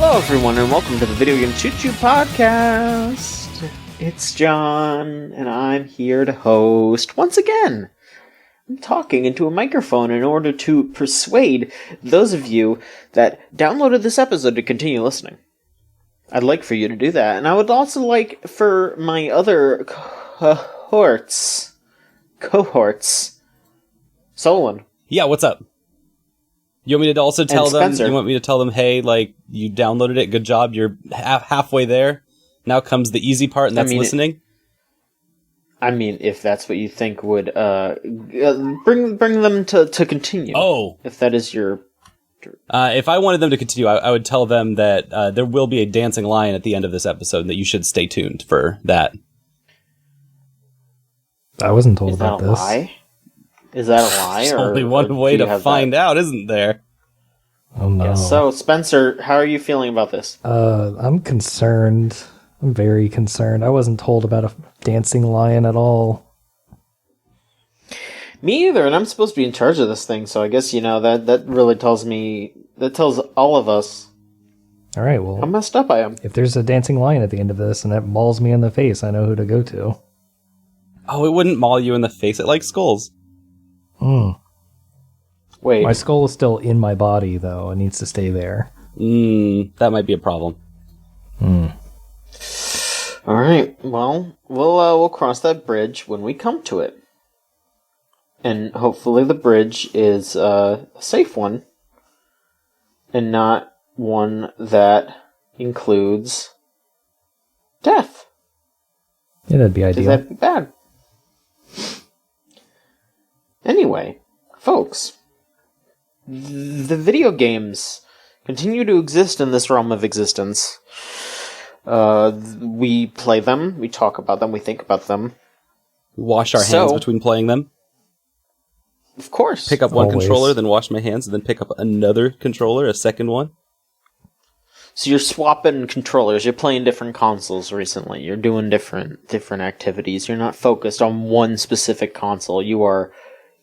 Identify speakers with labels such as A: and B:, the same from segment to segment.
A: Hello everyone and welcome to the Video Game Choo Choo Podcast. It's John and I'm here to host once again. I'm talking into a microphone in order to persuade those of you that downloaded this episode to continue listening. I'd like for you to do that, and I would also like for my other cohorts, Solon.
B: Yeah, what's up? You want me to also tell them? You want me to tell them, hey, like, you downloaded it, good job, you're halfway there. Now comes the easy part, and that's listening.
A: If that's what you think would bring them to continue.
B: Oh,
A: if that is your.
B: If I wanted them to continue, I would tell them that there will be a dancing lion at the end of this episode, and that you should stay tuned for that.
C: I wasn't told about this.
A: Lie? Is that a lie?
B: There's only one way to find out, isn't there?
C: Oh no.
A: Yeah, so, Spencer, how are you feeling about this?
C: I'm concerned. I'm very concerned. I wasn't told about a dancing lion at all.
A: Me either, and I'm supposed to be in charge of this thing, so I guess, that really tells me, that tells all of us
C: all right, well,
A: how messed up I am.
C: If there's a dancing lion at the end of this and that mauls me in the face, I know who to go to.
B: Oh, it wouldn't maul you in the face. It likes skulls.
A: Wait.
C: My skull is still in my body, though. It needs to stay there.
B: That might be a problem.
A: Alright, well, we'll cross that bridge when we come to it. And hopefully the bridge is a safe one, and not one that includes death.
C: Yeah, that'd be ideal.
A: That'd be bad. Anyway, folks, the video games continue to exist in this realm of existence. We play them, we talk about them, we think about them.
B: We wash our hands between playing them.
A: Of course.
B: Pick up one controller, then wash my hands, and then pick up another controller, a second one.
A: So you're swapping controllers, you're playing different consoles recently, you're doing different activities, you're not focused on one specific console, you are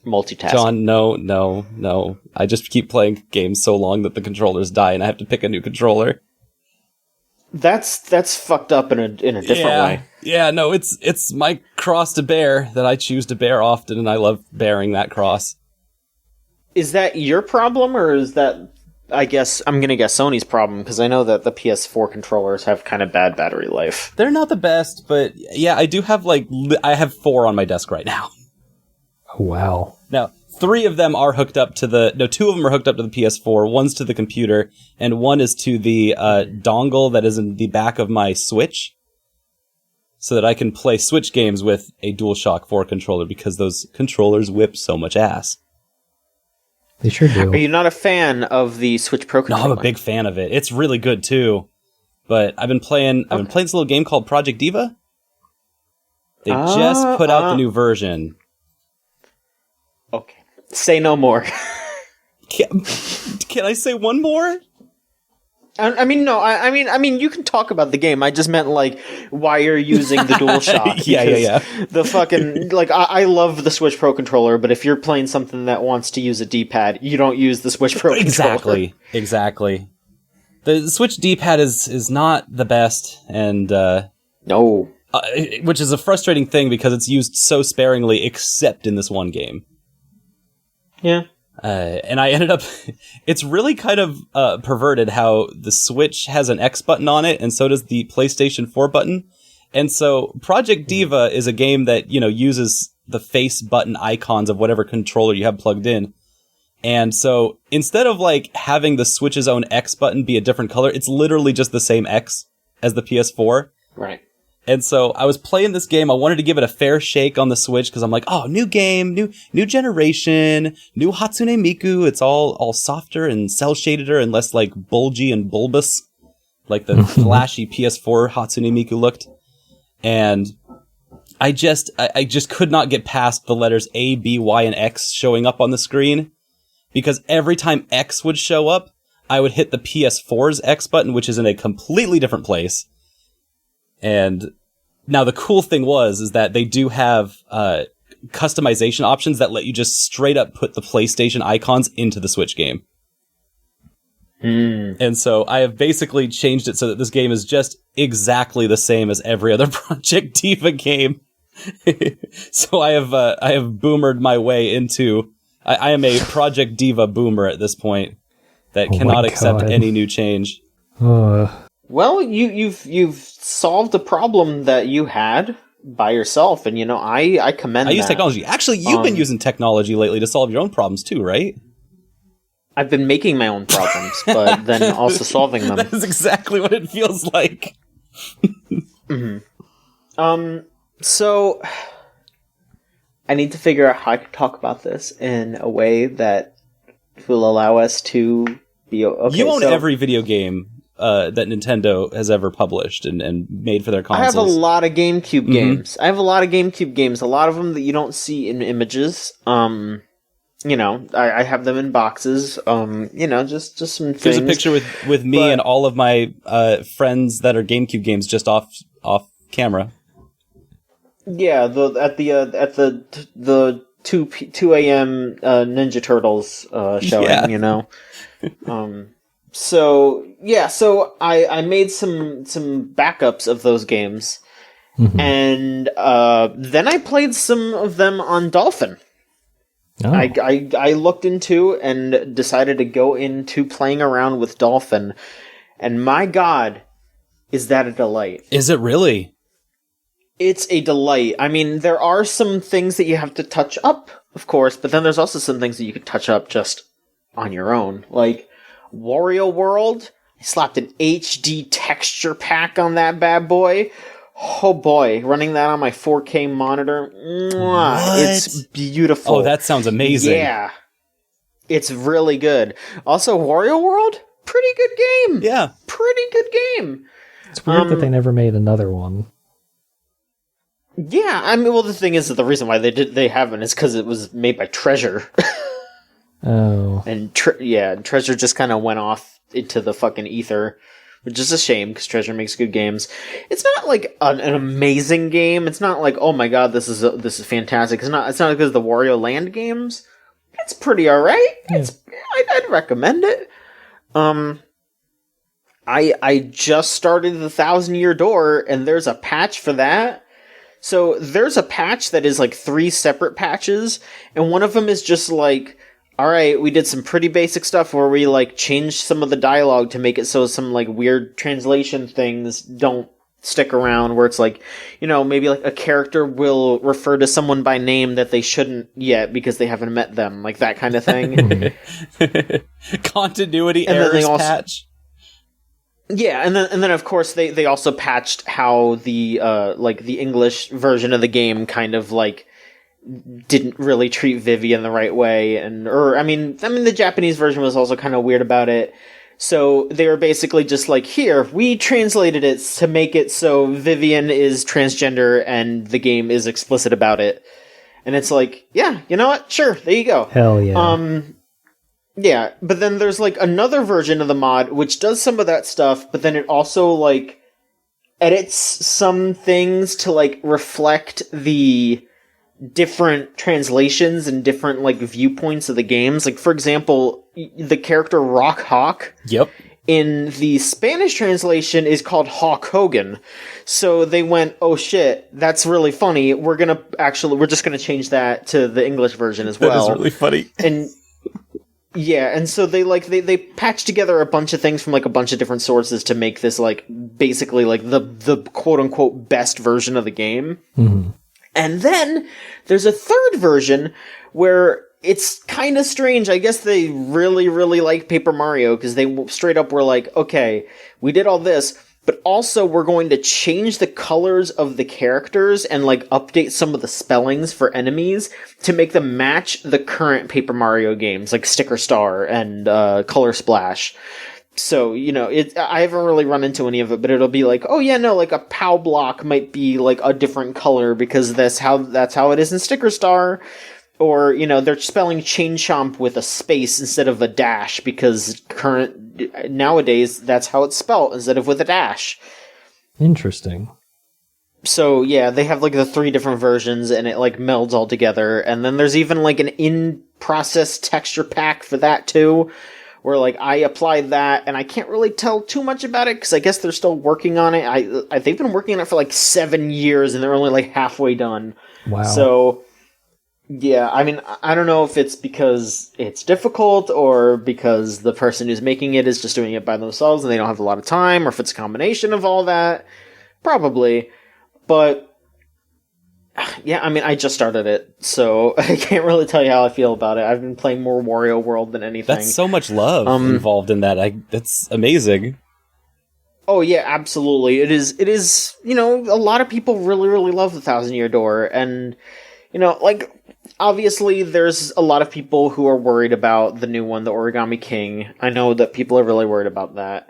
A: multitasking.
B: John, no. I just keep playing games so long that the controllers die and I have to pick a new controller.
A: That's fucked up in a different way.
B: Yeah, no, it's my cross to bear that I choose to bear often, and I love bearing that cross.
A: Is that your problem, or is that, I'm gonna guess Sony's problem, because I know that the PS4 controllers have kind of bad battery life.
B: They're not the best, but yeah, I do have I have 4 on my desk right now.
C: Oh, wow.
B: Now, 3 of them are hooked up to 2 of them are hooked up to the PS4, one's to the computer, and one is to the dongle that is in the back of my Switch, so that I can play Switch games with a DualShock 4 controller, because those controllers whip so much ass.
C: They sure do.
A: Are you not a fan of the Switch Pro controller?
B: No, I'm a big fan of it. It's really good, too. But I've been playing this little game called Project Diva. They just put out the new version.
A: Okay. Say no more.
B: Can I say one more?
A: I mean, you can talk about the game. I just meant, why you're using the DualShock.
B: Yeah.
A: The fucking, I love the Switch Pro controller, but if you're playing something that wants to use a D-pad, you don't use the Switch Pro controller.
B: Exactly. The Switch D-pad is not the best, and,
A: no.
B: Which is a frustrating thing, because it's used so sparingly, except in this one game.
A: Yeah.
B: And I ended up, it's really kind of perverted how the Switch has an X button on it, and so does the PlayStation 4 button. And so Project Diva is a game that, uses the face button icons of whatever controller you have plugged in. And so instead of having the Switch's own X button be a different color, it's literally just the same X as the PS4.
A: Right.
B: And so I was playing this game. I wanted to give it a fair shake on the Switch, because I'm like, oh, new game, new generation, new Hatsune Miku. It's all softer and cel-shadeder and less bulgy and bulbous, like the flashy PS4 Hatsune Miku looked. And I just could not get past the letters A, B, Y, and X showing up on the screen, because every time X would show up, I would hit the PS4's X button, which is in a completely different place. And now the cool thing is that they do have customization options that let you just straight up put the PlayStation icons into the Switch game. And so I have basically changed it so that this game is just exactly the same as every other Project Diva game. So I have boomered my way into... I am a Project Diva boomer at this point that cannot accept any new change.
A: Well, you've solved a problem that you had by yourself, and I commend.
B: I use technology. Actually, you've been using technology lately to solve your own problems too, right?
A: I've been making my own problems, but then also solving them.
B: That is exactly what it feels like.
A: So I need to figure out how I can talk about this in a way that will allow us to be okay.
B: You own every video game that Nintendo has ever published and made for their consoles.
A: I have a lot of GameCube games. I have a lot of GameCube games. A lot of them that you don't see in images. I have them in boxes. Just some things.
B: There's a picture with me and all of my friends that are GameCube games just off camera. Yeah,
A: at the 2 a.m. Ninja Turtles showing. So I made some backups of those games, and then I played some of them on Dolphin. Oh. I looked into and decided to go into playing around with Dolphin, and my God, is that a delight?
B: Is it really?
A: It's a delight. I mean, there are some things that you have to touch up, of course, but then there's also some things that you can touch up just on your own. Like Wario World, I slapped an HD texture pack on that bad boy. Oh boy, running that on my 4K monitor. Mwah, it's beautiful.
B: Oh, that sounds amazing.
A: Yeah. It's really good. Also, Wario World, pretty good game.
B: Yeah.
A: Pretty good game.
C: It's weird that they never made another one.
A: Yeah, I mean, well, the thing is that the reason why they haven't is because it was made by Treasure.
C: Oh.
A: And Treasure just kind of went off into the fucking ether, which is a shame because Treasure makes good games. It's not like an amazing game. It's not like, oh my god, this is fantastic. It's not because of the Wario Land games. It's pretty alright. Yeah. I'd recommend it. I just started the 1,000-Year Door, and there's a patch for that. So there's a patch that is like 3 separate patches, and one of them is just like, alright, we did some pretty basic stuff where we like changed some of the dialogue to make it so some like weird translation things don't stick around, where it's like, maybe like a character will refer to someone by name that they shouldn't yet because they haven't met them, like that kind of thing.
B: Continuity errors patch.
A: Yeah, and then of course they also patched how the English version of the game kind of like didn't really treat Vivian the right way, the Japanese version was also kind of weird about it. So they were basically just like, here, we translated it to make it so Vivian is transgender and the game is explicit about it. And it's like, yeah, you know what? Sure, there you go.
C: Hell yeah.
A: Yeah, but then there's like another version of the mod which does some of that stuff, but then it also like edits some things to like reflect the different translations and different like viewpoints of the games. Like, for example, the character Rock Hawk.
B: Yep.
A: In the Spanish translation is called Hawk Hogan. So they went, oh shit, that's really funny. We're just gonna change that to the English version as well.
B: That is really funny.
A: And yeah, and so they patched together a bunch of things from like a bunch of different sources to make this like basically like the quote unquote best version of the game.
C: Mm-hmm.
A: And then there's a third version where it's kind of strange. I guess they really, really like Paper Mario because they straight up were like, okay, we did all this, but also we're going to change the colors of the characters and like update some of the spellings for enemies to make them match the current Paper Mario games like Sticker Star and Color Splash. So, I haven't really run into any of it, but it'll be like, oh yeah, no, like a POW block might be like a different color because that's how it is in Sticker Star. Or, they're spelling Chain Chomp with a space instead of a dash because nowadays that's how it's spelled instead of with a dash.
C: Interesting.
A: So yeah, they have like the 3 different versions and it like melds all together. And then there's even like an in-process texture pack for that too, where like I applied that, and I can't really tell too much about it because I guess they're still working on it. They've been working on it for like 7 years, and they're only like halfway done.
C: Wow.
A: So yeah, I mean, I don't know if it's because it's difficult or because the person who's making it is just doing it by themselves and they don't have a lot of time, or if it's a combination of all that. Probably, but. Yeah, I mean, I just started it, so I can't really tell you how I feel about it. I've been playing more Wario World than anything.
B: That's so much love involved in that. That's amazing.
A: Oh yeah, absolutely. It is, you know, a lot of people really, really love the 1,000-Year Door, and, you know, like, obviously there's a lot of people who are worried about the new one, the Origami King. I know that people are really worried about that.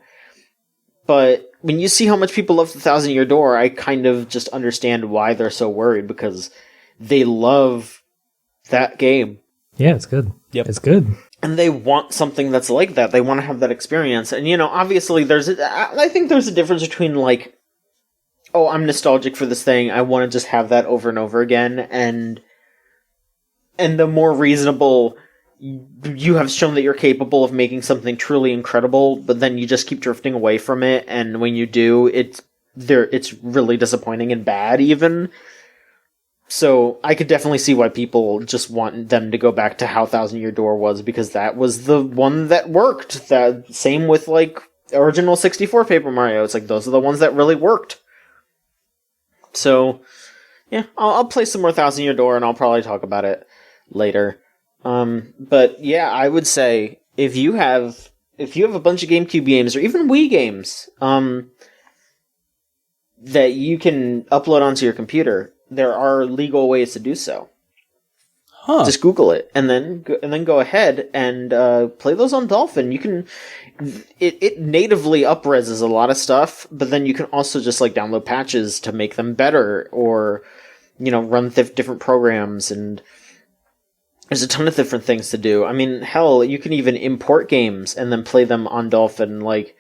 A: But when you see how much people love the 1,000-Year Door, I kind of just understand why they're so worried, because they love that game.
C: Yeah, it's good.
B: Yep.
C: It's good.
A: And they want something that's like that. They want to have that experience. And, you know, obviously I think there's a difference between, like, oh, I'm nostalgic for this thing, I want to just have that over and over again, and the more reasonable, you have shown that you're capable of making something truly incredible, but then you just keep drifting away from it, and when you do, it's really disappointing and bad, even. So, I could definitely see why people just want them to go back to how 1,000-Year Door was, because that was the one that worked. That same with, like, original 64 Paper Mario. It's like, those are the ones that really worked. So, yeah, I'll play some more 1,000-Year Door, and I'll probably talk about it later. But yeah, I would say if you have a bunch of GameCube games or even Wii games, that you can upload onto your computer, there are legal ways to do so.
B: Huh.
A: Just Google it and then go ahead and play those on Dolphin. You can it natively up-reses a lot of stuff, but then you can also just like download patches to make them better, or you know, run different programs, and there's a ton of different things to do. I mean, hell, you can even import games and then play them on Dolphin. Like, you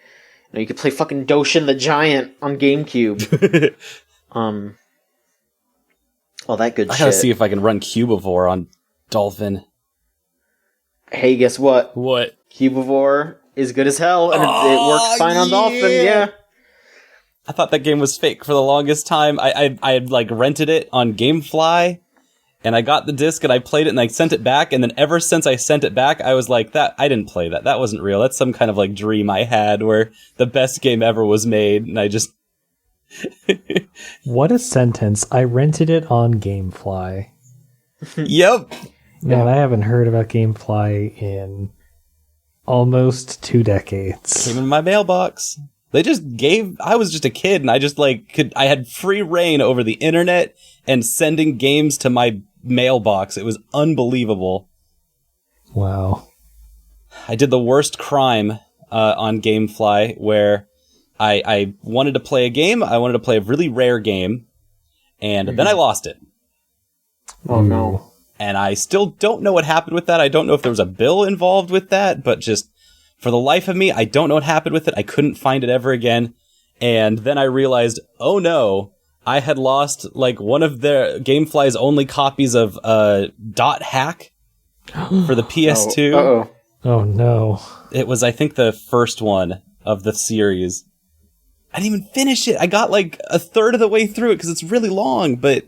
A: know, you could play fucking Doshin the Giant on GameCube. All that good shit.
B: I gotta see if I can run Cubivore on Dolphin.
A: Hey, guess what?
B: What?
A: Cubivore is good as hell, and it works fine on Dolphin, yeah.
B: I thought that game was fake for the longest time. I had, like, rented it on Gamefly, and I got the disc, and I played it, and I sent it back, and then ever since I sent it back, I was like, I didn't play that. That wasn't real. That's some kind of, like, dream I had where the best game ever was made, and I just...
C: What a sentence. I rented it on Gamefly.
B: Yep.
C: Man, I haven't heard about Gamefly in almost 2 decades.
B: Came in my mailbox. They just I was just a kid, and I just, like, I had free reign over the internet and sending games to my mailbox. It was unbelievable.
C: Wow.
B: I did the worst crime on Gamefly, where I wanted to play a game. I wanted to play a really rare game, and then I lost it.
A: Oh, no.
B: And I still don't know what happened with that. I don't know if there was a bill involved with that, but just for the life of me, I don't know what happened with it. I couldn't find it ever again. And then I realized, oh no, I had lost, like, one of their Gamefly's only copies of Dot Hack for the PS2.
A: Uh-oh.
C: Oh no.
B: It was, I think, the first one of the series. I didn't even finish it. I got, like, a third of the way through it because it's really long, but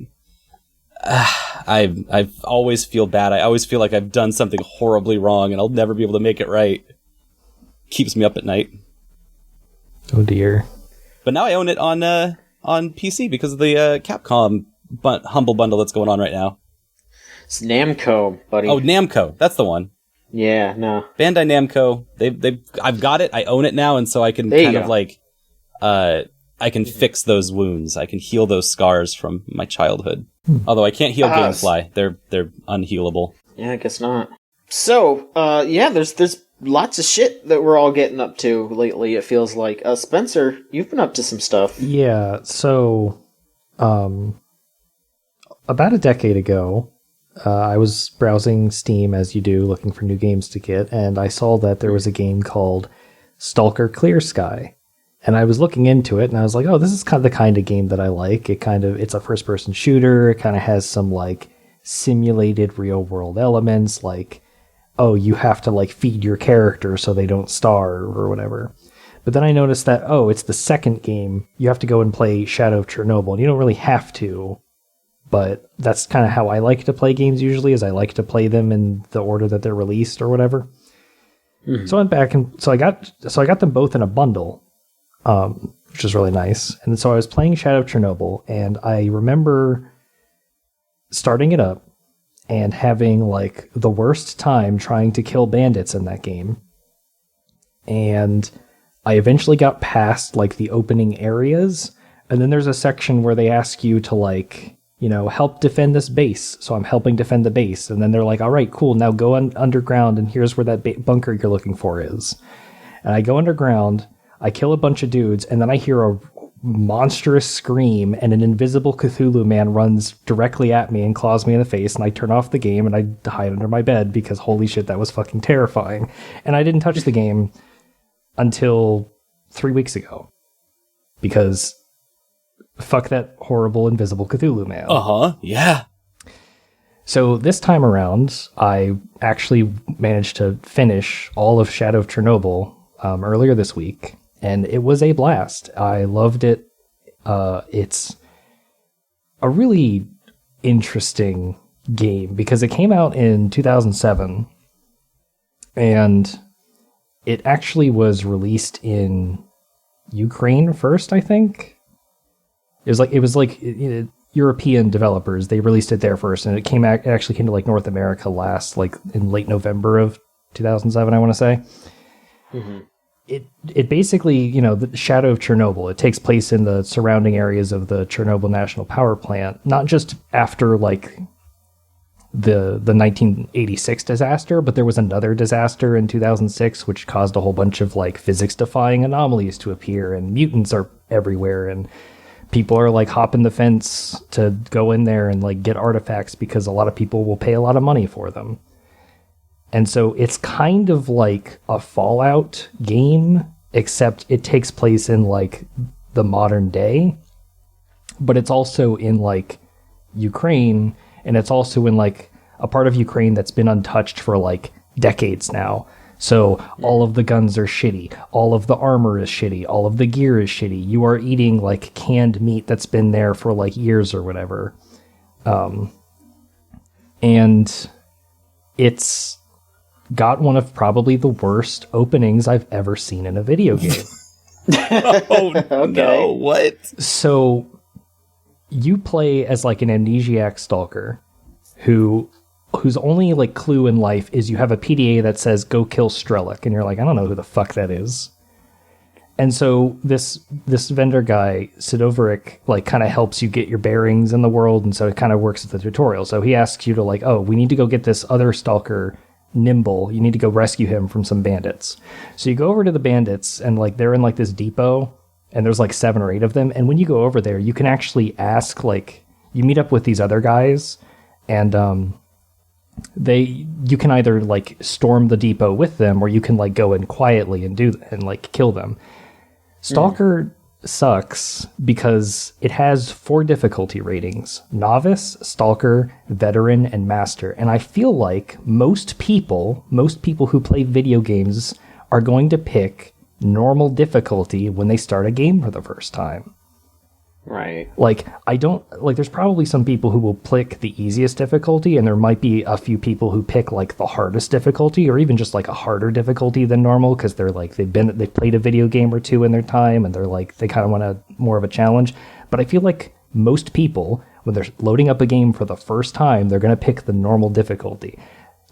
B: I always feel bad. I always feel like I've done something horribly wrong, and I'll never be able to make it right. Keeps me up at night.
C: Oh dear.
B: But now I own it on PC because of the Capcom Humble Bundle that's going on right now.
A: It's Namco, buddy.
B: Oh, Namco. That's the one.
A: Yeah, no.
B: Bandai Namco. I've got it. I own it now, and so I can kind of like, I can fix those wounds. I can heal those scars from my childhood. Although I can't heal Gamefly. They're unhealable.
A: Yeah, I guess not. So, yeah, there's lots of shit that we're all getting up to lately, it feels like. Spencer, you've been up to some stuff.
C: Yeah, so, about a decade ago, I was browsing Steam, as you do, looking for new games to get, and I saw that there was a game called Stalker Clear Sky. And I was looking into it, and I was like, oh, this is kind of the kind of game that I like. It's a first-person shooter. It kind of has some, like, simulated real-world elements, like oh, you have to like feed your character so they don't starve or whatever. But then I noticed that, oh, it's the second game. You have to go and play Shadow of Chernobyl. And you don't really have to, but that's kind of how I like to play games usually, is I like to play them in the order that they're released or whatever. Mm-hmm. So I went back and I got them both in a bundle, which is really nice. And so I was playing Shadow of Chernobyl, and I remember starting it up and having like the worst time trying to kill bandits in that game. And I eventually got past like the opening areas, and then there's a section where they ask you to like, you know, help defend this base. So I'm helping defend the base. And then they're like, all right, cool. Now go underground, and here's where that bunker you're looking for is. And I go underground, I kill a bunch of dudes, and then I hear a monstrous scream, and an invisible Cthulhu man runs directly at me and claws me in the face, and I turn off the game and I hide under my bed because holy shit, that was fucking terrifying. And I didn't touch the game until 3 weeks ago because fuck that horrible invisible Cthulhu man.
B: Yeah.
C: So this time around, I actually managed to finish all of Shadow of Chernobyl earlier this week, and it was a blast. I loved it. It's a really interesting game because it came out in 2007, and it actually was released in Ukraine first, I think. It was like European developers. They released it there first, and it actually came to like North America last, like in late November of 2007, I want to say. Mm-hmm. It basically, you know, the Shadow of Chernobyl, it takes place in the surrounding areas of the Chernobyl National Power Plant, not just after like the 1986 disaster, but there was another disaster in 2006 which caused a whole bunch of like physics-defying anomalies to appear, and mutants are everywhere, and people are like hopping the fence to go in there and like get artifacts because a lot of people will pay a lot of money for them. And so it's kind of like a Fallout game, except it takes place in like the modern day, but it's also in like Ukraine, and it's also in like a part of Ukraine that's been untouched for like decades now. So all of the guns are shitty, all of the armor is shitty, all of the gear is shitty. You are eating like canned meat that's been there for like years or whatever. And it's got one of probably the worst openings I've ever seen in a video game.
B: Oh, okay. No, what?
C: So you play as like an amnesiac stalker whose only like clue in life is you have a PDA that says go kill Strelick, and you're like, I don't know who the fuck that is. And so this vendor guy, Sidoveric, like kind of helps you get your bearings in the world, and so it kind of works as the tutorial. So he asks you to like, oh, we need to go get this other stalker, Nimble. You need to go rescue him from some bandits. So you go over to the bandits, and like they're in like this depot, and there's like 7 or 8 of them. And when you go over there, you can actually ask, like, you meet up with these other guys, and you can either like storm the depot with them, or you can like go in quietly and like kill them. Stalker sucks because it has 4 difficulty ratings: novice, stalker, veteran, and master. And I feel like most people who play video games are going to pick normal difficulty when they start a game for the first time.
A: Right.
C: Like, there's probably some people who will pick the easiest difficulty, and there might be a few people who pick like the hardest difficulty, or even just like a harder difficulty than normal, because they're like, they've played a video game or 2 in their time, and they're like, they kind of want more of a challenge. But I feel like most people, when they're loading up a game for the first time, they're going to pick the normal difficulty.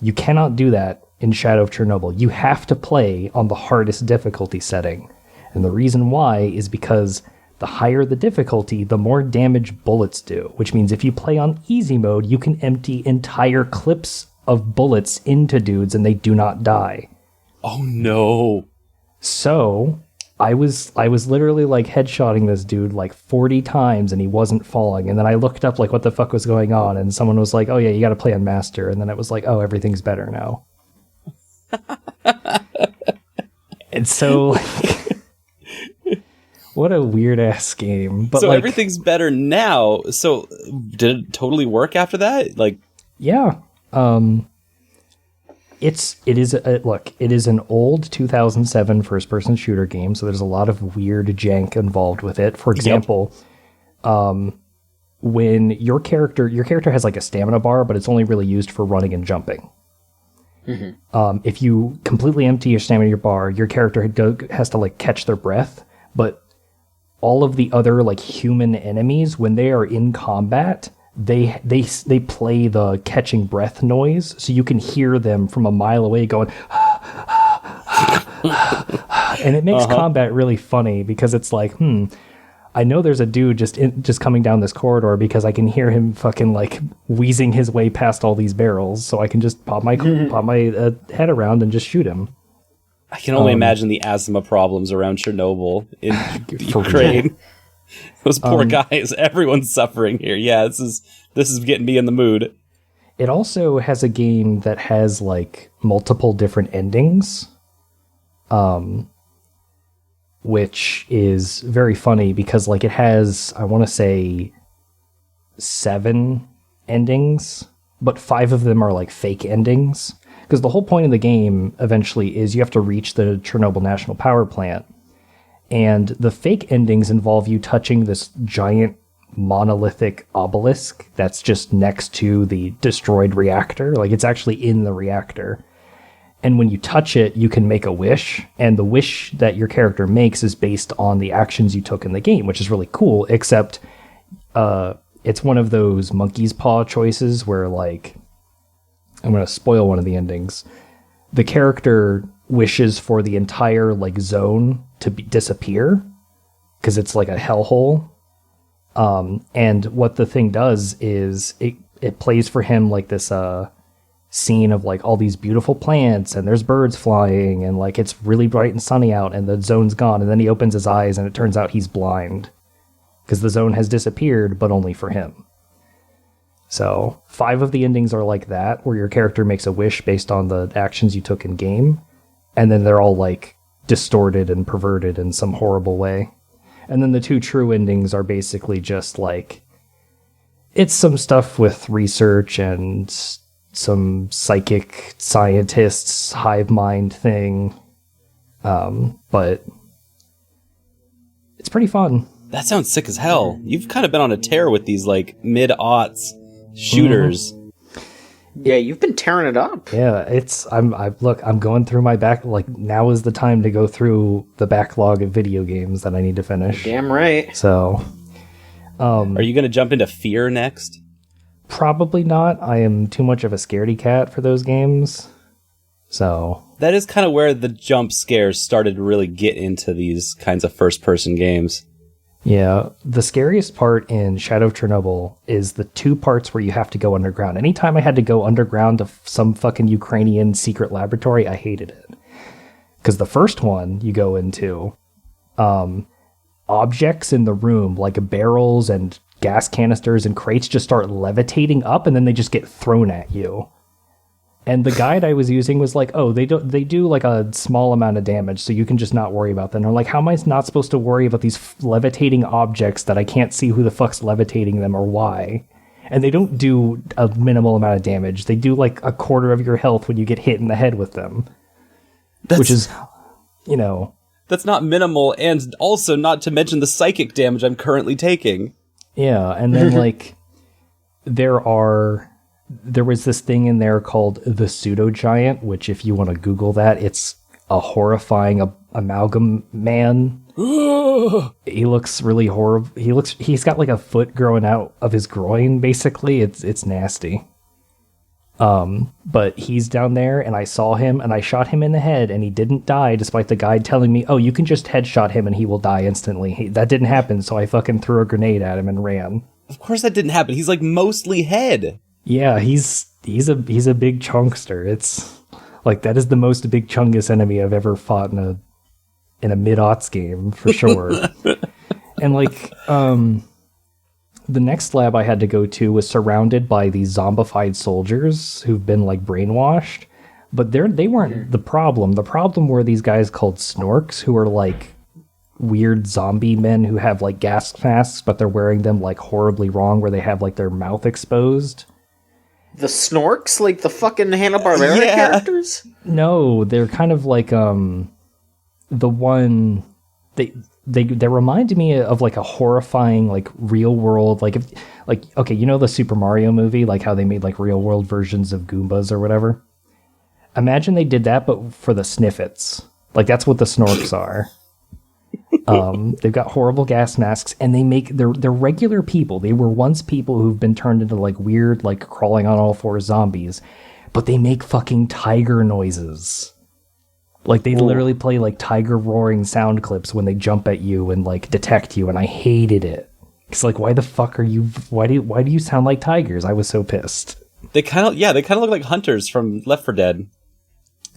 C: You cannot do that in Shadow of Chernobyl. You have to play on the hardest difficulty setting. And the reason why is because the higher the difficulty, the more damage bullets do, which means if you play on easy mode, you can empty entire clips of bullets into dudes and they do not die.
B: Oh no.
C: So I was literally like headshotting this dude like 40 times and he wasn't falling. And then I looked up like what the fuck was going on, and someone was like, oh yeah, you got to play on master. And then it was like, oh, everything's better now. And so what a weird ass game. But
B: so
C: like,
B: everything's better now. So did it totally work after that? Like,
C: yeah. It is an old 2007 first-person shooter game, so there's a lot of weird jank involved with it. For example, when your character has like a stamina bar, but it's only really used for running and jumping. If you completely empty your stamina bar, your character has to like catch their breath, but all of the other like human enemies, when they are in combat, they play the catching breath noise, so you can hear them from a mile away going, and it makes combat really funny because it's like, I know there's a dude just coming down this corridor because I can hear him fucking like wheezing his way past all these barrels, so I can just pop my head around and just shoot him.
B: I can only imagine the asthma problems around Chernobyl in Ukraine. Those poor guys, everyone's suffering here. Yeah, this is getting me in the mood.
C: It also has a game that has like multiple different endings, which is very funny because like it has, I want to say, 7 endings, but 5 of them are like fake endings. Because the whole point of the game eventually is you have to reach the Chernobyl National Power Plant. And the fake endings involve you touching this giant monolithic obelisk that's just next to the destroyed reactor. Like it's actually in the reactor. And when you touch it, you can make a wish. And the wish that your character makes is based on the actions you took in the game, which is really cool, except it's one of those monkey's paw choices where like, I'm going to spoil one of the endings. The character wishes for the entire like zone to disappear because it's like a hellhole. And what the thing does is it plays for him like this scene of like all these beautiful plants and there's birds flying and like it's really bright and sunny out and the zone's gone, and then he opens his eyes and it turns out he's blind because the zone has disappeared, but only for him. So 5 of the endings are like that, where your character makes a wish based on the actions you took in game, and then they're all like distorted and perverted in some horrible way. And then the 2 true endings are basically just like, it's some stuff with research and some psychic scientists hive mind thing, but it's pretty fun.
B: That sounds sick as hell. You've kind of been on a tear with these like mid-aughts shooters.
A: Yeah, you've been tearing it up.
C: Yeah, I'm going through my back. Like now is the time to go through the backlog of video games that I need to finish.
A: Damn right.
C: So,
B: are you going to jump into Fear next?
C: Probably not. I am too much of a scaredy cat for those games. So
B: that is kind of where the jump scares started to really get into these kinds of first-person games.
C: Yeah, the scariest part in Shadow of Chernobyl is the 2 parts where you have to go underground. Anytime I had to go underground to some fucking Ukrainian secret laboratory, I hated it. Because the first one you go into, objects in the room, like barrels and gas canisters and crates, just start levitating up and then they just get thrown at you. And the guide I was using was like, oh, they do like a small amount of damage, so you can just not worry about them. And I'm like, how am I not supposed to worry about these levitating objects that I can't see who the fuck's levitating them or why? And they don't do a minimal amount of damage. They do like a quarter of your health when you get hit in the head with them. Which is,
B: That's not minimal, and also not to mention the psychic damage I'm currently taking.
C: Yeah, and then like, there was this thing in there called the Pseudo Giant, which if you want to Google that, it's a horrifying amalgam man. He looks really horrible. He's got like a foot growing out of his groin, basically. It's nasty. But he's down there and I saw him and I shot him in the head and he didn't die, despite the guide telling me, oh, you can just headshot him and he will die instantly. That didn't happen, so I fucking threw a grenade at him and ran.
B: Of course that didn't happen. He's like mostly head.
C: Yeah, he's a big chunkster. It's like that is the most big chungus enemy I've ever fought in a mid-aughts game for sure. And like the next lab I had to go to was surrounded by these zombified soldiers who've been like brainwashed, but they weren't the problem. The problem were these guys called Snorks, who are like weird zombie men who have like gas masks, but they're wearing them like horribly wrong, where they have like their mouth exposed.
A: the Snorks, like the fucking Hanna-Barbera characters?
C: No, they're kind of like the one they remind me of like a horrifying like real world okay, you know the Super Mario movie, like how they made like real world versions of Goombas or whatever. Imagine they did that, but for the Sniffets. Like that's what the Snorks are. They've got horrible gas masks, and they're regular people. They were once people who've been turned into like weird, like crawling on all fours zombies, but they make fucking tiger noises. Like they literally play like tiger roaring sound clips when they jump at you and like detect you, and I hated it. It's like, why the fuck are you? Why do you sound like tigers? I was so pissed.
B: They kind of look like hunters from Left 4 Dead.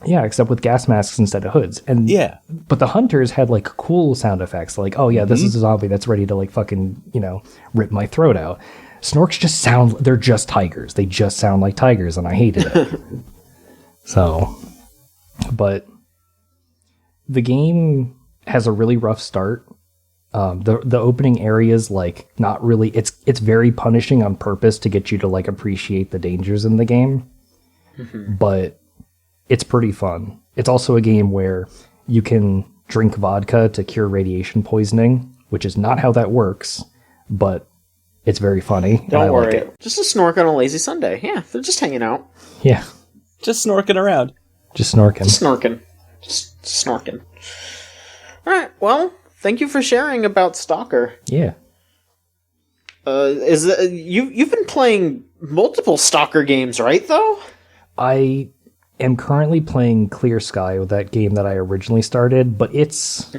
C: Yeah, except with gas masks instead of hoods. And
B: yeah,
C: but the hunters had like cool sound effects, like, oh yeah, this is a zombie that's ready to like fucking, rip my throat out. Snorks they're just tigers. They just sound like tigers, and I hated it. So, but the game has a really rough start. The opening areas, like, not really, it's very punishing on purpose to get you to like appreciate the dangers in the game. But it's pretty fun. It's also a game where you can drink vodka to cure radiation poisoning, which is not how that works, but it's very funny.
A: Don't worry. Like just a snork on a lazy Sunday. Yeah, they're just hanging out.
C: Yeah.
B: Just snorking around.
C: Just snorking.
A: Just snorking. All right, well, thank you for sharing about Stalker.
C: Yeah.
A: You've been playing multiple Stalker games, right, though?
C: I am currently playing Clear Sky, with that game that I originally started, but it's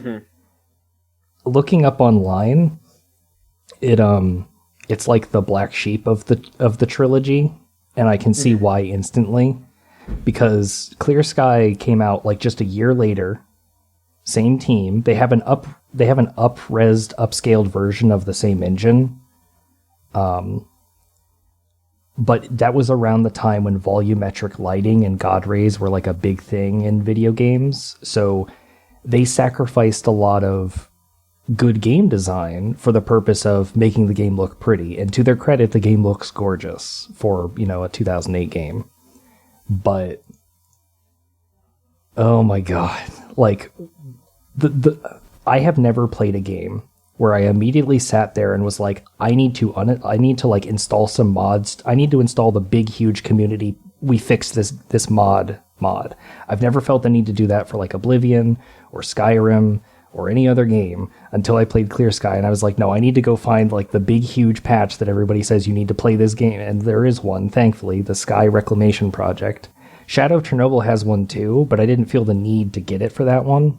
C: looking up online. It's like the black sheep of the trilogy, and I can see why instantly, because Clear Sky came out like just a year later. Same team. They have an up-resed, upscaled version of the same engine. But that was around the time when volumetric lighting and God rays were like a big thing in video games. So they sacrificed a lot of good game design for the purpose of making the game look pretty. And to their credit, the game looks gorgeous for, a 2008 game. But oh my god, like I have never played a game where I immediately sat there and was like, I need to like install some mods. I need to install the big, huge community. We fixed this mod. I've never felt the need to do that for like Oblivion or Skyrim or any other game until I played Clear Sky, and I was like, no, I need to go find like the big, huge patch that everybody says you need to play this game, and there is one, thankfully, the Sky Reclamation Project. Shadow of Chernobyl has one too, but I didn't feel the need to get it for that one.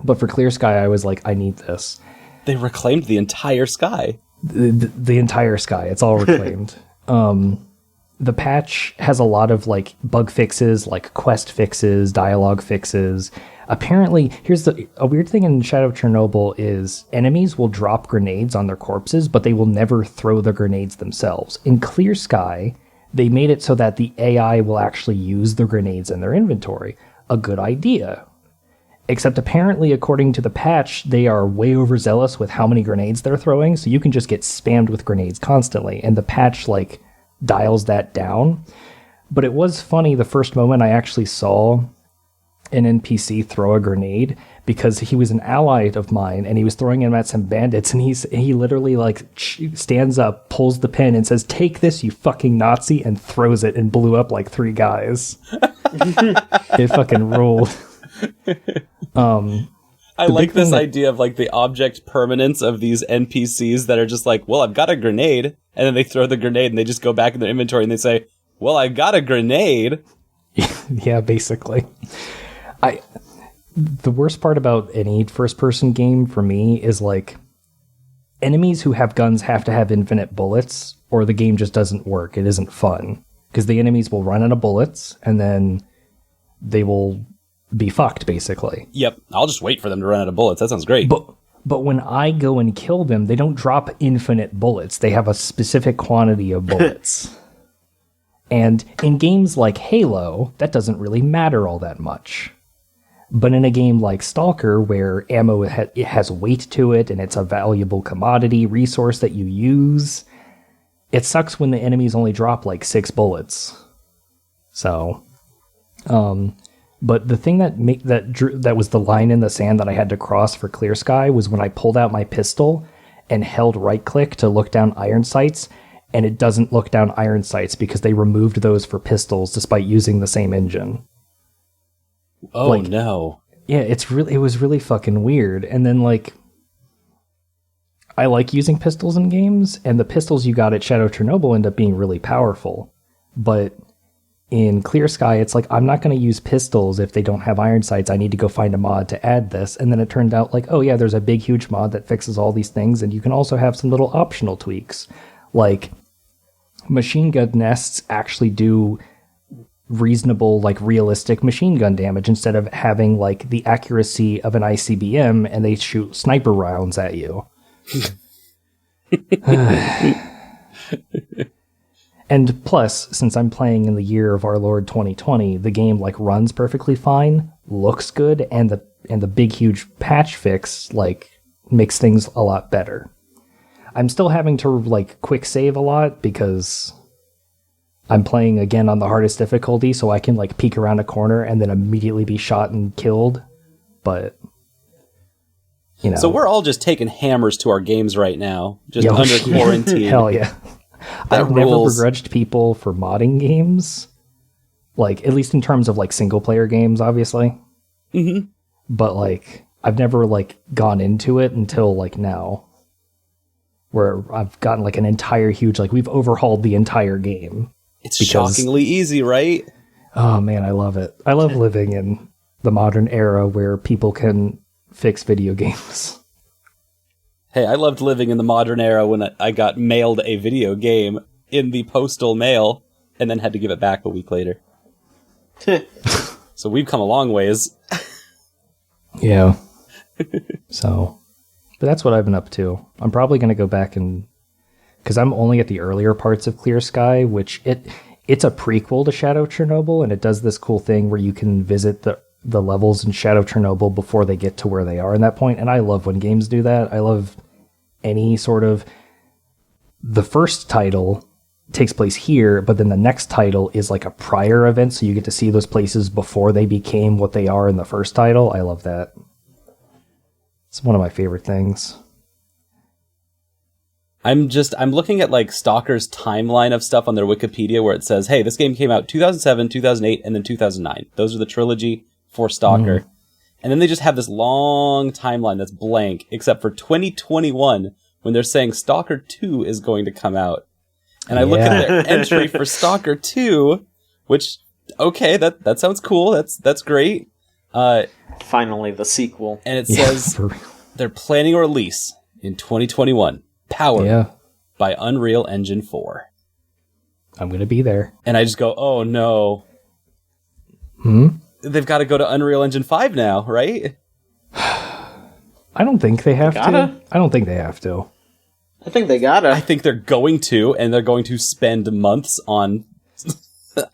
C: But for Clear Sky, I was like, I need this.
B: They reclaimed the entire sky.
C: The entire sky. It's all reclaimed. The patch has a lot of like bug fixes, like quest fixes, dialogue fixes. Apparently, here's a weird thing in Shadow of Chernobyl is enemies will drop grenades on their corpses, but they will never throw the grenades themselves. In Clear Sky, they made it so that the AI will actually use the grenades in their inventory. A good idea. Except apparently, according to the patch, they are way overzealous with how many grenades they're throwing, so you can just get spammed with grenades constantly, and the patch, like, dials that down. But it was funny the first moment I actually saw an NPC throw a grenade, because he was an ally of mine, and he was throwing him at some bandits, and he literally, like, stands up, pulls the pin, and says, "Take this, you fucking Nazi," and throws it, and blew up, like, 3 guys. It fucking ruled.
B: I like this idea of like the object permanence of these NPCs that are just like, well, I've got a grenade, and then they throw the grenade and they just go back in their inventory and they say, well, I got a grenade.
C: Yeah, basically. The worst part about any first-person game for me is like enemies who have guns have to have infinite bullets, or the game just doesn't work. It isn't fun because the enemies will run out of bullets and then they will be fucked, basically.
B: Yep, I'll just wait for them to run out of bullets. That sounds great.
C: But when I go and kill them, they don't drop infinite bullets. They have a specific quantity of bullets. And in games like Halo, that doesn't really matter all that much. But in a game like Stalker, where ammo it has weight to it, and it's a valuable commodity resource that you use, it sucks when the enemies only drop like 6 bullets. So, but the thing that was the line in the sand that I had to cross for Clear Sky was when I pulled out my pistol and held right click to look down iron sights, and it doesn't look down iron sights because they removed those for pistols despite using the same engine.
B: Oh, no.
C: Yeah, it was really fucking weird. And then, like, I like using pistols in games, and the pistols you got at Shadow Chernobyl end up being really powerful. But in Clear Sky, it's like, I'm not going to use pistols if they don't have iron sights. I need to go find a mod to add this. And then it turned out like, oh yeah, there's a big, huge mod that fixes all these things, and you can also have some little optional tweaks. Like, machine gun nests actually do reasonable, like, realistic machine gun damage instead of having, like, the accuracy of an ICBM and they shoot sniper rounds at you. And plus, since I'm playing in the year of our Lord 2020, the game, like, runs perfectly fine, looks good, and the big, huge patch fix, like, makes things a lot better. I'm still having to, like, quick save a lot because I'm playing again on the hardest difficulty, so I can, like, peek around a corner and then immediately be shot and killed. But, you know.
B: So we're all just taking hammers to our games right now, just under quarantine.
C: Hell yeah. I've never begrudged people for modding games, like, at least in terms of, like, single-player games, obviously.
B: Mm-hmm.
C: But, like, I've never, like, gone into it until, like, now, where I've gotten, like, an entire huge, like, we've overhauled the entire game.
B: It's shockingly easy, right?
C: Oh, man, I love it. I love living in the modern era where people can fix video games.
B: Hey, I loved living in the modern era when I got mailed a video game in the postal mail and then had to give it back a week later. So we've come a long ways.
C: Yeah. So, but that's what I've been up to. I'm probably going to go back and, because I'm only at the earlier parts of Clear Sky, which it's a prequel to Shadow Chernobyl, and it does this cool thing where you can visit the levels in Shadow Chernobyl before they get to where they are in that point, and I love when games do that. I love any sort of... The first title takes place here, but then the next title is like a prior event, so you get to see those places before they became what they are in the first title. I love that. It's one of my favorite things.
B: I'm looking at, like, Stalker's timeline of stuff on their Wikipedia where it says, hey, this game came out 2007, 2008, and then 2009. Those are the trilogy for Stalker. And then they just have this long timeline that's blank, except for 2021, when they're saying Stalker 2 is going to come out. And I look at their entry for Stalker 2, which, okay, that sounds cool. That's great.
A: Finally, the sequel.
B: And it says they're planning a release in 2021, powered by Unreal Engine 4.
C: I'm going to be there.
B: And I just go, oh no. They've got to go to Unreal Engine 5 now, right?
C: I don't think they have to. I don't think they have to.
A: I think they gotta.
B: I think they're going to, and they're going to spend months on...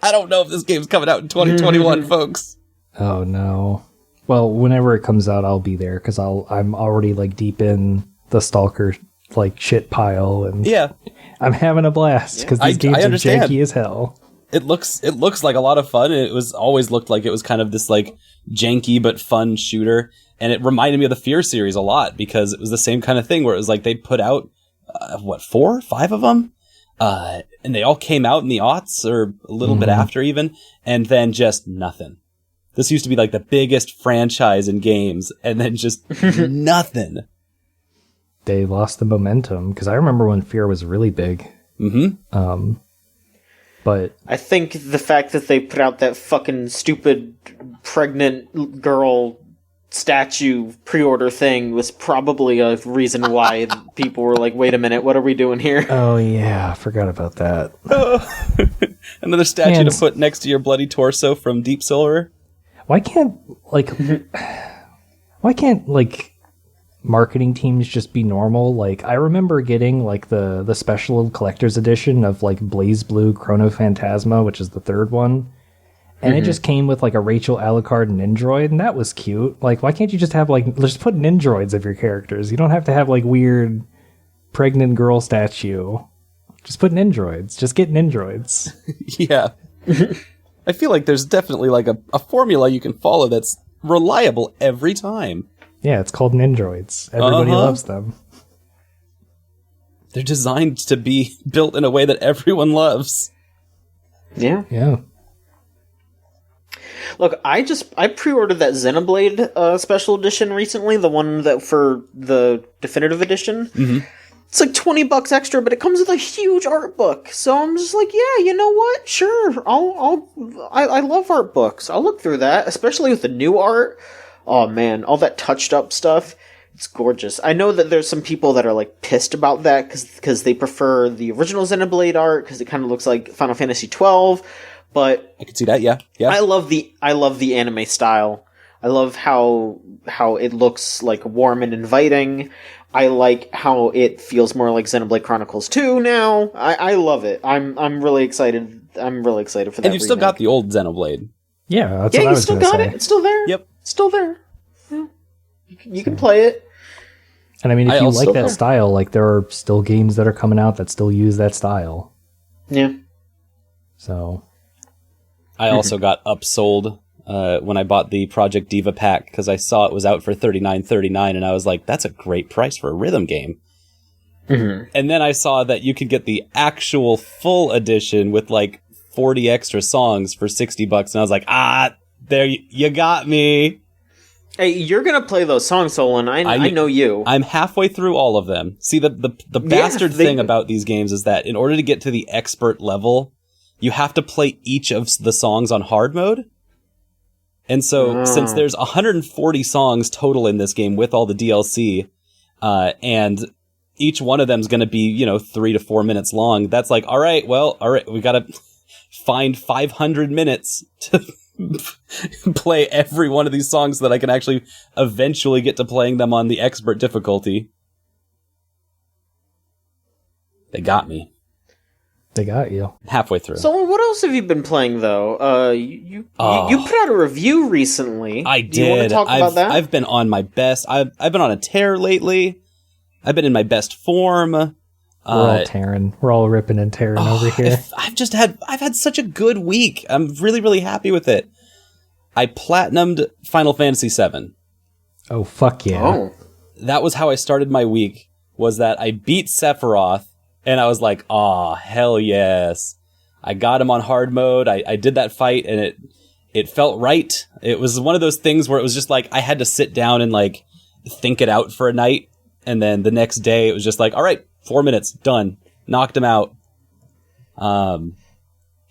B: I don't know if this game's coming out in 2021, folks.
C: Oh, no. Well, whenever it comes out, I'll be there, because I'm already, like, deep in the Stalker, like, shit pile, and I'm having a blast, because these games are janky as hell.
B: It looks like a lot of fun, and it was always looked like it was kind of this, like, janky but fun shooter, and it reminded me of the Fear series a lot, because it was the same kind of thing, where it was like, they put out, 4 or 5 of them? And they all came out in the aughts, or a little bit after even, and then just nothing. This used to be like the biggest franchise in games, and then just nothing.
C: They lost the momentum, because I remember when Fear was really big. But
A: I think the fact that they put out that fucking stupid pregnant girl statue pre-order thing was probably a reason why people were like, wait a minute, what are we doing here?
C: Oh yeah, I forgot about that.
B: Another statue to put next to your bloody torso from Deep Silver.
C: Why can't marketing teams just be normal? Like, I remember getting like the special collector's edition of like Blaze Blue Chrono Phantasma, which is the third one. And it just came with like a Rachel Alucard Nindroid, and that was cute. Like, why can't you just have like, just put Nindroids of your characters? You don't have to have like weird pregnant girl statue. Just put Nindroids. Just get Nindroids.
B: Yeah. I feel like there's definitely like a formula you can follow that's reliable every time.
C: Yeah, it's called Nindroids. Everybody loves them.
B: They're designed to be built in a way that everyone loves.
A: Yeah.
C: Yeah.
A: Look, I pre-ordered that Xenoblade special edition recently, the one that for the definitive edition.
B: Mm-hmm.
A: It's like $20 extra, but it comes with a huge art book. So I'm just like, yeah, you know what? Sure, I love art books. I'll look through that, especially with the new art. Oh man, all that touched up stuff. It's gorgeous. I know that there's some people that are like pissed about that because they prefer the original Xenoblade art because it kind of looks like Final Fantasy 12. But
B: I can see that, yeah.
A: I love the anime style. I love how it looks like warm and inviting. I like how it feels more like Xenoblade Chronicles 2 now. I love it. I'm really excited. I'm really excited for that.
B: And you've still got the old Xenoblade.
C: Yeah, that's what I was going to say.
A: It. It's still there.
B: Yep.
A: It's still there. Yeah. You can play it.
C: And I mean, if you like that style, like there are still games that are coming out that still use that style.
A: Yeah.
C: So
B: I also got upsold when I bought the Project Diva pack because I saw it was out for $39.39 and I was like, that's a great price for a rhythm game.
A: Mm-hmm.
B: And then I saw that you could get the actual full edition with like 40 extra songs for $60 and I was like, there you got me.
A: Hey, you're gonna play those songs, Solon. I know you.
B: I'm halfway through all of them. See, the bastard thing about these games is that in order to get to the expert level, you have to play each of the songs on hard mode. And so, since there's 140 songs total in this game with all the DLC, and each one of them's gonna be, 3 to 4 minutes long, that's like, all right, we gotta find 500 minutes to play every one of these songs so that I can actually eventually get to playing them on the expert difficulty. They got me.
C: They got you.
B: Halfway through.
A: So what else have you been playing, though? You put out a review recently.
B: I did.
A: Do you want to talk about that?
B: I've been on my best. I've been on a tear lately. I've been in my best form.
C: We're all tearing. We're all ripping and tearing over here.
B: I've had such a good week. I'm really, really happy with it. I platinumed Final Fantasy VII.
C: Oh, fuck yeah.
A: Oh.
B: That was how I started my week, was that I beat Sephiroth, and I was like, hell yes. I got him on hard mode. I did that fight, and it felt right. It was one of those things where it was just like, I had to sit down and like think it out for a night, and then the next day it was just like, all right, 4 minutes, done. Knocked him out.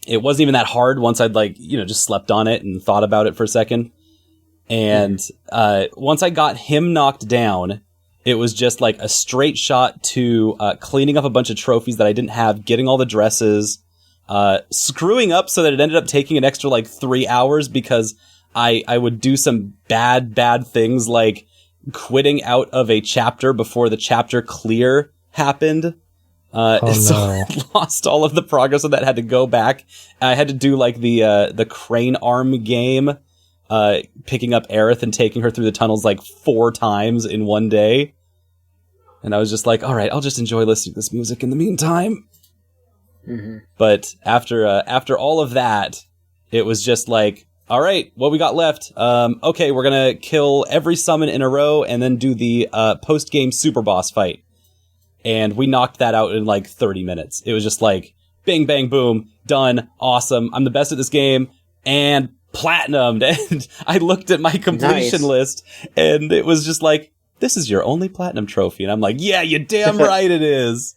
B: It wasn't even that hard once I'd just slept on it and thought about it for a second. And once I got him knocked down, it was just like a straight shot to cleaning up a bunch of trophies that I didn't have, getting all the dresses, screwing up so that it ended up taking an extra 3 hours because I would do some bad things like quitting out of a chapter before the chapter clear happened. So I lost all of the progress of that, had to go back. I had to do the crane arm game, picking up Aerith and taking her through the tunnels 4 times in one day. And I was just like, all right, I'll just enjoy listening to this music in the meantime.
A: Mm-hmm.
B: But after all of that, it was just like, all right, what we got left? Okay, we're gonna kill every summon in a row and then do the post-game super boss fight. And we knocked that out in 30 minutes. It was just bing, bang, boom, done, awesome. I'm the best at this game, and platinumed. And I looked at my completion list, and it was just this is your only platinum trophy. And I'm like, yeah, you damn right it is.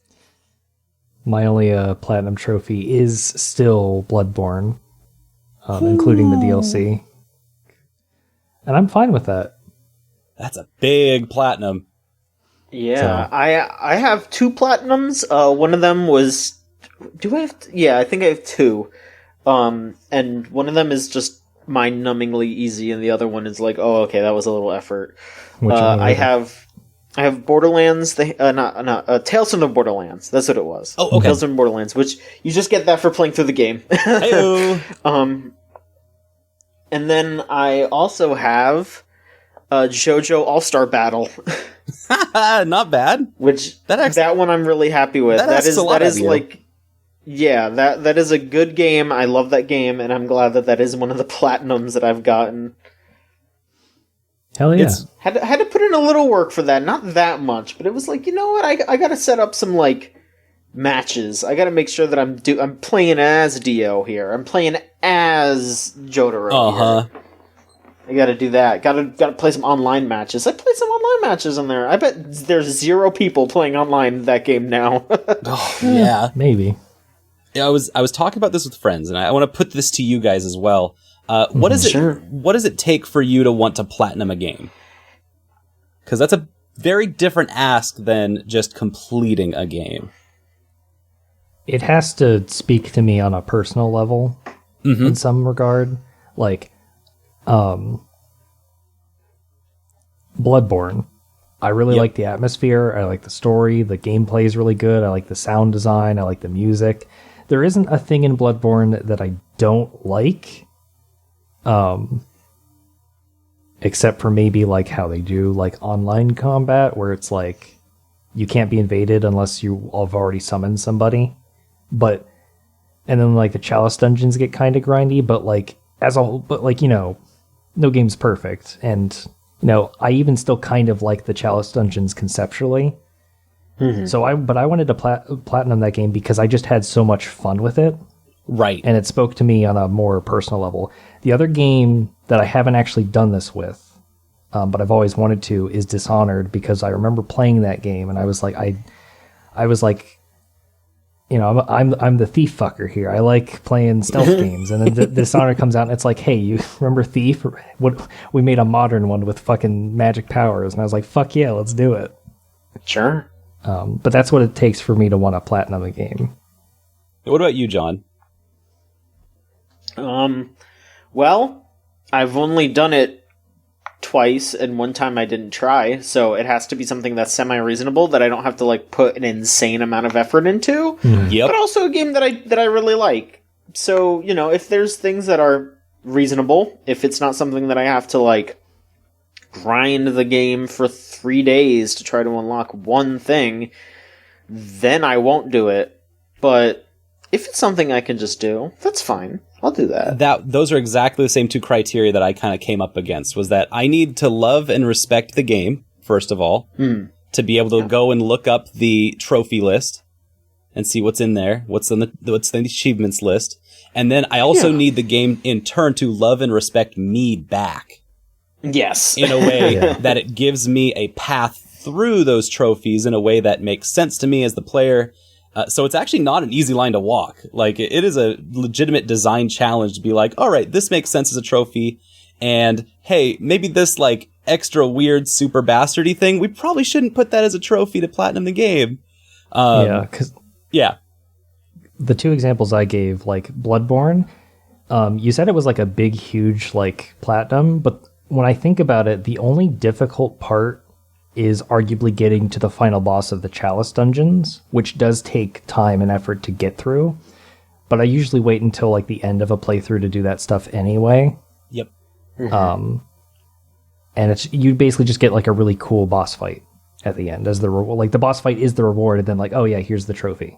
B: My
C: only platinum trophy is still Bloodborne, including the DLC. And I'm fine with that.
B: That's a big platinum.
A: Yeah, so. I have 2 platinums. One of them was... Do I have... I think I have 2. And one of them is just mind-numbingly easy, and the other one is okay, that was a little effort. I have Borderlands... Tales from the Borderlands. That's what it was.
B: Oh, okay.
A: Tales from Borderlands, which you just get that for playing through the game.
B: Hey-o.
A: And then I also have... JoJo All-Star Battle.
B: Not bad.
A: Which that one I'm really happy with. That is Yeah, that is a good game. I love that game, and I'm glad that is one of the platinums that I've gotten.
C: Hell yeah.
A: Had to put in a little work for that. Not that much, but it was like, you know what? I got to set up some like matches. I got to make sure that I'm playing as Dio here. I'm playing as Jotaro here. I got to do that. Got to play some online matches. I played some online matches in there. I bet there's 0 people playing online in that game now.
B: Oh, yeah,
C: maybe.
B: Yeah, I was talking about this with friends, and I want to put this to you guys as well. What does it take for you to want to platinum a game? Because that's a very different ask than just completing a game.
C: It has to speak to me on a personal level in some regard. Like, Bloodborne. I really like the atmosphere. I like the story. The gameplay is really good. I like the sound design. I like the music. There isn't a thing in Bloodborne that I don't like. Except for maybe like how they do like online combat, where it's like you can't be invaded unless you have already summoned somebody. And then like the Chalice dungeons get kind of grindy, but like no game's perfect, and I even still kind of like the Chalice dungeons conceptually. So I wanted to platinum that game because I just had so much fun with it.
B: Right.
C: And it spoke to me on a more personal level. The other game that I haven't actually done this with, but I've always wanted to, is Dishonored, because I remember playing that game and I was like, I'm the thief fucker here. I like playing stealth games. And then Dishonored comes out and it's like, hey, you remember Thief? We made a modern one with fucking magic powers. And I was like, fuck yeah, let's do it.
A: Sure.
C: But that's what it takes for me to want to platinum a game.
B: What about you, John?
A: Well, I've only done it twice, and one time I didn't try, so it has to be something that's semi-reasonable that I don't have to like put an insane amount of effort into.
B: Yep.
A: But also a game that I really like. So, if there's things that are reasonable, if it's not something that I have to like grind the game for 3 days to try to unlock one thing, then I won't do it. But if it's something I can just do, that's fine. I'll do that.
B: Those are exactly the same 2 criteria that I kind of came up against, was that I need to love and respect the game, first of all, to be able to go and look up the trophy list and see what's in there, what's in the achievements list. And then I also need the game in turn to love and respect me back.
A: Yes.
B: In a way that it gives me a path through those trophies in a way that makes sense to me as the player. So it's actually not an easy line to walk. Like, it is a legitimate design challenge to be like, all right, this makes sense as a trophy. And hey, maybe this like extra weird super bastardy thing, we probably shouldn't put that as a trophy to platinum the game.
C: Because
B: the
C: 2 examples I gave, like Bloodborne, you said it was like a big, huge like platinum, but when I think about it, the only difficult part is arguably getting to the final boss of the Chalice dungeons, which does take time and effort to get through. But I usually wait until like the end of a playthrough to do that stuff anyway.
B: Yep.
C: And you basically just get like a really cool boss fight at the end as the like the boss fight is the reward, and then like, oh yeah, here's the trophy.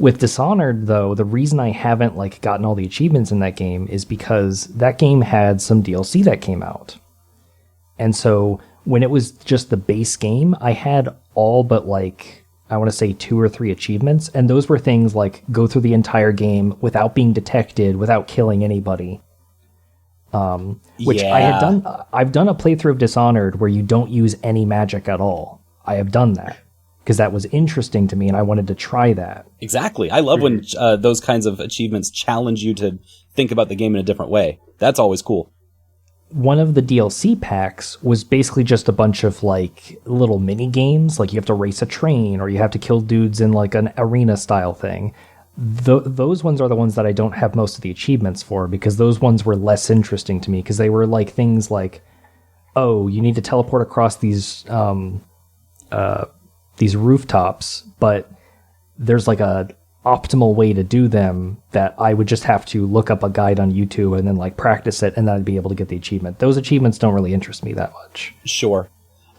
C: With Dishonored though, the reason I haven't like gotten all the achievements in that game is because that game had some DLC that came out. And so when it was just the base game, I had all but like, I want to say 2 or 3 achievements. And those were things like go through the entire game without being detected, without killing anybody. Which I had done. I've done a playthrough of Dishonored where you don't use any magic at all. I have done that because that was interesting to me and I wanted to try that.
B: Exactly. I love when those kinds of achievements challenge you to think about the game in a different way. That's always cool.
C: One of the DLC packs was basically just a bunch of like little mini games, like you have to race a train or you have to kill dudes in like an arena style thing. Those ones are the ones that I don't have most of the achievements for, because those ones were less interesting to me, because they were like things like, oh, you need to teleport across these rooftops, but there's like a optimal way to do them that I would just have to look up a guide on YouTube and then like practice it, and then I'd be able to get the achievement. Those achievements don't really interest me that much.
B: Sure.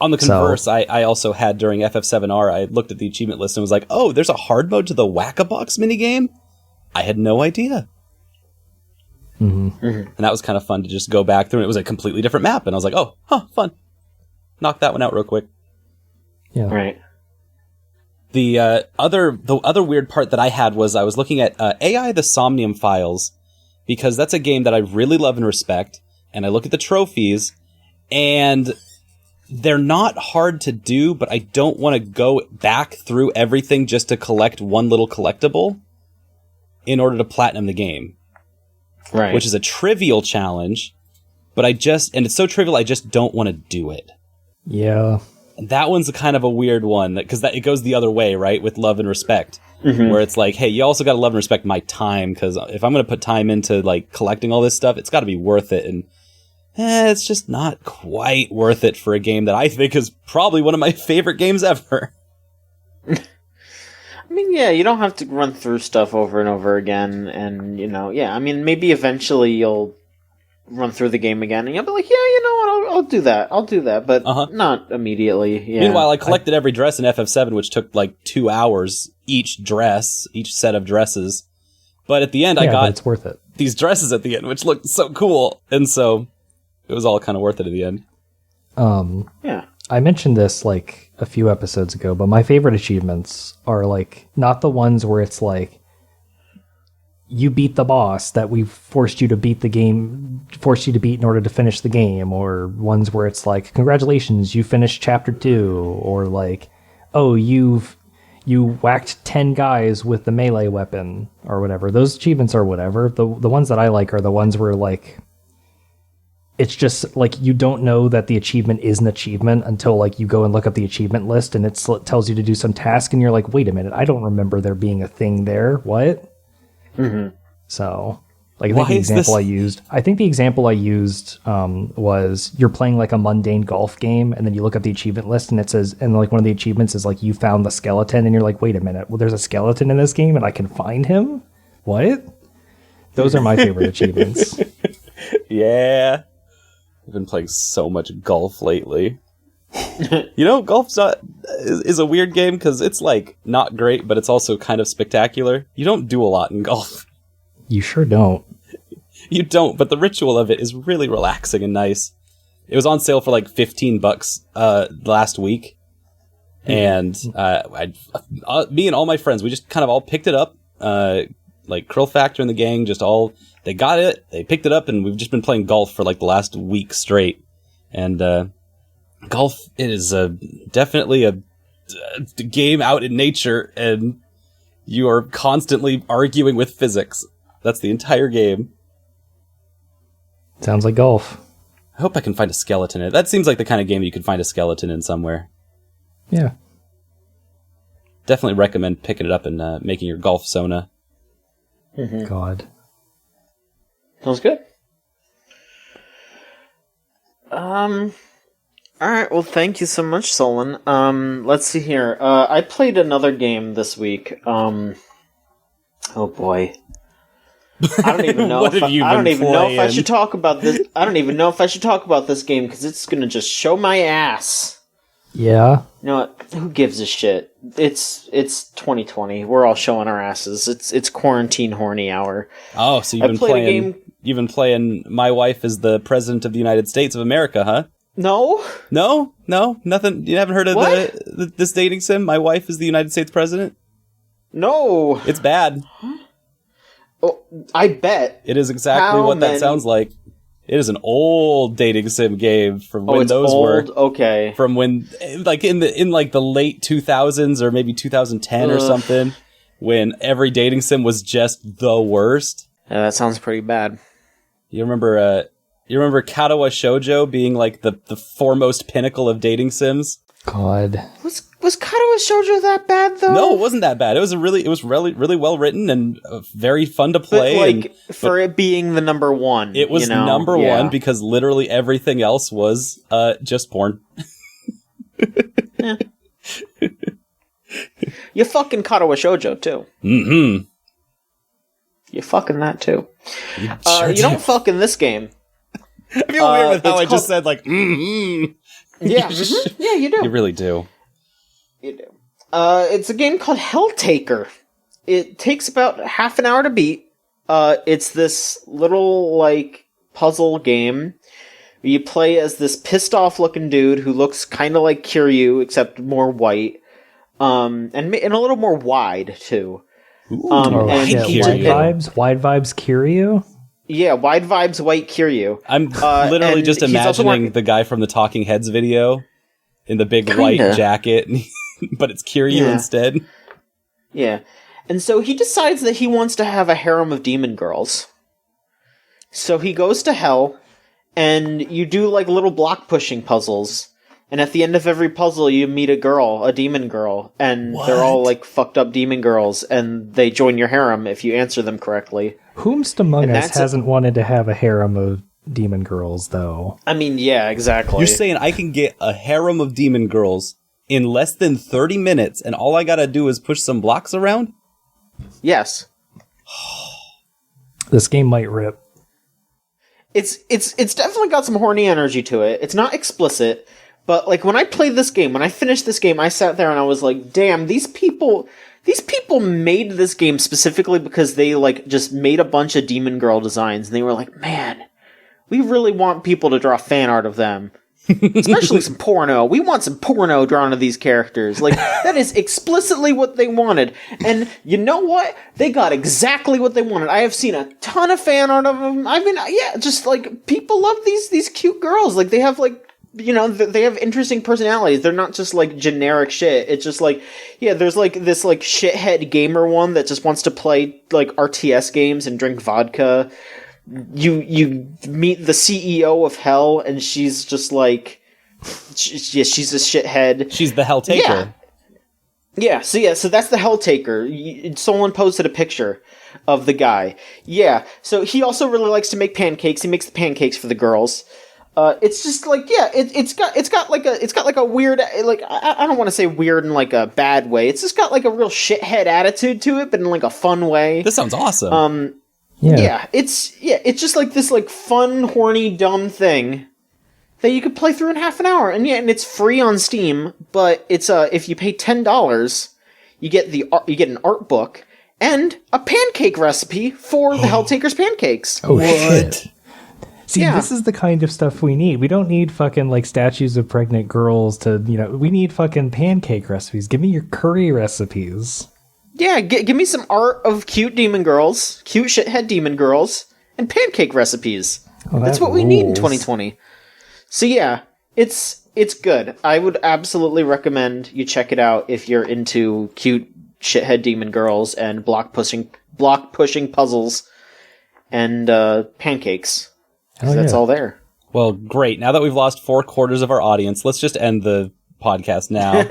B: On the converse, I also had during FF7R, I looked at the achievement list and was like, oh, there's a hard mode to the Whack-A-Box minigame? I had no idea. And that was kind of fun to just go back through, and it was a completely different map, and I was like, oh, fun. Knock that one out real quick.
C: Yeah.
A: Right.
B: The other weird part that I had was I was looking at AI the Somnium Files, because that's a game that I really love and respect, and I look at the trophies, and they're not hard to do, but I don't want to go back through everything just to collect one little collectible in order to platinum the game.
A: Right.
B: Which is a trivial challenge, but and it's so trivial I just don't want to do it.
C: Yeah.
B: And that one's a kind of a weird one, because it goes the other way, right, with love and respect. Where it's like, hey, you also got to love and respect my time, because if I'm going to put time into like collecting all this stuff, it's got to be worth it, and it's just not quite worth it for a game that I think is probably one of my favorite games ever.
A: I mean, yeah, you don't have to run through stuff over and over again, and, I mean, maybe eventually you'll run through the game again, and you'll be like, yeah, you know what, I'll do that, but not immediately, yeah.
B: Meanwhile, I collected every dress in FF7, which took like 2 hours each set of dresses, but at the end I got
C: it's worth it.
B: These dresses at the end, which looked so cool, and so it was all kind of worth it at the end.
A: Yeah.
C: I mentioned this like a few episodes ago, but my favorite achievements are like not the ones where it's like you beat the boss that we forced you to beat in order to finish the game, or ones where it's like, congratulations, you finished chapter 2, or like, oh, you whacked 10 guys with the melee weapon or whatever. Those achievements are whatever. The ones that I like are the ones where like it's just like you don't know that the achievement is an achievement until like you go and look up the achievement list and it tells you to do some task and you're like, wait a minute, I don't remember there being a thing there. What? So like I think the example I used was you're playing like a mundane golf game, and then you look up the achievement list and it says, and like one of the achievements is like you found the skeleton, and you're like, wait a minute, well there's a skeleton in this game and I can find him? What? Those are my favorite achievements.
B: Yeah. I've been playing so much golf lately. Golf's is a weird game because it's like not great, but it's also kind of spectacular. You don't do a lot in golf.
C: You sure don't.
B: You don't, but the ritual of it is really relaxing and nice. It was on sale for like $15 last week, and me and all my friends, we just kind of all picked it up. Like Krill Factor and the gang, they got it, they picked it up, and we've just been playing golf for like the last week straight. And golf, it is definitely a game out in nature, and you are constantly arguing with physics. That's the entire game.
C: Sounds like golf.
B: I hope I can find a skeleton in it. That seems like the kind of game you could find a skeleton in somewhere.
C: Yeah.
B: Definitely recommend picking it up and making your golf sona.
C: God.
A: Sounds good. Alright, well thank you so much, Solon. Let's see here. I played another game this week. Oh boy. I don't even know. If I should talk about this. I don't even know if I should talk about this game because it's gonna just show my ass.
C: Yeah.
A: You know what? Who gives a shit? It's 2020. We're all showing our asses. It's quarantine horny hour.
B: Oh, so you've been playing My Wife is the President of the United States of America, huh?
A: No,
B: nothing. You haven't heard of this dating sim? My Wife is the United States President.
A: No,
B: it's bad.
A: Oh, I bet.
B: It is exactly what that sounds like. It is an old dating sim game from when those were.
A: Okay.
B: From when, like in the late 2000s or maybe 2010 or something, when every dating sim was just the worst.
A: Yeah, that sounds pretty bad.
B: You remember Katawa Shoujo being like the foremost pinnacle of dating sims?
C: God.
A: Was Katawa Shoujo that bad though?
B: No, it wasn't that bad. It was really well written and very fun to play.
A: But it being the number one.
B: It was number one because literally everything else was just porn.
A: Yeah. You fucking Katawa Shoujo too.
B: Mm-hmm.
A: You fucking that too.
B: You
A: don't fuck in this game.
B: I feel weird with how I just said like, mm-hmm.
A: Yeah, yeah, you do.
B: You really do.
A: You do. It's a game called Helltaker. It takes about half an hour to beat. It's this little, like, puzzle game. You play as this pissed off looking dude who looks kind of like Kiryu, except more white. And a little more wide, too.
C: Wide
B: Kiryu.
C: vibes Kiryu?
A: Yeah, wide vibes, white Kiryu.
B: I'm literally just
A: he's also
B: imagining the guy from the Talking Heads video in the big
A: Kinda.
B: white jacket, but it's Kiryu instead.
A: Yeah. And so he decides that he wants to have a harem of demon girls. So he goes to hell, and you do, like, little block pushing puzzles. And at the end of every puzzle, you meet a girl, a demon girl, and they're all, like, fucked up demon girls, and they join your harem if you answer them correctly.
C: Whomst among us hasn't wanted to have a harem of demon girls, though?
A: I mean, yeah, exactly.
B: You're saying I can get a harem of demon girls in less than 30 minutes, and all I gotta do is push some blocks around?
A: Yes.
C: This game might rip.
A: It's definitely got some horny energy to it. It's not explicit, but, like, when I played this game, when I finished this game, I sat there and I was like, damn, these people made this game specifically because they, like, just made a bunch of demon girl designs, and they were like, man, we really want people to draw fan art of them. Especially some porno. We want some porno drawn of these characters. Like, that is explicitly what they wanted. And you know what? They got exactly what they wanted. I have seen a ton of fan art of them. I mean, yeah, just, like, people love these cute girls. Like, they have, like, you know, they have interesting personalities. They're not just, like, generic shit. It's just, like, yeah, there's, like, this, like, shithead gamer one that just wants to play, like, RTS games and drink vodka. You meet the CEO of Hell, and she's just, like, she's a shithead.
B: She's the Helltaker.
A: Yeah, so that's the Helltaker. Someone posted a picture of the guy. Yeah, so he also really likes to make pancakes. He makes the pancakes for the girls. It's just like, yeah, it's got like a weird, like, I don't want to say weird in like a bad way. It's just got like a real shithead attitude to it, but in like a fun way.
B: This sounds awesome.
A: Yeah, it's just like this like fun, horny, dumb thing that you could play through in half an hour, and it's free on Steam. But it's if you pay $10, you get an art book and a pancake recipe for the Helltaker's pancakes.
C: Oh, shit. See, this is the kind of stuff we need. We don't need fucking, like, statues of pregnant girls to, you know, we need fucking pancake recipes. Give me your curry recipes.
A: Yeah, give me some art of cute demon girls, cute shithead demon girls, and pancake recipes.
C: Oh,
A: that's what we need in 2020. So yeah, it's good. I would absolutely recommend you check it out if you're into cute shithead demon girls and block pushing puzzles and pancakes. That's all there.
B: Well, great. Now that we've lost 4/4 of our audience, let's just end the podcast now.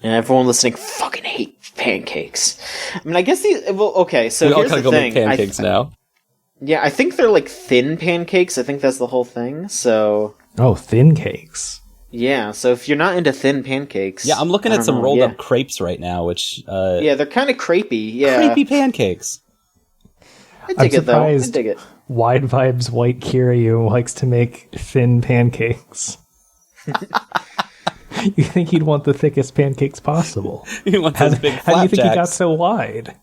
A: And everyone listening fucking hate pancakes. I mean, I guess okay, so
B: we all
A: here's
B: gotta
A: the
B: go
A: thing.
B: make pancakes now.
A: Yeah, I think they're like thin pancakes. I think that's the whole thing, so...
C: Oh, thin cakes.
A: Yeah, so if you're not into thin pancakes...
B: Yeah, I'm looking at some rolled up crepes right now, which...
A: yeah, they're kind of crepey, yeah.
B: Crepey pancakes.
A: I dig it, though. I dig it.
C: Wide Vibes White Kiryu likes to make thin pancakes. You think he'd want the thickest pancakes possible?
B: He wants those big flapjacks.
C: How do you think he got so wide?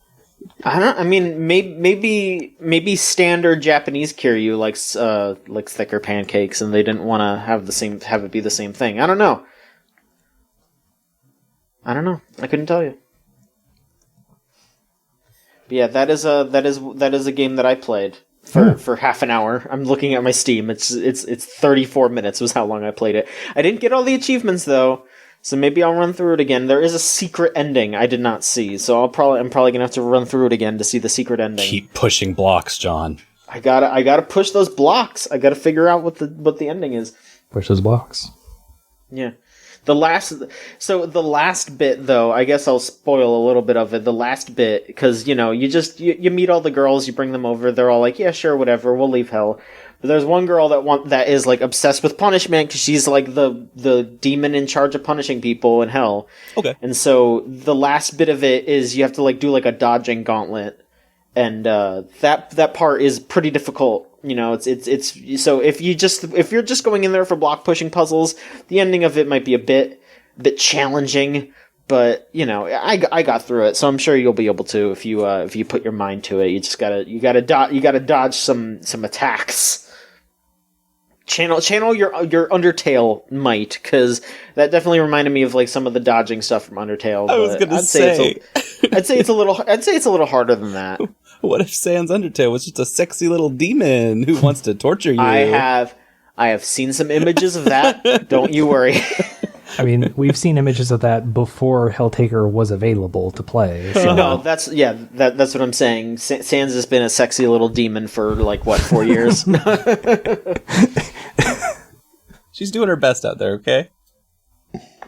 A: I mean, maybe standard Japanese Kiryu likes thicker pancakes, and they didn't want to have it be the same thing. I don't know. I couldn't tell you. But yeah, that is a game that I played for half an hour. I'm looking at my Steam. It's 34 minutes was how long I played it. I didn't get all the achievements though, so maybe I'll run through it again. There is a secret ending I did not see, so I'm probably gonna have to run through it again to see the secret ending.
B: Keep pushing blocks, John.
A: I gotta push those blocks. I gotta figure out what the ending is.
C: Push those blocks.
A: Yeah. The last bit, though, I guess I'll spoil a little bit of it. The last bit, because, you meet all the girls, you bring them over, they're all like, yeah, sure, whatever, we'll leave hell. But there's one girl that is, like, obsessed with punishment, because she's, like, the demon in charge of punishing people in hell.
B: Okay.
A: And so, the last bit of it is you have to, like, do, like, a dodging gauntlet. And, that part is pretty difficult You know, it's so if you're just going in there for block pushing puzzles, the ending of it might be a bit challenging. But you know, I got through it, so I'm sure you'll be able to if you put your mind to it. You just gotta dodge some attacks. Channel your Undertale might, because that definitely reminded me of like some of the dodging stuff from Undertale.
B: I was gonna say,
A: I'd say it's a little harder than that.
B: What if Sans Undertale was just a sexy little demon who wants to torture you?
A: I have seen some images of that. Don't you worry.
C: I mean, we've seen images of that before Helltaker was available to play. So.
A: No, that's what I'm saying. Sans has been a sexy little demon for like 4 years.
B: She's doing her best out there, okay?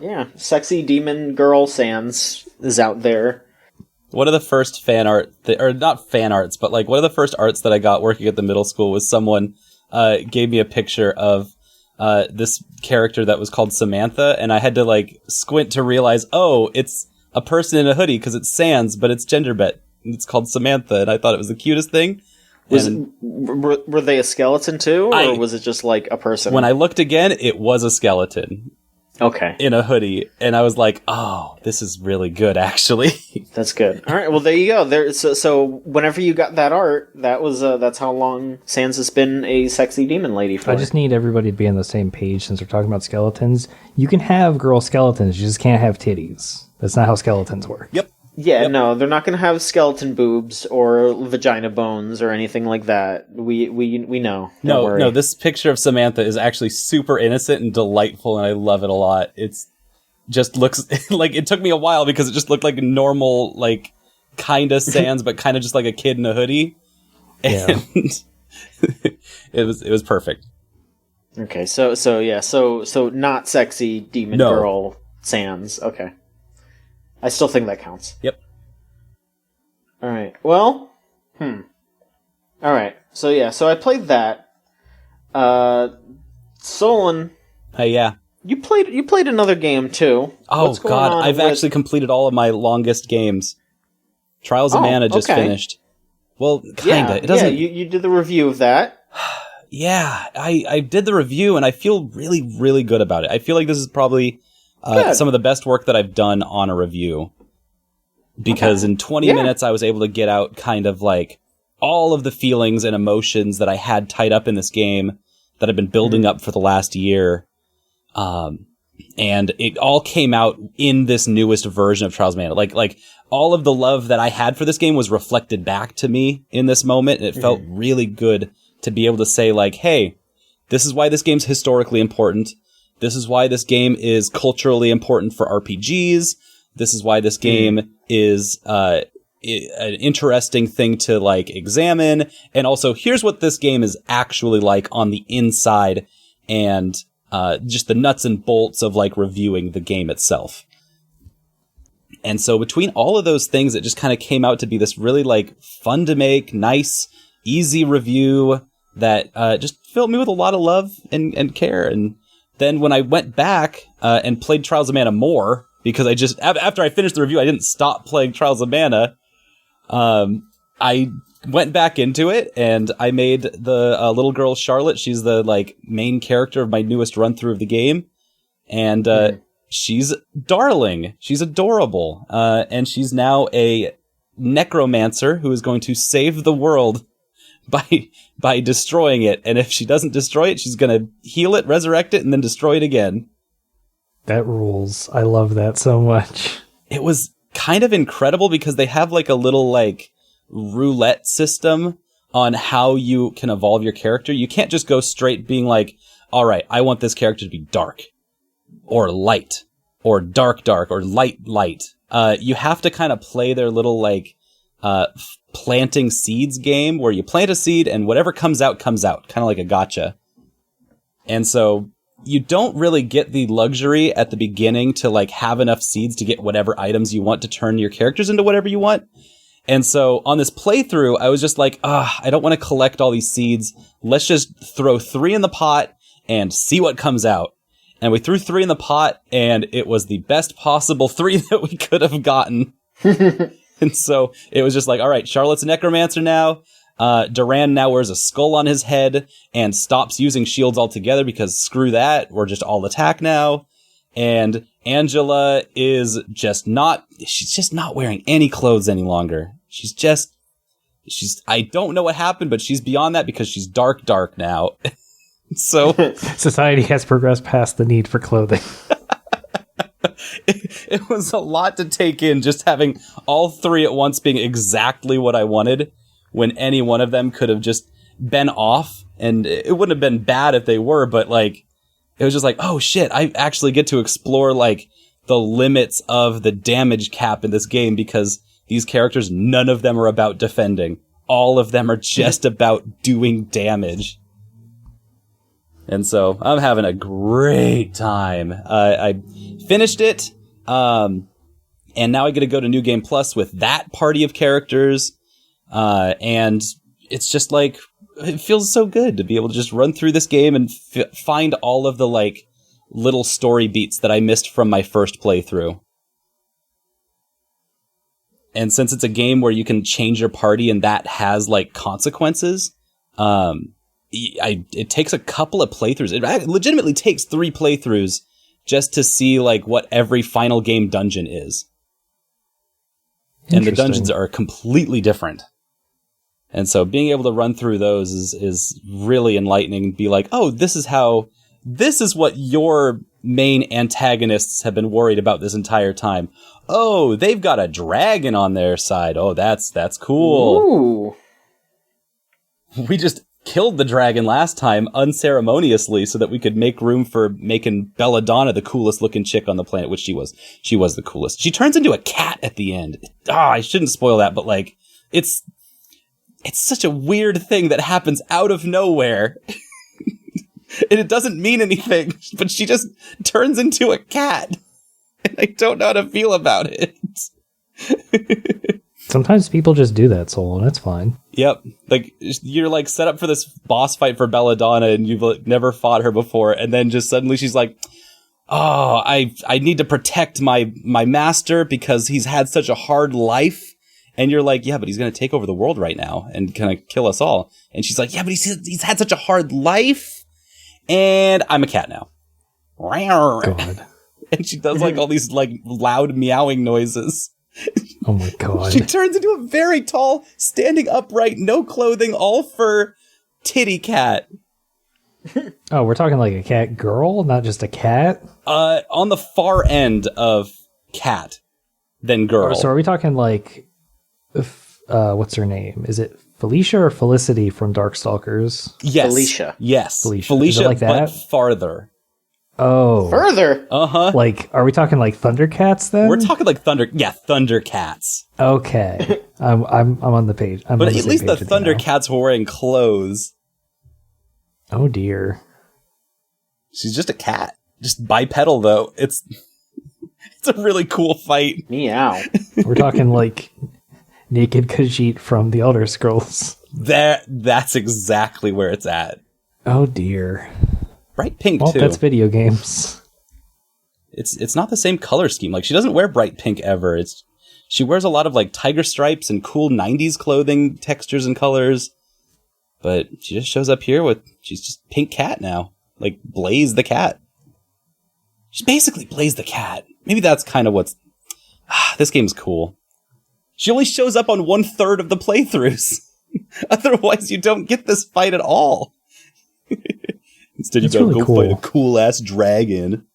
A: Yeah, sexy demon girl Sans is out there.
B: One of the first fan art, or not fan arts, but like one of the first arts that I got working at the middle school was someone gave me a picture of this character that was called Samantha, and I had to like squint to realize, oh, it's a person in a hoodie because it's Sans, but it's gender bet. It's called Samantha, and I thought it was the cutest thing.
A: Were they a skeleton too, or was it just like a person?
B: When I looked again, it was a skeleton.
A: Okay.
B: In a hoodie, and I was like, oh, this is really good, actually.
A: That's good. All right, well, there you go. So whenever you got that art, that's how long Sans has been a sexy demon lady for.
C: I just need everybody to be on the same page since we're talking about skeletons. You can have girl skeletons, you just can't have titties. That's not how skeletons work.
B: Yep.
A: Yeah,
B: Yep.
A: No, they're not going to have skeleton boobs or vagina bones or anything like that. We know. Don't worry.
B: No, this picture of Samantha is actually super innocent and delightful, and I love it a lot. It's just looks like it took me a while because it just looked like a normal, like, kind of Sans, but kind of just like a kid in a hoodie. And it was perfect.
A: Okay, so not sexy demon girl Sans. Okay. I still think that counts.
B: Yep.
A: All right. Well, All right. So I played that. Solon.
B: Hey, yeah.
A: You played another game too.
B: Oh God, I've actually completed all of my longest games. Trials of Mana just finished. Well, kinda. It doesn't.
A: Yeah, you did the review of that.
B: Yeah, I did the review and I feel really, really good about it. I feel like this is probably some of the best work that I've done on a review. Because in 20 minutes, I was able to get out kind of like all of the feelings and emotions that I had tied up in this game that I've been building up for the last year. And it all came out in this newest version of Trials of Mana. Like all of the love that I had for this game was reflected back to me in this moment. And it felt really good to be able to say like, hey, this is why this game's historically important. This is why this game is culturally important for RPGs. This is why this game is an interesting thing to like examine. And also, here's what this game is actually like on the inside, and just the nuts and bolts of like reviewing the game itself. And so between all of those things, it just kind of came out to be this really like fun to make, nice, easy review that just filled me with a lot of love and care. And then when I went back and played Trials of Mana more, because I just, after I finished the review, I didn't stop playing Trials of Mana. I went back into it and I made the little girl Charlotte. She's the like main character of my newest run through of the game. And she's darling. She's adorable. And she's now a necromancer who is going to save the world by destroying it. And if she doesn't destroy it, she's going to heal it, resurrect it, and then destroy it again.
C: That rules. I love that so much.
B: It was kind of incredible because they have like a little like roulette system on how you can evolve your character. You can't just go straight being like, all right, I want this character to be dark or light or dark or light. You have to kind of play their little like planting seeds game where you plant a seed and whatever comes out, kind of like a gotcha. And so you don't really get the luxury at the beginning to like have enough seeds to get whatever items you want to turn your characters into whatever you want. And so on this playthrough, I was just like, I don't want to collect all these seeds. Let's just throw 3 in the pot and see what comes out. And we threw 3 in the pot, and it was the best possible 3 that we could have gotten. And so it was just like, all right, Charlotte's a necromancer now. Duran now wears a skull on his head and stops using shields altogether because screw that, we're just all attack now. And Angela is she's just not wearing any clothes any longer. I don't know what happened, but she's beyond that because she's dark now. So
C: society has progressed past the need for clothing.
B: It was a lot to take in, just having all three at once being exactly what I wanted, when any one of them could have just been off, and it wouldn't have been bad if they were, but like, it was just like, oh shit, I actually get to explore like the limits of the damage cap in this game, because these characters, none of them are about defending. All of them are just about doing damage. And so I'm having a great time. I finished it, and now I get to go to New Game Plus with that party of characters, and it's just like, it feels so good to be able to just run through this game and find all of the like little story beats that I missed from my first playthrough. And since it's a game where you can change your party and that has like consequences, it takes a couple of playthroughs. It legitimately takes 3 playthroughs just to see like what every final game dungeon is. And the dungeons are completely different. And so being able to run through those is really enlightening, and be like, oh, this is what your main antagonists have been worried about this entire time. Oh, they've got a dragon on their side. Oh, that's cool.
A: Ooh.
B: We just killed the dragon last time unceremoniously so that we could make room for making Belladonna the coolest looking chick on the planet, which she was. She was the coolest. She turns into a cat at the end. I shouldn't spoil that, but like, it's such a weird thing that happens out of nowhere. And it doesn't mean anything, but she just turns into a cat. And I don't know how to feel about it.
C: Sometimes people just do that, Soul, and it's fine.
B: Yep. Like, you're like set up for this boss fight for Belladonna, and you've like, never fought her before, and then just suddenly she's like, oh, I need to protect my master because he's had such a hard life. And you're like, yeah, but he's going to take over the world right now and kind of kill us all. And she's like, yeah, but he's had such a hard life. And I'm a cat now.
C: God.
B: And she does like all these like loud meowing noises.
C: Oh my God.
B: She turns into a very tall, standing upright, no clothing, all fur titty cat.
C: Oh, we're talking like a cat girl, not just a cat?
B: On the far end of cat, then girl.
C: So are we talking like, what's her name? Is it Felicia or Felicity from Darkstalkers?
B: Yes.
A: Felicia.
B: Yes.
C: Felicia
B: like
C: that?
B: But farther.
C: Oh.
A: Further?
B: Uh-huh.
C: Like, are we talking like Thundercats then?
B: We're talking like Thundercats.
C: Okay. I'm on the page.
B: But at least the Thundercats were wearing clothes.
C: Oh dear.
B: She's just a cat. Just bipedal though. It's a really cool fight.
A: Meow.
C: We're talking like naked Khajiit from the Elder Scrolls.
B: That's exactly where it's at.
C: Oh dear.
B: Bright pink
C: well,
B: too.
C: That's video games.
B: It's not the same color scheme. Like, she doesn't wear bright pink ever. She wears a lot of like tiger stripes and cool 90s clothing textures and colors. But she just shows up here she's just pink cat now. Like Blaze the cat. She's basically Blaze the cat. Maybe that's kind of this game's cool. She only shows up on 1/3 of the playthroughs. Otherwise, you don't get this fight at all. Instead, you gotta go fight a cool-ass dragon.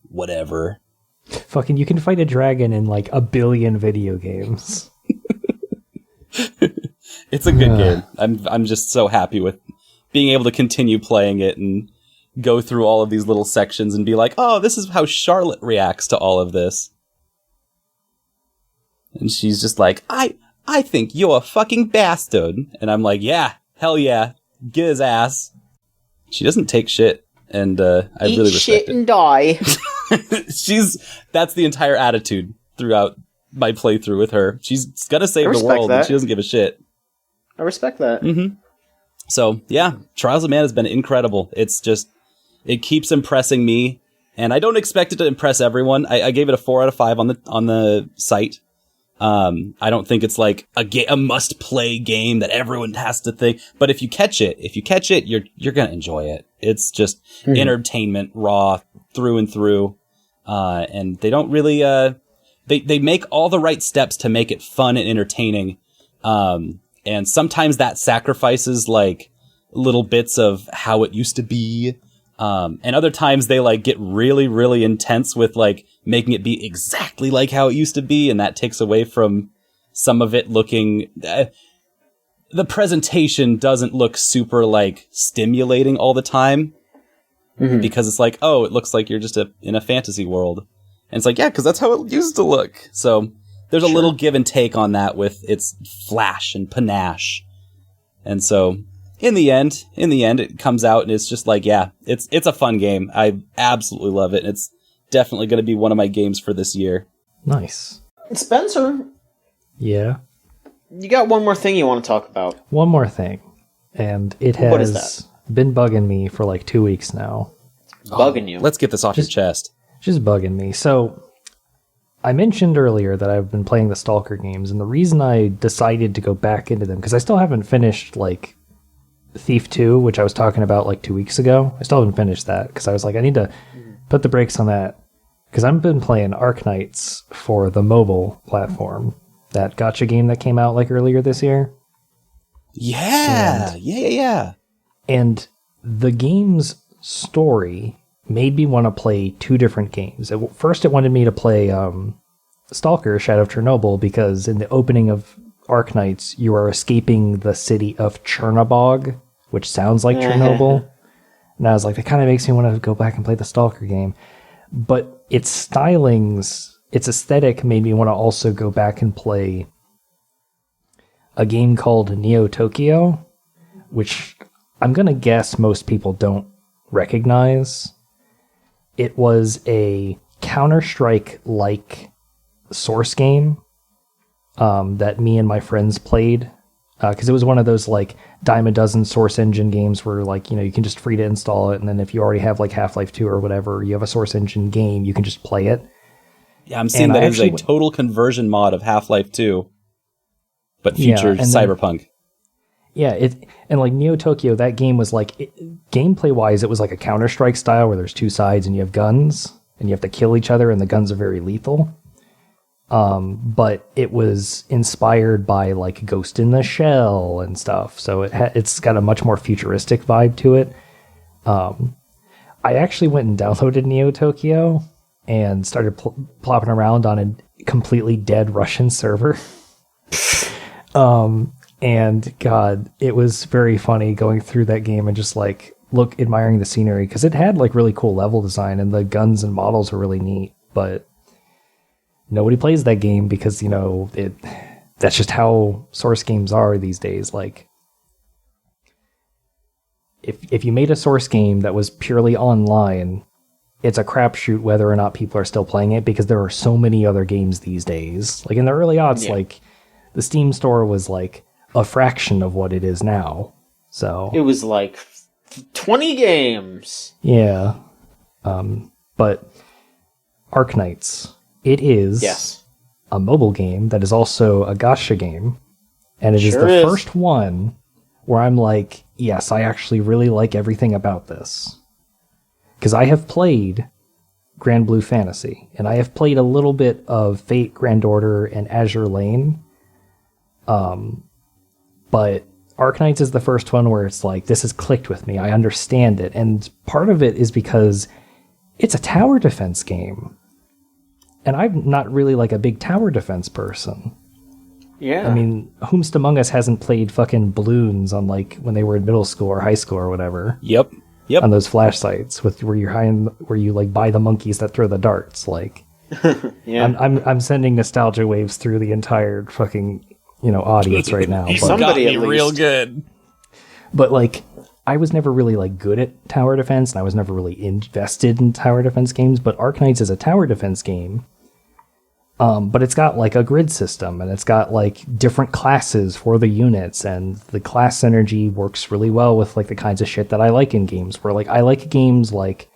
B: Whatever.
C: Fucking, you can fight a dragon in like a billion video games.
B: It's a good game. I'm just so happy with being able to continue playing it and go through all of these little sections and be like, oh, this is how Charlotte reacts to all of this. And she's just like, I think you're a fucking bastard. And I'm like, yeah, hell yeah, get his ass. She doesn't take shit, and I really respect
A: shit
B: it.
A: and die.
B: That's the entire attitude throughout my playthrough with her. She's gonna save the world, and she doesn't give a shit.
A: I respect that.
B: Mm-hmm. So, yeah, Trials of Mana has been incredible. It's just, it keeps impressing me, and I don't expect it to impress everyone. I gave it a 4 out of 5 on the site, I don't think it's like a must-play game that everyone has to think. But if you catch it, you're gonna enjoy it. It's just entertainment, raw through and through. And they don't really they make all the right steps to make it fun and entertaining. And sometimes that sacrifices like little bits of how it used to be. And other times they like get really, really intense with like making it be exactly like how it used to be. And that takes away from some of it looking, the presentation doesn't look super like stimulating all the time because it's like, oh, it looks like you're just in a fantasy world. And it's like, yeah, because that's how it used to look. So there's a little give and take on that with its flash and panache. And so in the end, it comes out and it's just like, yeah, it's a fun game. I absolutely love it. It's definitely going to be one of my games for this year.
C: Nice.
A: Spencer.
C: Yeah?
A: You got one more thing you want to talk about.
C: One more thing. And it
A: What is
C: has been bugging me for like 2 weeks now.
A: Bugging you.
B: Let's get this off your chest.
C: Just bugging me. So, I mentioned earlier that I've been playing the Stalker games, and the reason I decided to go back into them, because I still haven't finished, like, Thief 2, which I was talking about, like, 2 weeks ago. I still haven't finished that, because I was like, I need to put the brakes on that, because I've been playing Arknights for the mobile platform, that gacha game that came out, like, earlier this year.
B: Yeah!
C: And the game's story made me want to play two different games. First, it wanted me to play Stalker, Shadow of Chernobyl, because in the opening of Arknights, you are escaping the city of Chernobog, which sounds like Chernobyl. And I was like, that kind of makes me want to go back and play the Stalker game. But its stylings, its aesthetic made me want to also go back and play a game called Neo Tokyo, which I'm going to guess most people don't recognize. It was a Counter-Strike-like source game that me and my friends played, because it was one of those like dime a dozen source engine games where like, you know, you can just free to install it, and then if you already have like Half-Life 2 or whatever, you have a source engine game, you can just play it.
B: Yeah, I'm seeing that as a total conversion mod of Half-Life 2, but features Cyberpunk.
C: Yeah, and like Neo Tokyo, that game was like, gameplay-wise, it was like a Counter-Strike style where there's two sides and you have guns, and you have to kill each other, and the guns are very lethal. But it was inspired by like Ghost in the Shell and stuff, so it's got a much more futuristic vibe to it. I actually went and downloaded Neo Tokyo and started plopping around on a completely dead Russian server. And God, it was very funny going through that game and just like admiring the scenery, because it had like really cool level design and the guns and models were really neat, but nobody plays that game because, you know, that's just how source games are these days. Like, if you made a source game that was purely online, it's a crapshoot whether or not people are still playing it, because there are so many other games these days. Like in the early aughts, like the Steam store was like a fraction of what it is now. So
A: it was like 20 games.
C: Yeah. But Arknights, it is a mobile game that is also a gacha game. And it is the first one where I'm like, yes, I actually really like everything about this. Because I have played Grand Blue Fantasy, and I have played a little bit of Fate, Grand Order, and Azure Lane. But Arknights is the first one where it's like, this has clicked with me. I understand it. And part of it is because it's a tower defense game. And I'm not really like a big tower defense person.
A: Yeah.
C: I mean, whomst among us hasn't played fucking balloons on like when they were in middle school or high school or whatever?
B: Yep.
C: On those flash sites where you like buy the monkeys that throw the darts. Like,
A: yeah.
C: I'm sending nostalgia waves through the entire fucking, you know, audience right now. But,
B: Somebody got me real good.
C: But like, I was never really like good at tower defense, and I was never really invested in tower defense games. But Arknights is a tower defense game. But it's got like a grid system, and it's got like different classes for the units, and the class synergy works really well with like the kinds of shit that I like in games. Where like I like games like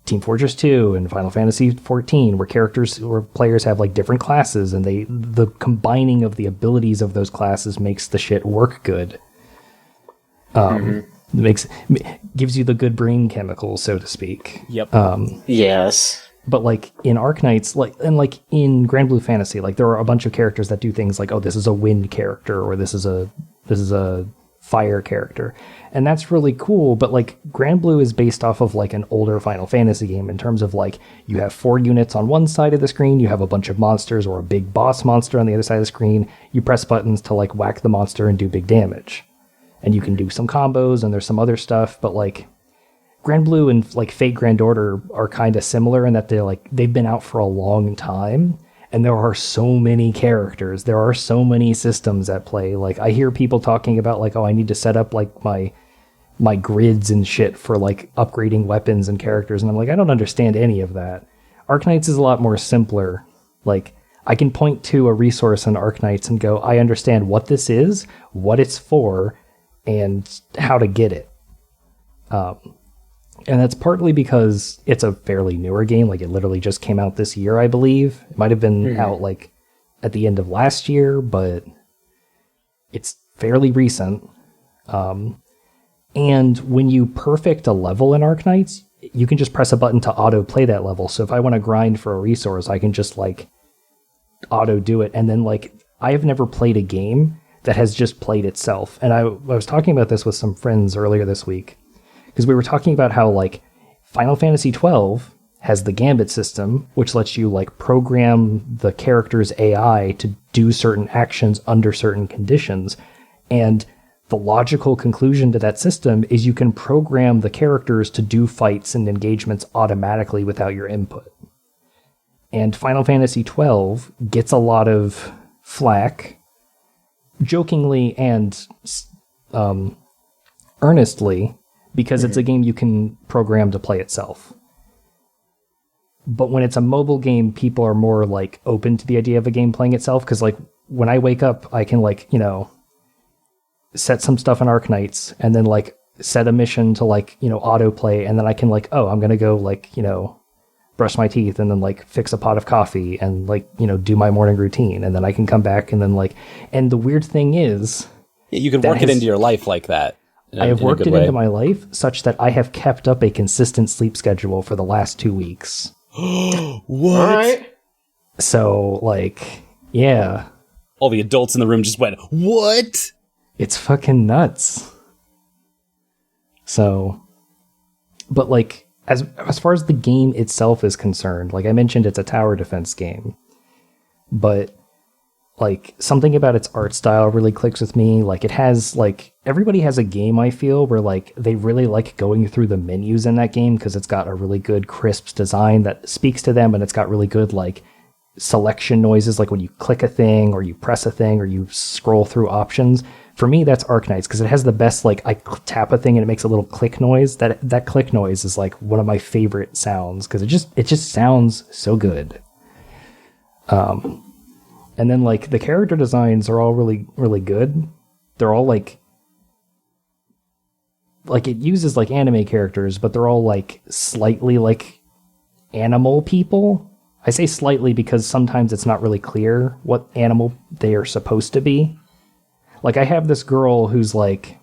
C: Team Fortress 2 and Final Fantasy 14, where players have like different classes, and the combining of the abilities of those classes makes the shit work good. Gives you the good brain chemicals, so to speak.
B: Yep.
A: Yes.
C: But like in Arknights, like in Grand Blue Fantasy, like there are a bunch of characters that do things like, oh, this is a wind character, or this is a fire character, and that's really cool. But like Grand Blue is based off of like an older Final Fantasy game in terms of like you have 4 units on one side of the screen, you have a bunch of monsters or a big boss monster on the other side of the screen. You press buttons to like whack the monster and do big damage. And you can do some combos, and there's some other stuff, but like Grand Blue and like Fate Grand Order are kind of similar in that they've been out for a long time, and there are so many characters. There are so many systems at play. Like I hear people talking about like, oh, I need to set up like my grids and shit for like upgrading weapons and characters, and I'm like, I don't understand any of that. Arknights is a lot more simpler. Like I can point to a resource in Arknights and go, I understand what this is, what it's for, and how to get it. And that's partly because it's a fairly newer game. Like it literally just came out this year, I believe. It might have been out like at the end of last year, but it's fairly recent. And when you perfect a level in Arknights, you can just press a button to auto play that level. So if I want to grind for a resource, I can just like auto do it. And then like I have never played a game that has just played itself. And I was talking about this with some friends earlier this week, because we were talking about how like Final Fantasy 12 has the Gambit system, which lets you like program the character's AI to do certain actions under certain conditions. And the logical conclusion to that system is you can program the characters to do fights and engagements automatically without your input. And Final Fantasy 12 gets a lot of flack, jokingly and earnestly, because it's a game you can program to play itself. But when it's a mobile game, people are more like open to the idea of a game playing itself, because like when I wake up, I can like, you know, set some stuff in Arknights and then like set a mission to like, you know, autoplay, and then I can like, oh, I'm gonna go like, you know, brush my teeth and then like fix a pot of coffee and like, you know, do my morning routine, and then I can come back and then like, and the weird thing is,
B: yeah, you can work it into your life like that.
C: I have worked it into my life such that I have kept up a consistent sleep schedule for the last 2 weeks.
B: What?
A: All right.
C: So like, yeah.
B: All the adults in the room just went, what?
C: It's fucking nuts. So, but like, as far as the game itself is concerned, like I mentioned, it's a tower defense game, but like something about its art style really clicks with me. Like it has like, everybody has a game, I feel, where like they really like going through the menus in that game because it's got a really good crisp design that speaks to them, and it's got really good like selection noises, like when you click a thing or you press a thing or you scroll through options. For me, that's Arknights, because it has the best, like, I tap a thing and it makes a little click noise. That click noise is, like, one of my favorite sounds, because it just sounds so good. And then, like, the character designs are all really, really good. They're all, like, it uses, like, anime characters, but they're all, like, slightly, like, animal people. I say slightly because sometimes it's not really clear what animal they are supposed to be. Like, I have this girl who's, like,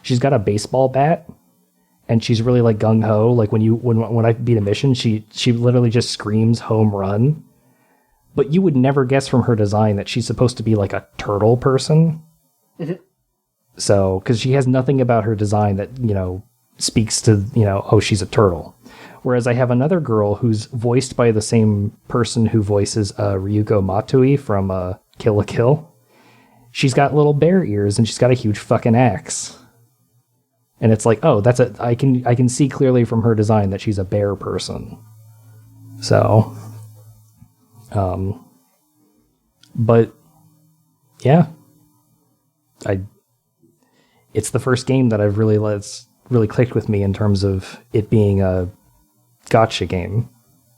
C: she's got a baseball bat, and she's really, like, gung-ho. Like, when I beat a mission, she literally just screams home run. But you would never guess from her design that she's supposed to be, like, a turtle person. Mm-hmm. So, because she has nothing about her design that, you know, speaks to, you know, oh, she's a turtle. Whereas I have another girl who's voiced by the same person who voices Ryuko Matoi from Kill la Kill. She's got little bear ears and she's got a huge fucking axe. And it's like, oh, I can see clearly from her design that she's a bear person. So, but yeah, it's the first game that I've really clicked with me in terms of it being a gotcha game.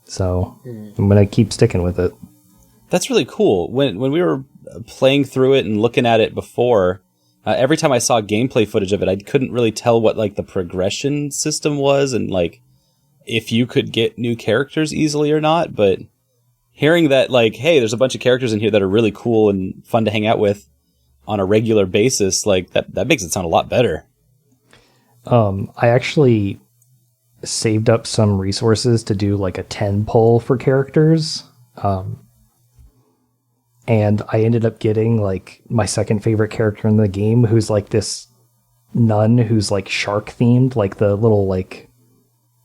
C: So I'm going to keep sticking with it.
B: That's really cool. When we were playing through it and looking at it before, every time I saw gameplay footage of it, I couldn't really tell what like the progression system was, and like if you could get new characters easily or not, but hearing that, like, hey, there's a bunch of characters in here that are really cool and fun to hang out with on a regular basis, like, that makes it sound a lot better.
C: I actually saved up some resources to do like a 10 poll for characters. And I ended up getting like my second favorite character in the game, who's like this nun who's like shark themed, like the little like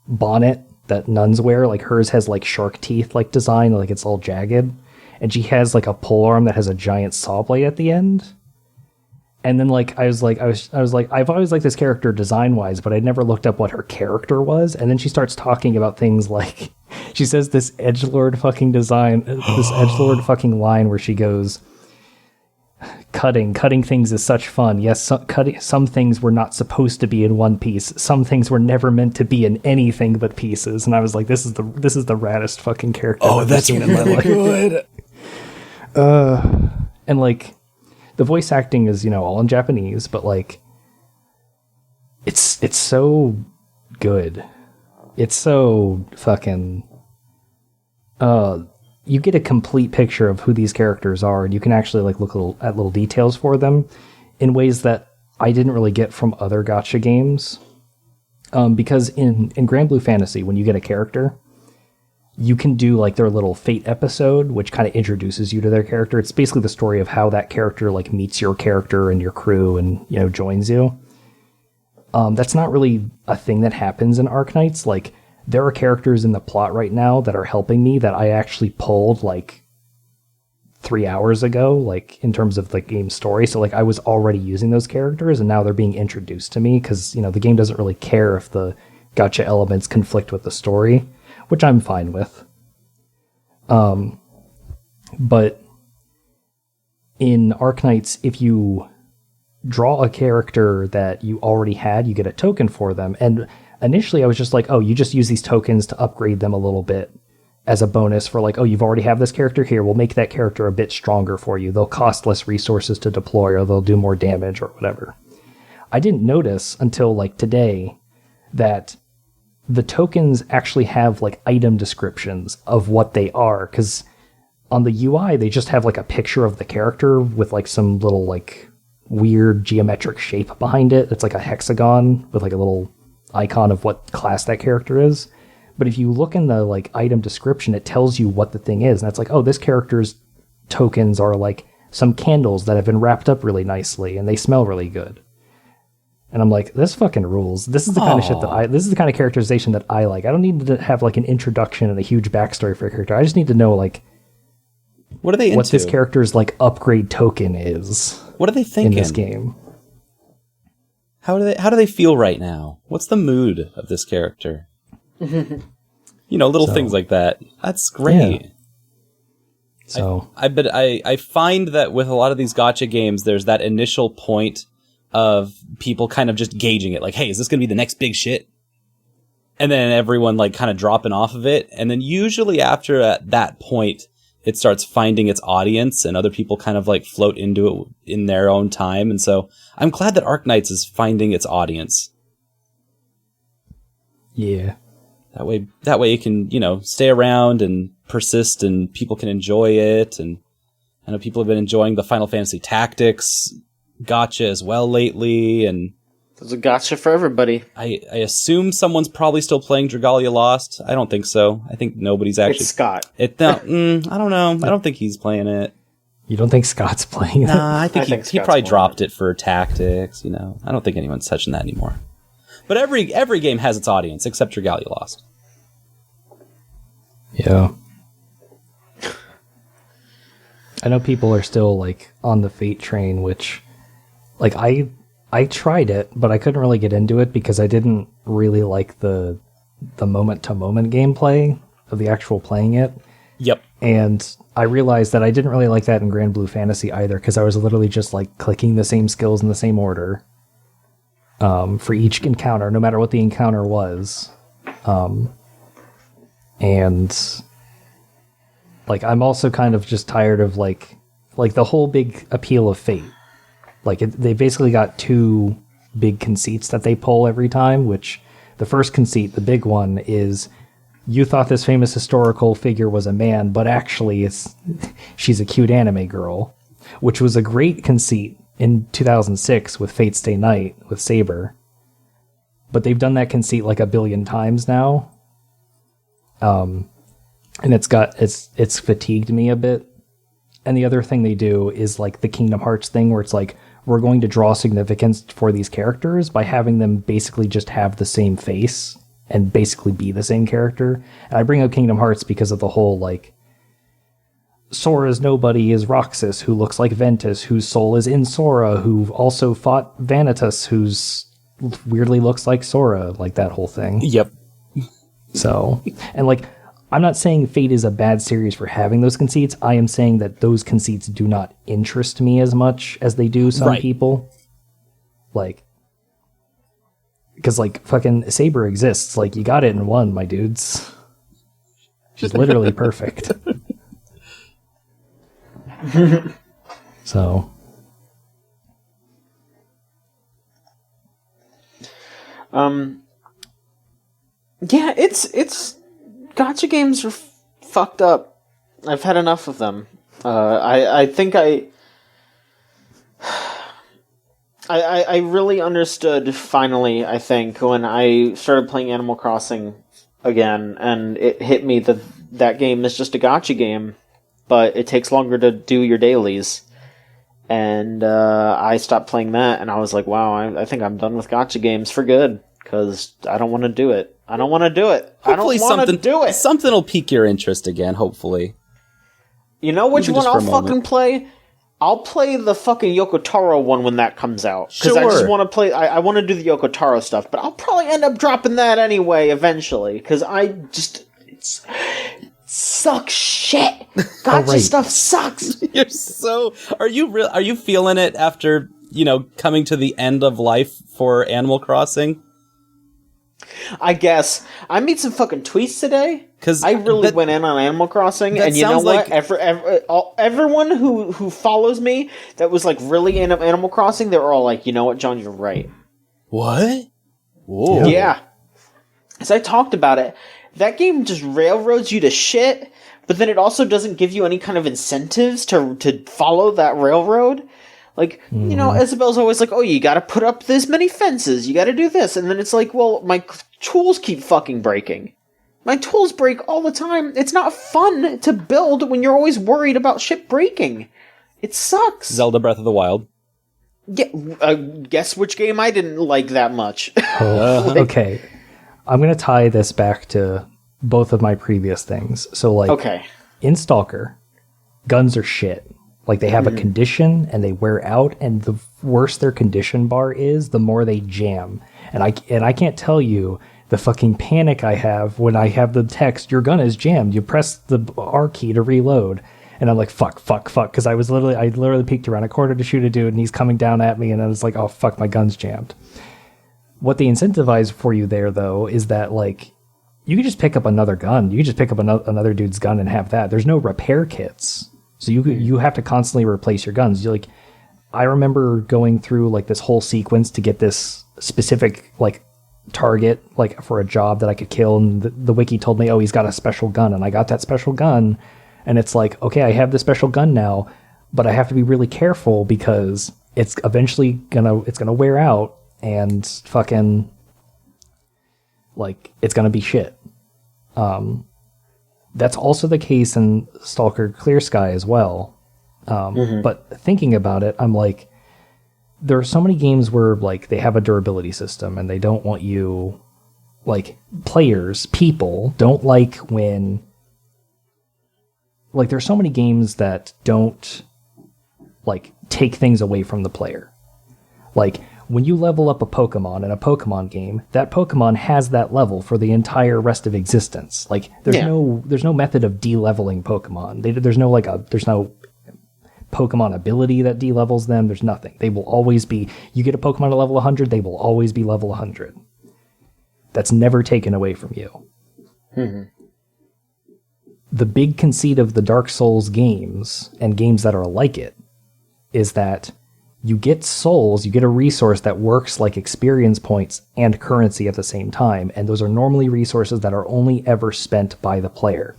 C: bonnet that nuns wear. Like hers has like shark teeth like design, like it's all jagged. And she has like a polearm that has a giant saw blade at the end. And then like I was like I've always liked this character design wise, but I'd never looked up what her character was. And then she starts talking about things like she says this edgelord fucking design, this edgelord fucking line where she goes, cutting things is such fun. Yes, some things were not supposed to be in one piece. Some things were never meant to be in anything but pieces. And I was like, this is the raddest fucking character I've ever seen in my life. Good. And like the voice acting is, all in Japanese, but like it's so good. It's so fucking you get a complete picture of who these characters are, and you can actually like look at little details for them in ways that I didn't really get from other gacha games. Because in Grand Blue Fantasy, when you get a character, you can do like their little fate episode, which kind of introduces you to their character. It's basically the story of how that character like meets your character and your crew and, joins you. That's not really a thing that happens in Arknights. Like, there are characters in the plot right now that are helping me that I actually pulled like 3 hours ago, like in terms of the game story. So like I was already using those characters and now they're being introduced to me because, the game doesn't really care if the gacha elements conflict with the story, which I'm fine with. But in Arknights, if you draw a character that you already had, you get a token for them. And initially I was just like, oh, you just use these tokens to upgrade them a little bit as a bonus for like, oh, you've already have this character here. We'll make that character a bit stronger for you. They'll cost less resources to deploy, or they'll do more damage or whatever. I didn't notice until like today that the tokens actually have like item descriptions of what they are. 'Cause on the UI, they just have like a picture of the character with like some little like weird geometric shape behind it. It's like a hexagon with like a little icon of what class that character is. But if you look in the like item description, it tells you what the thing is. And it's like, oh, this character's tokens are like some candles that have been wrapped up really nicely and they smell really good. And I'm like, this fucking rules. This is the kind of shit this is the kind of characterization that I like. I don't need to have like an introduction and a huge backstory for a character. I just need to know like
B: what are they into?
C: What this character's like upgrade token is.
B: What are they thinking
C: in this game?
B: How do they feel right now? What's the mood of this character? Little things like that. That's great.
C: Yeah. So
B: I find that with a lot of these gacha games, there's that initial point of people kind of just gauging it, like, hey, is this going to be the next big shit? And then everyone like kind of dropping off of it, and then usually after at that point, it starts finding its audience, and other people kind of like float into it in their own time. And so I'm glad that Arknights is finding its audience.
C: Yeah.
B: That way it can, stay around and persist, and people can enjoy it. And I know people have been enjoying the Final Fantasy Tactics gacha as well lately, and
A: there's a gacha for everybody.
B: I assume someone's probably still playing Dragalia Lost. I don't think so. I think nobody's actually.
A: It's Scott.
B: I don't know. I don't think he's playing it.
C: You don't think Scott's playing it?
B: Nah, I think he probably dropped it for Tactics. I don't think anyone's touching that anymore. But every game has its audience except Dragalia Lost.
C: Yeah. I know people are still like on the Fate train, which like I tried it, but I couldn't really get into it because I didn't really like the moment-to-moment gameplay of the actual playing it.
B: Yep.
C: And I realized that I didn't really like that in Grand Blue Fantasy either, because I was literally just like clicking the same skills in the same order for each encounter, no matter what the encounter was. And like I'm also kind of just tired of like the whole big appeal of Fate. Like they basically got two big conceits that they pull every time, which The first conceit, the big one, is you thought this famous historical figure was a man, but actually she's a cute anime girl, which was a great conceit in 2006 with Fate Stay Night with Saber. But they've done that conceit like 1 billion times now. And it's fatigued me a bit. And the other thing they do is like the Kingdom Hearts thing where it's like, we're going to draw significance for these characters by having them basically just have the same face and basically be the same character. And I bring up Kingdom Hearts because of the whole, like, Sora's nobody is Roxas, who looks like Ventus, whose soul is in Sora, who also fought Vanitas, who's weirdly looks like Sora, like that whole thing.
B: Yep.
C: So, and like, I'm not saying Fate is a bad series for having those conceits. I am saying that those conceits do not interest me as much as they do some people. Like, because like fucking Saber exists. Like, you got it in one, my dudes. She's literally perfect. So.
A: Yeah, it's gacha games are fucked up. I've had enough of them. I think I really understood finally, I think, when I started playing Animal Crossing again, and it hit me that that game is just a gacha game, but it takes longer to do your dailies. And I stopped playing that, and I was like, wow, I think I'm done with gacha games for good, because I don't want to do it. I don't want to do it.
B: Hopefully
A: I don't want to do it.
B: Something will pique your interest again, hopefully.
A: You know which
B: Even
A: one
B: just for
A: I'll
B: a
A: fucking
B: moment.
A: play? I'll play the fucking Yoko Taro one when that comes out. Because I just
B: Sure.
A: want to play... I want to do the Yoko Taro stuff, but I'll probably end up dropping that anyway, eventually. Because I just... it sucks shit. Gacha
C: right.
A: stuff sucks.
B: You're so... Are you feeling it after, coming to the end of life for Animal Crossing?
A: I guess. I made some fucking tweets today.
B: 'Cause
A: I really
B: that-
A: went in on Animal Crossing,
B: that
A: and you know
B: sounds
A: what?
B: like-
A: Everyone who follows me that was like really into Animal Crossing, they were all like, you know what, John, you're right.
B: What? Whoa.
A: Yeah. As I talked about it, that game just railroads you to shit, but then it also doesn't give you any kind of incentives to follow that railroad. Like, Isabel's always like, oh, you gotta put up this many fences, you gotta do this, and then it's like, well, my tools keep fucking breaking. My tools break all the time. It's not fun to build when you're always worried about shit breaking. It sucks.
B: Zelda Breath of the Wild.
A: Yeah, guess which game I didn't like that much.
C: Okay. I'm going to tie this back to both of my previous things. So, like,
A: Okay.
C: in Stalker, guns are shit. Like, they have a condition and they wear out, and the worse their condition bar is, the more they jam. And I can't tell you the fucking panic I have when I have the text, your gun is jammed. You press the R key to reload. And I'm like, fuck, because I literally peeked around a corner to shoot a dude, and he's coming down at me, and I was like, oh, fuck, my gun's jammed. What they incentivize for you there, though, is that, like, you can just pick up another gun. You can just pick up another dude's gun and have that. There's no repair kits. So you have to constantly replace your guns. I remember going through, like, this whole sequence to get this specific, like, target, like, for a job that I could kill, and the wiki told me, oh, he's got a special gun, and I got that special gun, and it's like, okay, I have the special gun now, but I have to be really careful because it's eventually gonna wear out, and fucking, like, it's gonna be shit. That's also the case in Stalker Clear Sky as well. But thinking about it, I'm like, there are so many games where, like, they have a durability system and they don't want you, like, people don't like when, like, there's so many games that don't, like, take things away from the player. Like, when you level up a Pokemon in a Pokemon game, that Pokemon has that level for the entire rest of existence. Like, there's no method of de-leveling Pokemon. There's no Pokemon ability that de-levels them. There's nothing. They will always be, you get a Pokemon at level 100, they will always be level 100. That's never taken away from you. The big conceit of the Dark Souls games, and games that are like it, is that you get souls, you get a resource that works like experience points and currency at the same time, and those are normally resources that are only ever spent by the player.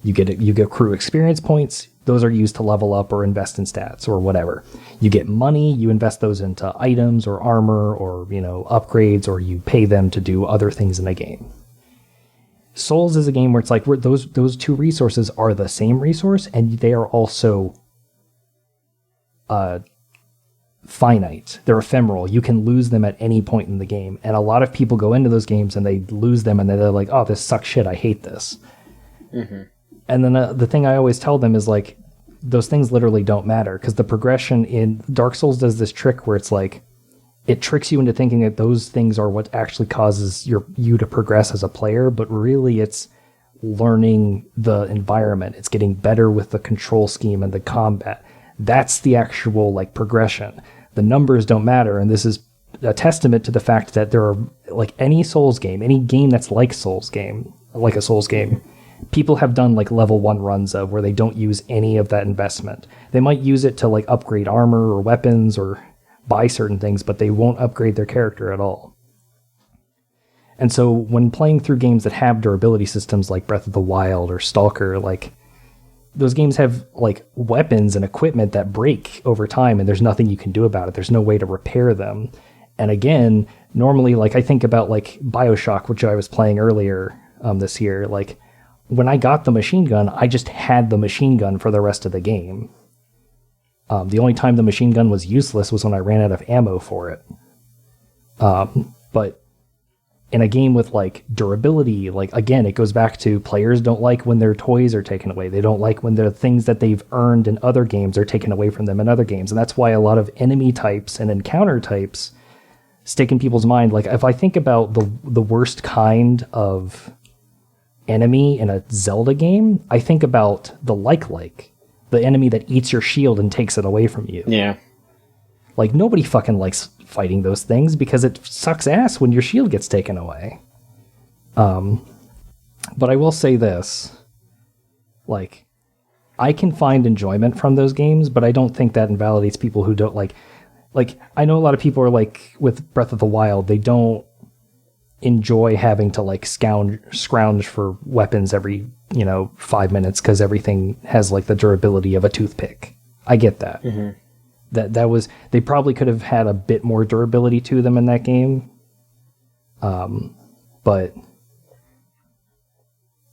C: You get accrue experience points, those are used to level up or invest in stats or whatever. You get money, you invest those into items or armor or, upgrades, or you pay them to do other things in the game. Souls is a game where it's like those two resources are the same resource, and they are also finite. They're ephemeral. You can lose them at any point in the game. And a lot of people go into those games and they lose them and they're like, oh, this sucks shit. I hate this. Mm-hmm. And then the thing I always tell them is like, those things literally don't matter, because the progression in Dark Souls does this trick where it's like, it tricks you into thinking that those things are what actually causes you to progress as a player, but really it's learning the environment. It's getting better with the control scheme and the combat. That's the actual like progression. The numbers don't matter, and this is a testament to the fact that there are, like, any Souls game, any game that's like a Souls game, people have done like level 1 runs of where they don't use any of that investment. They might use it to like upgrade armor or weapons or buy certain things, but they won't upgrade their character at all. And so when playing through games that have durability systems like Breath of the Wild or Stalker, like, those games have like weapons and equipment that break over time, and there's nothing you can do about it. There's no way to repair them. And again, normally, like, I think about like BioShock, which I was playing earlier this year. Like, when I got the machine gun, I just had the machine gun for the rest of the game. The only time the machine gun was useless was when I ran out of ammo for it. But in a game with like durability, like, again, it goes back to players don't like when their toys are taken away. They don't like when the things that they've earned in other games are taken away from them in other games. And that's why a lot of enemy types and encounter types stick in people's mind. Like, if I think about the worst kind of enemy in a Zelda game, I think about the the enemy that eats your shield and takes it away from you.
A: Yeah.
C: Like, nobody fucking likes fighting those things because it sucks ass when your shield gets taken away. But I will say this. Like, I can find enjoyment from those games, but I don't think that invalidates people who don't like, I know a lot of people are like, with Breath of the Wild, they don't enjoy having to like scrounge for weapons every 5 minutes because everything has like the durability of a toothpick. I get that. Mm-hmm. That was, they probably could have had a bit more durability to them in that game. But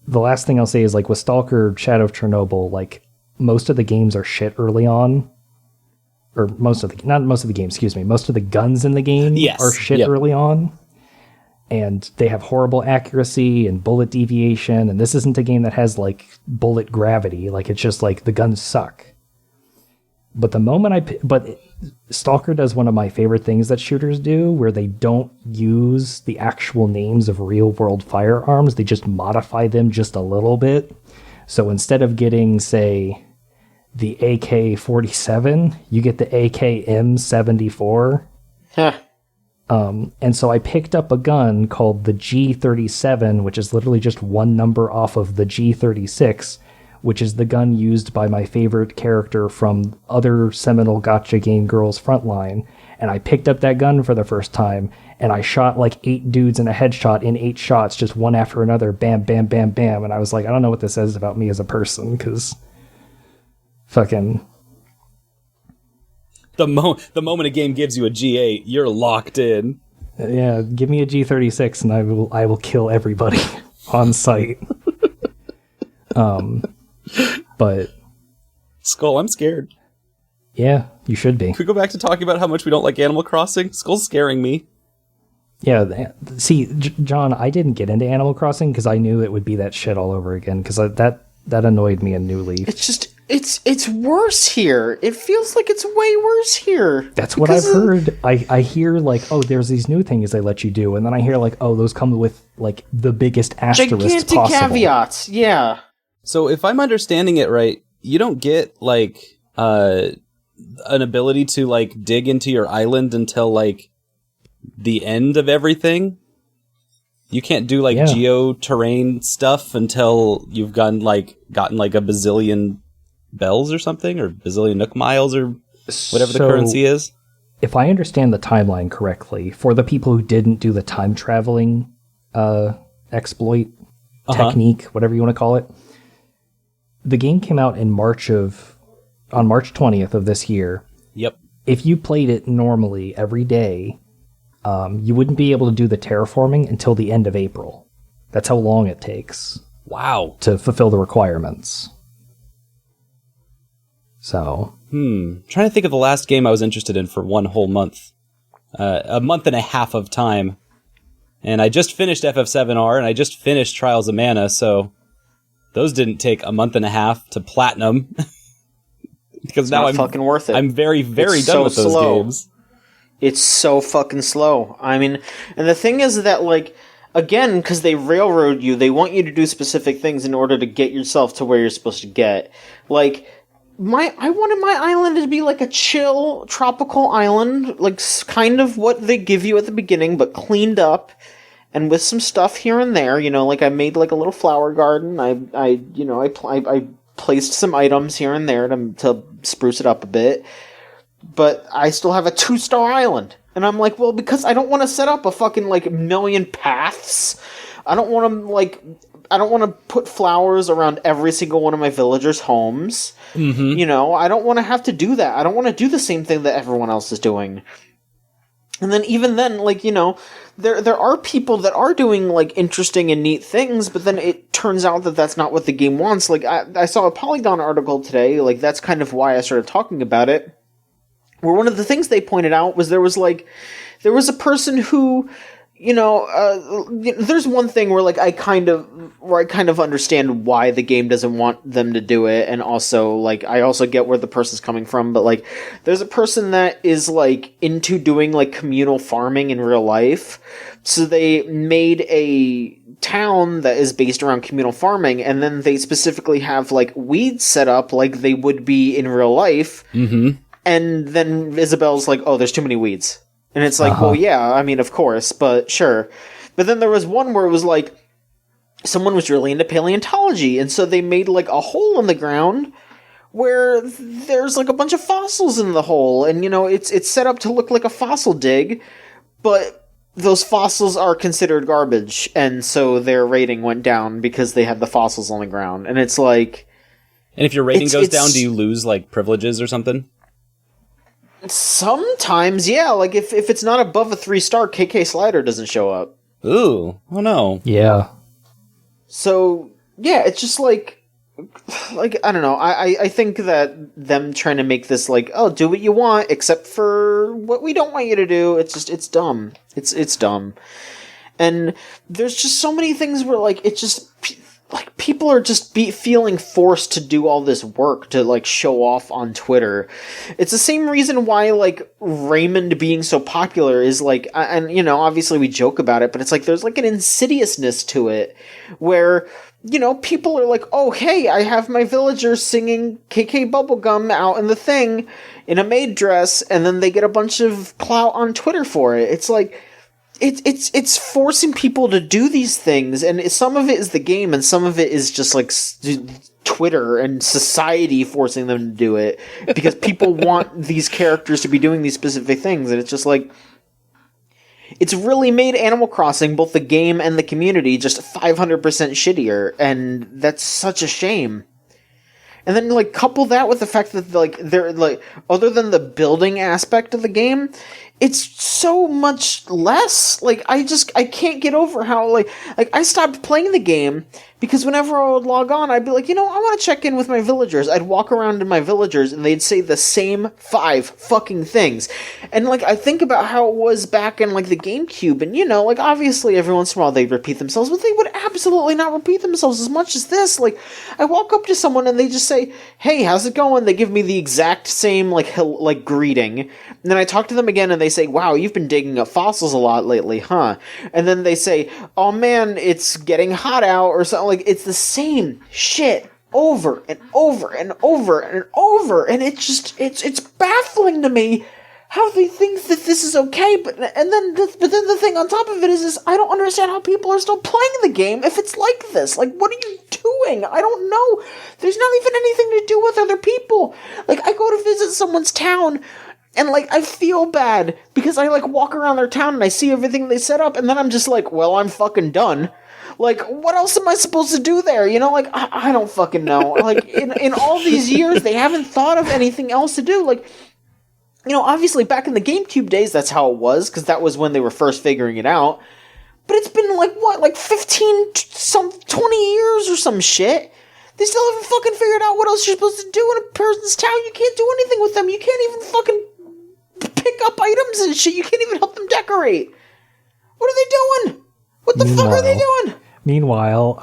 C: the last thing I'll say is, like, with Stalker Shadow of Chernobyl, like, most of the games are shit early on. Or most of the guns in the game are shit early on. And they have horrible accuracy and bullet deviation. And this isn't a game that has like bullet gravity. Like, it's just like the guns suck. But Stalker does one of my favorite things that shooters do, where they don't use the actual names of real world firearms. They just modify them just a little bit. So instead of getting, say, the AK-47, you get the AK-M74.
A: Huh.
C: And so I picked up a gun called the G37, which is literally just one number off of the G36, which is the gun used by my favorite character from other seminal gacha game Girls Frontline. And I picked up that gun for the first time, and I shot like 8 dudes in a headshot in 8 shots, just one after another, bam, bam, bam, bam. And I was like, I don't know what this says about me as a person, because fucking...
B: The moment a game gives you a G8, you're locked in.
C: Yeah, give me a G36 and I will kill everybody on sight. But
B: Skull, I'm scared.
C: Yeah, you should be.
B: Can we go back to talking about how much we don't like Animal Crossing? Skull's scaring me.
C: Yeah, see, John, I didn't get into Animal Crossing because I knew it would be that shit all over again, because that annoyed me in New Leaf.
A: It's just... It's worse here. It feels like it's way worse here.
C: That's what I've heard. I hear like, oh, there's these new things they let you do, and then I hear like, oh, those come with like the biggest asterisks
A: gigantic
C: possible.
A: Caveats. Yeah.
B: So if I'm understanding it right, you don't get like an ability to like dig into your island until like the end of everything. You can't do like geo-terrain stuff until you've gotten like a bazillion bells or something, or bazillion Nook miles, or whatever the currency is.
C: if I understand the timeline correctly, for the people who didn't do the time traveling exploit technique, whatever you want to call it, the game came out on March 20th of this year.
B: Yep.
C: If you played it normally every day, you wouldn't be able to do the terraforming until the end of April. That's how long it takes.
B: Wow.
C: To fulfill the requirements. So.
B: Trying to think of the last game I was interested in for one whole month. A month and a half of time. And I just finished FF7R, and I just finished Trials of Mana, so those didn't take a month and a half to platinum. Because
A: it's
B: now
A: not fucking worth it.
B: I'm very, very
A: it's
B: done
A: so
B: with those
A: slow.
B: games.
A: It's so fucking slow. I mean, and the thing is that, like, again, because they railroad you, they want you to do specific things in order to get yourself to where you're supposed to get. Like, I wanted my island to be like a chill, tropical island, like kind of what they give you at the beginning, but cleaned up, and with some stuff here and there. You know, like I made like a little flower garden. I placed some items here and there to spruce it up a bit, but I still have a 2-star island. And I'm like, well, because I don't want to set up a fucking, like, million paths. I don't want to put flowers around every single one of my villagers' homes. Mm-hmm. You know, I don't want to have to do that. I don't want to do the same thing that everyone else is doing. And then even then, like, you know, there are people that are doing, like, interesting and neat things, but then it turns out that that's not what the game wants. Like, I saw a Polygon article today, like, that's kind of why I started talking about it, where one of the things they pointed out was there was a person who, you know, there's one thing where like I kind of understand why the game doesn't want them to do it, and also like I also get where the person's coming from, but like there's a person that is like into doing like communal farming in real life, so they made a town that is based around communal farming, and then they specifically have like weeds set up like they would be in real life. Mm-hmm. And then Isabel's like, oh, there's too many weeds. And it's like, well, yeah, I mean, of course, but sure. But then there was one where it was like, someone was really into paleontology, and so they made like a hole in the ground where there's like a bunch of fossils in the hole, and you know, it's set up to look like a fossil dig, but those fossils are considered garbage, and so their rating went down because they had the fossils on the ground. And it's like...
B: And if your rating goes down, do you lose like privileges or something?
A: Sometimes, yeah. Like, if it's not above a 3-star, KK Slider doesn't show up.
B: Ooh. Oh, no.
C: Yeah.
A: So, yeah, it's just like, I don't know. I think that them trying to make this like, oh, do what you want, except for what we don't want you to do, it's dumb. It's dumb. And there's just so many things where, like, it just... like, people are just feeling forced to do all this work to, like, show off on Twitter. It's the same reason why, like, Raymond being so popular is, like, and, you know, obviously we joke about it, but it's like, there's, like, an insidiousness to it, where, you know, people are like, oh, hey, I have my villagers singing KK Bubblegum out in the thing in a maid dress, and then they get a bunch of clout on Twitter for it. It's like... It's forcing people to do these things, and some of it is the game, and some of it is just like Twitter and society forcing them to do it because people want these characters to be doing these specific things, and it's just like it's really made Animal Crossing, both the game and the community, just 500% shittier, and that's such a shame. And then, like, couple that with the fact that, like, they're, like, other than the building aspect of the game, it's so much less. Like, I can't get over how, like, I stopped playing the game because whenever I would log on, I'd be like, you know, I want to check in with my villagers. I'd walk around to my villagers, and they'd say the same 5 fucking things. And, like, I think about how it was back in, like, the GameCube, and, you know, like, obviously every once in a while they'd repeat themselves, but they would absolutely not repeat themselves as much as this. Like, I walk up to someone, and they just say, hey, how's it going? They give me the exact same, like greeting. And then I talk to them again, and they say, wow, you've been digging up fossils a lot lately, huh? And then they say, oh man, it's getting hot out, or something. Like, it's the same shit over and over and over and over, and it's baffling to me how they think that this is okay, but then the thing on top of it is I don't understand how people are still playing the game if it's like this. Like, what are you doing? I don't know. There's not even anything to do with other people. Like, I go to visit someone's town, And, like, I feel bad because I, like, walk around their town and I see everything they set up, and then I'm just like, well, I'm fucking done. Like, what else am I supposed to do there? You know, like, I don't fucking know. Like, in all these years, they haven't thought of anything else to do. Like, you know, obviously, back in the GameCube days, that's how it was, because that was when they were first figuring it out. But it's been, like, what, like 20 years or some shit? They still haven't fucking figured out what else you're supposed to do in a person's town. You can't do anything with them. You can't even fucking pick up items and shit. You can't even help them decorate. What are they doing? What the fuck are they doing?
C: Meanwhile,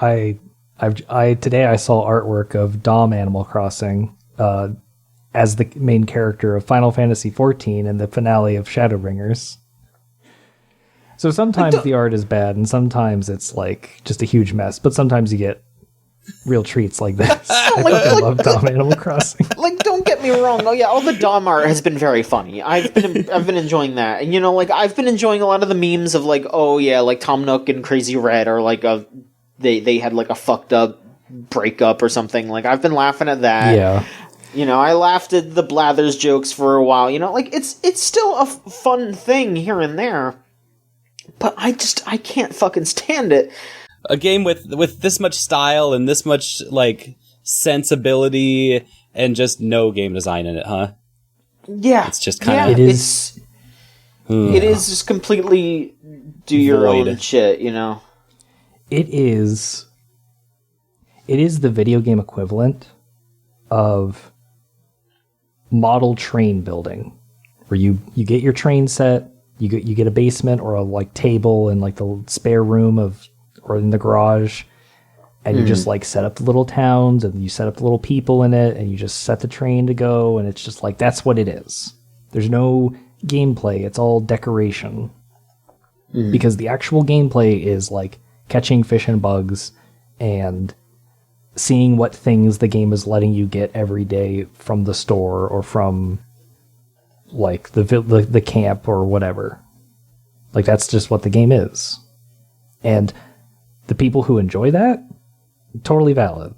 C: today I saw artwork of Dom Animal Crossing as the main character of Final Fantasy XIV and the finale of Shadowbringers. So sometimes the art is bad, and sometimes it's like just a huge mess. But sometimes you get real treats like this. I fucking love Dom Animal Crossing.
A: Like, don't get me wrong. Oh yeah, all the Dom art has been very funny. I've been enjoying that, and you know, like I've been enjoying a lot of the memes of like, oh yeah, like Tom Nook and Crazy Red, or like they had like a fucked up breakup or something. Like I've been laughing at that.
C: Yeah.
A: You know, I laughed at the Blathers jokes for a while. You know, like it's still a fun thing here and there, but I can't fucking stand it.
B: A game with this much style and this much like sensibility and just no game design in it, huh?
A: Yeah,
B: it's just kind of
A: it is just completely do your
B: void.
A: own shit, you know.
C: It is the video game equivalent of model train building, where you get your train set, you get a basement or a like table in like the spare room or in the garage, and you just like set up the little towns and you set up the little people in it and you just set the train to go, and it's just like that's what it is. There's no gameplay, it's all decoration. Because the actual gameplay is like catching fish and bugs and seeing what things the game is letting you get every day from the store or from like the camp or whatever. Like that's just what the game is. And the people who enjoy that, totally valid.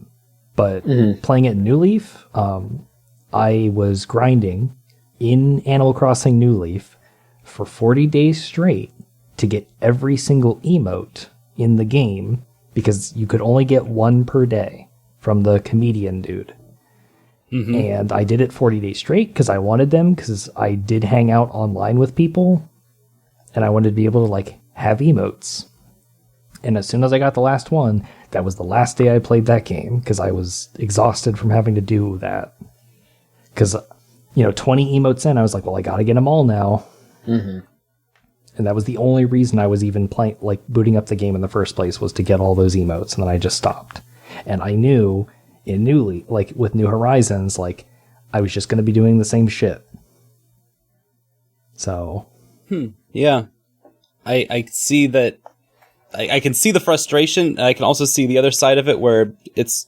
C: But playing it in New Leaf, I was grinding in Animal Crossing New Leaf for 40 days straight to get every single emote in the game, because you could only get one per day from the comedian dude. And I did it 40 days straight because I wanted them, because I did hang out online with people and I wanted to be able to like have emotes. And as soon as I got the last one, that was the last day I played that game, because I was exhausted from having to do that. Because, 20 emotes in, I was like, well, I gotta get them all now. And that was the only reason I was even playing, like booting up the game in the first place, was to get all those emotes, and then I just stopped. And I knew in like with New Horizons, like I was just going to be doing the same shit. So,
B: yeah, I see that. I can see the frustration. And I can also see the other side of it, where there's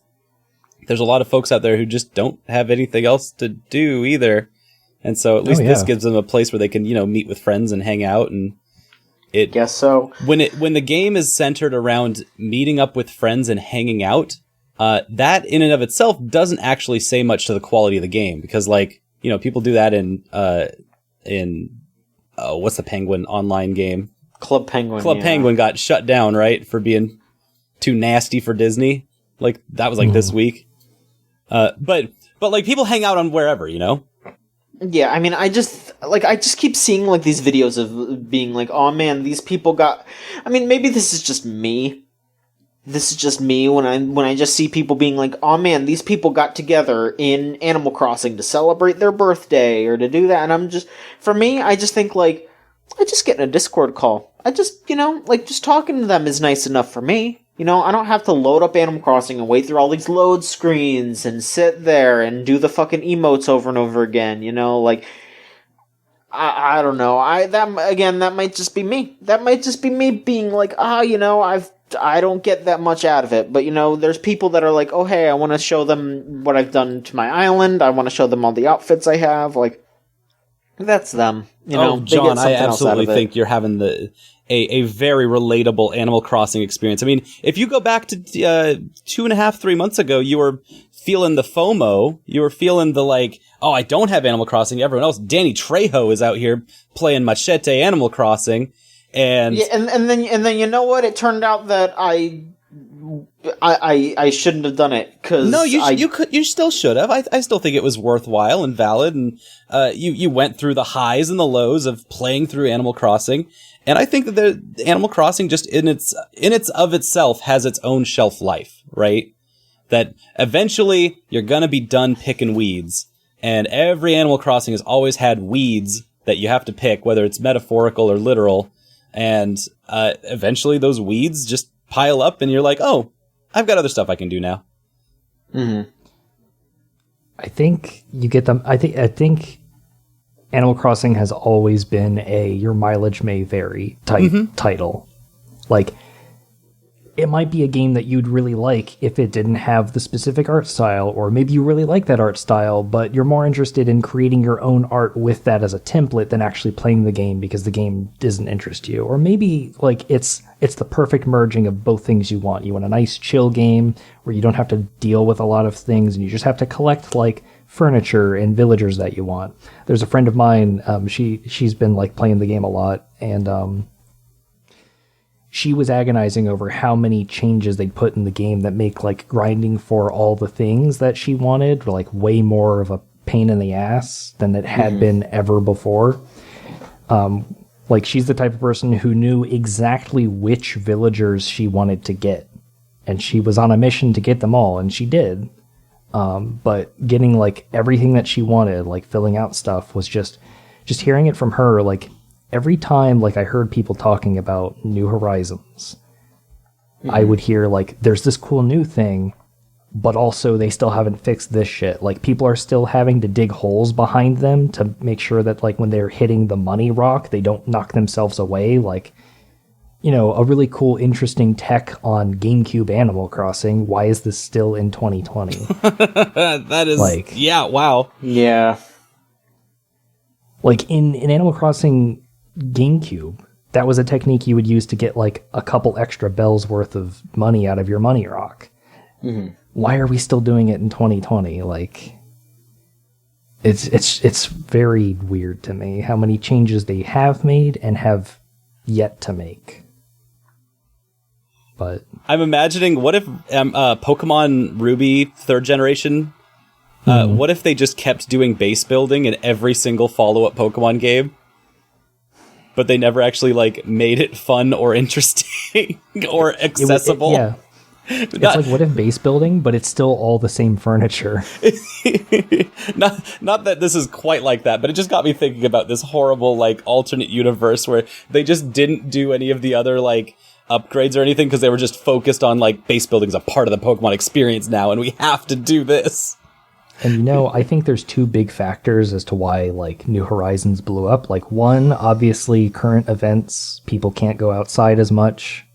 B: a lot of folks out there who just don't have anything else to do either, and so at least this gives them a place where they can meet with friends and hang out. And it
A: guess so.
B: When the game is centered around meeting up with friends and hanging out, that in and of itself doesn't actually say much to the quality of the game, because people do that in what's the Penguin online game?
A: Club Penguin.
B: Penguin got shut down, right, for being too nasty for Disney. Like that was like this week. But like people hang out on wherever,
A: Yeah, I mean, I just keep seeing like these videos of being like, oh man, these people got. I mean, maybe this is just me. This is just me when I just see people being like, oh man, these people got together in Animal Crossing to celebrate their birthday or to do that, and for me, I just think like, I just get in a Discord call. I just, just talking to them is nice enough for me. I don't have to load up Animal Crossing and wait through all these load screens and sit there and do the fucking emotes over and over again, like, I don't know. That might just be me. That might just be me being like, I don't get that much out of it. But, there's people that are like, oh, hey, I want to show them what I've done to my island. I want to show them all the outfits I have. Like, that's them.
B: John, I absolutely think you're having a very relatable Animal Crossing experience. I mean, if you go back to 2.5-3 months ago, you were feeling the FOMO. You were feeling the like, oh, I don't have Animal Crossing. Everyone else, Danny Trejo is out here playing Machete Animal Crossing, and
A: yeah, and then you know what? It turned out that I shouldn't have done it because
B: no, you still should have. I still think it was worthwhile and valid, and you went through the highs and the lows of playing through Animal Crossing, and I think that the Animal Crossing just in its of itself has its own shelf life, right? That eventually you're gonna be done picking weeds, and every Animal Crossing has always had weeds that you have to pick, whether it's metaphorical or literal, and eventually those weeds just pile up, and you're like, oh, I've got other stuff I can do now.
A: Mm-hmm.
C: I think you get them. I think Animal Crossing has always been a your mileage may vary type title. Like, it might be a game that you'd really like if it didn't have the specific art style, or maybe you really like that art style, but you're more interested in creating your own art with that as a template than actually playing the game because the game doesn't interest you. Or maybe like it's the perfect merging of both things you want. You want a nice chill game where you don't have to deal with a lot of things and you just have to collect like furniture and villagers that you want. There's a friend of mine, she's been like playing the game a lot, and she was agonizing over how many changes they'd put in the game that make like grinding for all the things that she wanted like way more of a pain in the ass than it had been ever before. Like, she's the type of person who knew exactly which villagers she wanted to get, and she was on a mission to get them all, and she did. But getting like everything that she wanted, like filling out stuff, was just hearing it from her. Like, every time like I heard people talking about New Horizons, I would hear like, there's this cool new thing, but also they still haven't fixed this shit. Like, people are still having to dig holes behind them to make sure that like when they're hitting the money rock, they don't knock themselves away. Like, you know, a really cool, interesting tech on GameCube Animal Crossing. Why is this still in 2020?
B: That is like, yeah, wow.
A: Yeah.
C: Like in Animal Crossing GameCube, that was a technique you would use to get like a couple extra bells worth of money out of your money rock. Why are we still doing it in 2020? Like, it's very weird to me how many changes they have made and have yet to make. But
B: I'm imagining, what if Pokemon Ruby 3rd generation, what if they just kept doing base building in every single follow-up Pokemon game? But they never actually like made it fun or interesting or accessible.
C: Yeah. It's like, what if base building, but it's still all the same furniture?
B: Not that this is quite like that, but it just got me thinking about this horrible like alternate universe where they just didn't do any of the other like upgrades or anything because they were just focused on like base building as a part of the Pokemon experience now, and we have to do this.
C: And you know, I think there's two big factors as to why like New Horizons blew up. Like, one, obviously current events, people can't go outside as much.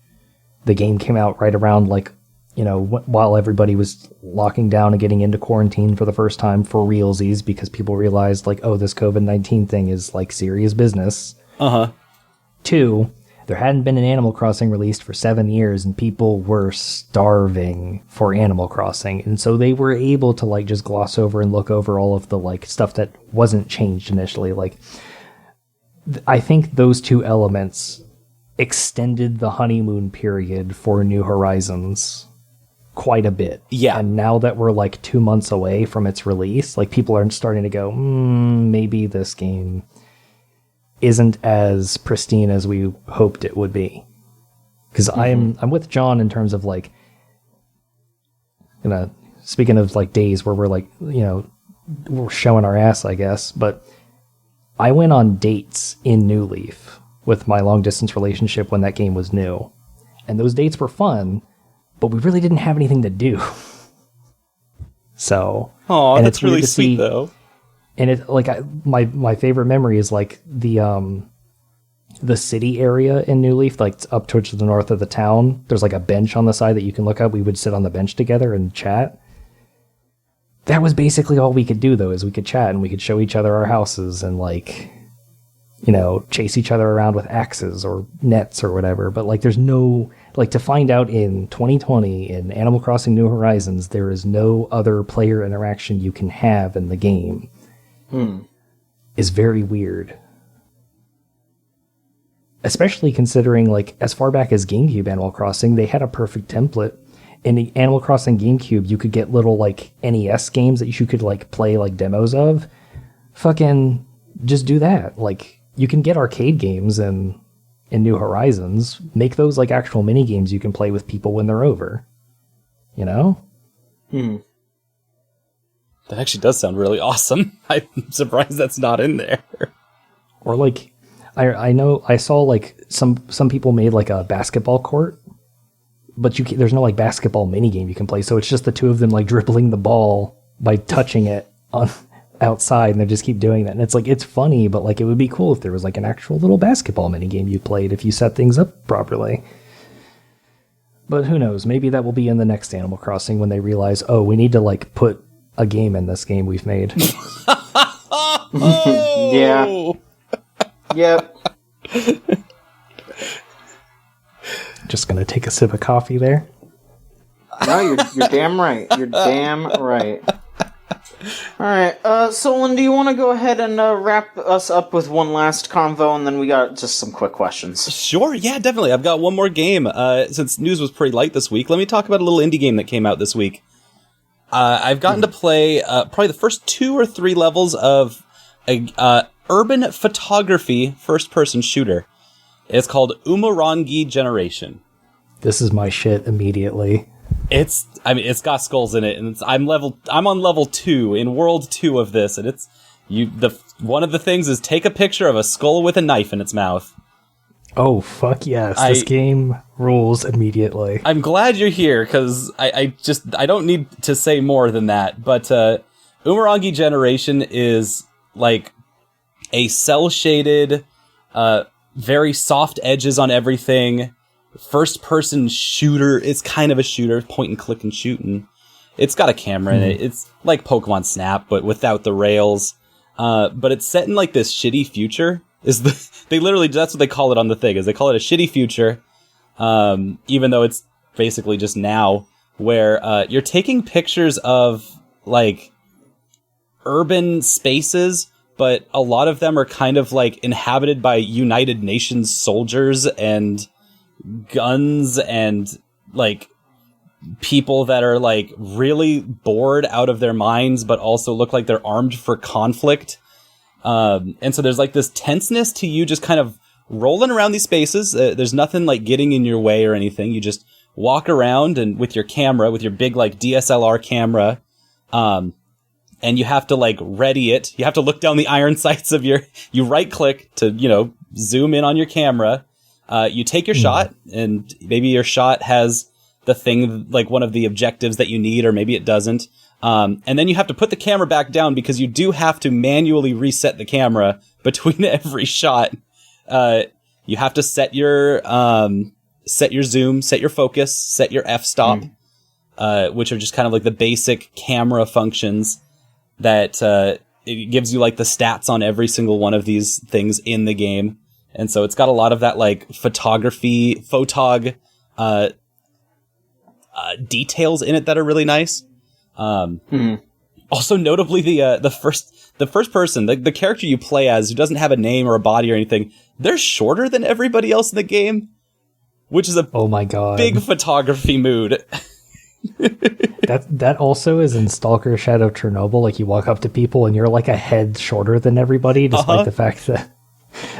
C: The game came out right around like, you know, while everybody was locking down and getting into quarantine for the first time for realsies, because people realized like, oh, this COVID-19 thing is like serious business. Two, there hadn't been an Animal Crossing released for 7 years, and people were starving for Animal Crossing. And so they were able to like just gloss over and look over all of the like stuff that wasn't changed initially. Like, I think those two elements extended the honeymoon period for New Horizons quite a bit.
B: Yeah.
C: And now that we're like 2 months away from its release, like, people are starting to go, maybe this game isn't as pristine as we hoped it would be. Because I'm with John in terms of like, you know, speaking of like days where we're like, you know, we're showing our ass, I guess, but I went on dates in New Leaf with my long distance relationship when that game was new. And those dates were fun, but we really didn't have anything to do. So,
B: oh, that's really sweet though.
C: And it like my favorite memory is like the city area in New Leaf, like up towards the north of the town. There's like a bench on the side that you can look up. We would sit on the bench together and chat. That was basically all we could do though, is we could chat and we could show each other our houses, and like chase each other around with axes or nets or whatever. But like, there's no, like, to find out in 2020 in Animal Crossing New Horizons, there is no other player interaction you can have in the game is very weird. Especially considering, like, as far back as GameCube Animal Crossing, they had a perfect template. In the Animal Crossing GameCube, you could get little, like, NES games that you could, like, play, like, demos of. Fucking just do that. Like, you can get arcade games in New Horizons. Make those, like, actual mini games you can play with people when they're over. You know?
B: That actually does sound really awesome. I'm surprised that's not in there.
C: Or, like, I know I saw, like, some people made, like, a basketball court, but there's no, like, basketball mini game you can play, so it's just the two of them, like, dribbling the ball by touching it on outside, and they just keep doing that. And it's like, it's funny, but, like, it would be cool if there was, like, an actual little basketball mini game you played if you set things up properly. But who knows? Maybe that will be in the next Animal Crossing when they realize, oh, we need to, like, put a game in this game we've made.
A: Yeah. Yep.
C: Just gonna take a sip of coffee there.
A: No, you're damn right. You're damn right. Alright, Solon, do you want to go ahead and wrap us up with one last convo, and then we got just some quick questions?
B: Sure, yeah, definitely. I've got one more game. Since news was pretty light this week, let me talk about a little indie game that came out this week. I've gotten to play probably the first 2 or 3 levels of a urban photography first-person shooter. It's called Umurangi Generation.
C: This is my shit immediately.
B: It's got skulls in it, and I'm on level 2 in world 2 of this, and it's one of the things is take a picture of a skull with a knife in its mouth.
C: Oh, fuck yes. This game rules immediately.
B: I'm glad you're here, because I don't need to say more than that, but Umurangi Generation is like a cel-shaded, very soft edges on everything, first-person shooter. It's kind of a shooter, point and click and shooting. It's got a camera in it. It's like Pokemon Snap, but without the rails. But it's set in like this shitty future. They literally, that's what they call it on the thing, is they call it a shitty future, even though it's basically just now, where you're taking pictures of like urban spaces, but a lot of them are kind of like inhabited by United Nations soldiers and guns and like people that are like really bored out of their minds, but also look like they're armed for conflict. And so there's like this tenseness to you just kind of rolling around these spaces. There's nothing like getting in your way or anything. You just walk around and with your camera, with your big like DSLR camera, and you have to like ready it. You have to look down the iron sights of you right click to, zoom in on your camera. You take your shot, and maybe your shot has the thing, like one of the objectives that you need, or maybe it doesn't. And then you have to put the camera back down because you do have to manually reset the camera between every shot. You have to set your zoom, set your focus, set your f-stop, which are just kind of like the basic camera functions that it gives you like the stats on every single one of these things in the game. And so it's got a lot of that like photog details in it that are really nice. Also notably the first person, the character you play as, who doesn't have a name or a body or anything, they're shorter than everybody else in the game, which is a
C: oh my god
B: big photography mood.
C: That also is in Stalker Shadow Chernobyl. Like, you walk up to people and you're like a head shorter than everybody, despite the fact that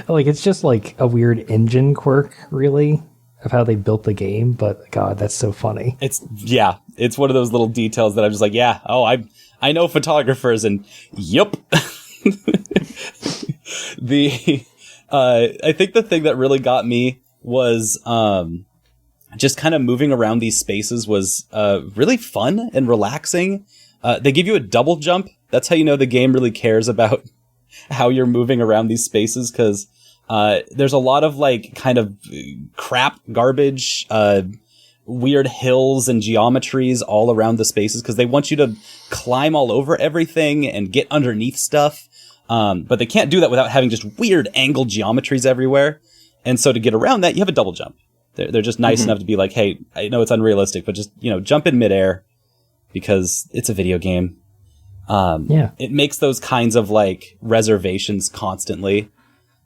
C: like it's just like a weird engine quirk, really, of how they built the game. But god, that's so funny. It's
B: one of those little details that I'm just like, I know photographers, and yup. I think the thing that really got me was just kind of moving around these spaces was really fun and relaxing. They give you a double jump. That's how you know the game really cares about how you're moving around these spaces, because there's a lot of like kind of crap, garbage, weird hills and geometries all around the spaces, because they want you to climb all over everything and get underneath stuff. But they can't do that without having just weird angle geometries everywhere. And so to get around that, you have a double jump. They're just nice enough to be like, hey, I know it's unrealistic, but just, jump in midair because it's a video game. It makes those kinds of like reservations constantly.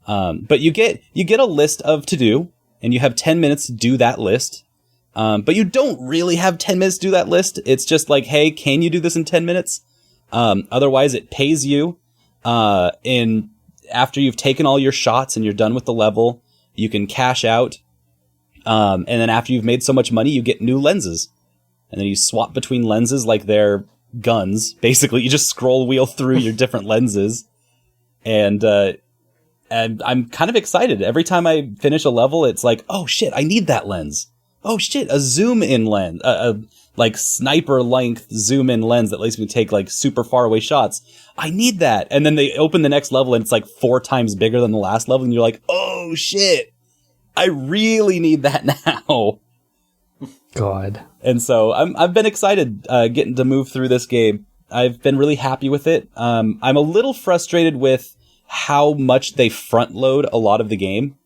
B: But you get a list of to do, and you have 10 minutes to do that list. But you don't really have 10 minutes to do that list. It's just like, hey, can you do this in 10 minutes? Otherwise it pays you, after you've taken all your shots and you're done with the level, you can cash out. And then after you've made so much money, you get new lenses. And then you swap between lenses like they're guns. Basically, you just scroll wheel through your different lenses. And I'm kind of excited. Every time I finish a level, it's like, oh shit, I need that lens. Oh shit, a zoom in lens. Like sniper length zoom in lens that lets me take like super far away shots. I need that. And then they open the next level and it's like 4 times bigger than the last level. And you're like, oh shit. I really need that now.
C: God.
B: And so I've been excited getting to move through this game. I've been really happy with it. I'm a little frustrated with how much they front load a lot of the game.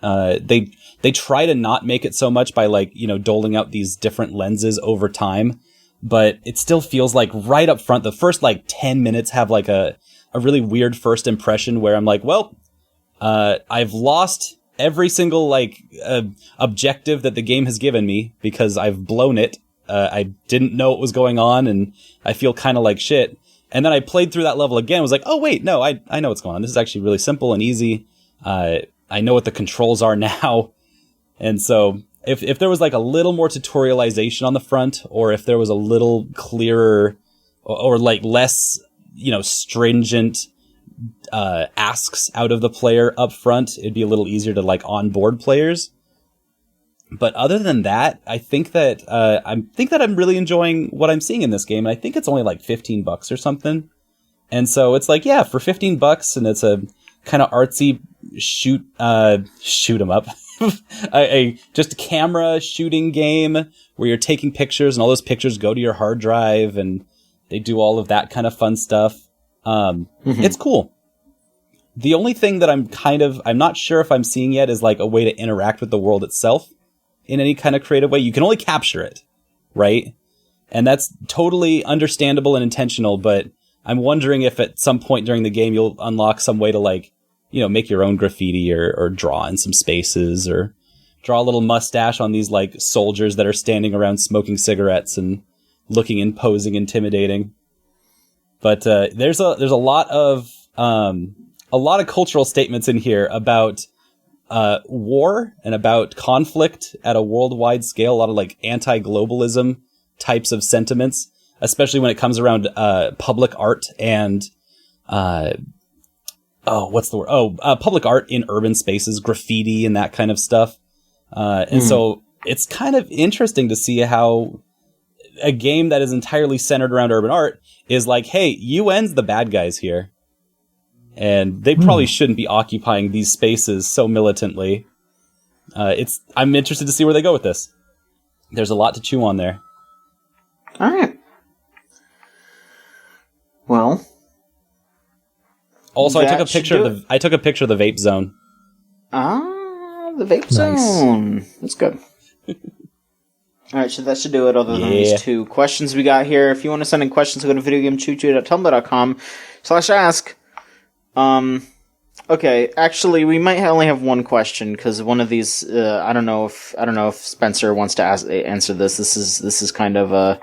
B: They try to not make it so much by like, doling out these different lenses over time, but it still feels like right up front, the first like 10 minutes have like a really weird first impression where I'm like, well, I've lost every single like objective that the game has given me because I've blown it. I didn't know what was going on and I feel kind of like shit. And then I played through that level again. Was like, oh wait, no, I know what's going on. This is actually really simple and easy. I know what the controls are now. And so if there was like a little more tutorialization on the front, or if there was a little clearer or like less, stringent asks out of the player up front, it'd be a little easier to like onboard players. But other than that, I think that I'm really enjoying what I'm seeing in this game. And I think it's only like $15 or something. And so it's like, yeah, for $15, and it's a kind of artsy shoot 'em up, just a camera shooting game where you're taking pictures and all those pictures go to your hard drive and they do all of that kind of fun stuff. It's cool. The only thing that I'm not sure if I'm seeing yet is like a way to interact with the world itself in any kind of creative way. You can only capture it, right? And that's totally understandable and intentional, but I'm wondering if at some point during the game you'll unlock some way to like, make your own graffiti or draw in some spaces or draw a little mustache on these like soldiers that are standing around smoking cigarettes and looking imposing, intimidating. But there's a lot of cultural statements in here about war and about conflict at a worldwide scale. A lot of like anti-globalism types of sentiments, especially when it comes around public art and public art in urban spaces, graffiti and that kind of stuff. So it's kind of interesting to see how a game that is entirely centered around urban art is like, hey, UN's the bad guys here. And they probably shouldn't be occupying these spaces so militantly. I'm interested to see where they go with this. There's a lot to chew on there.
A: All right. Well.
B: Also, I took a picture of the vape zone.
A: Ah, the vape zone. That's good. All right, so that should do it other than these 2 questions we got here. If you want to send in questions, go to videogamechoochoo.tumblr.com/ask. Okay, actually, we might only have one question because one of these, I don't know if Spencer wants to answer this. This is kind of I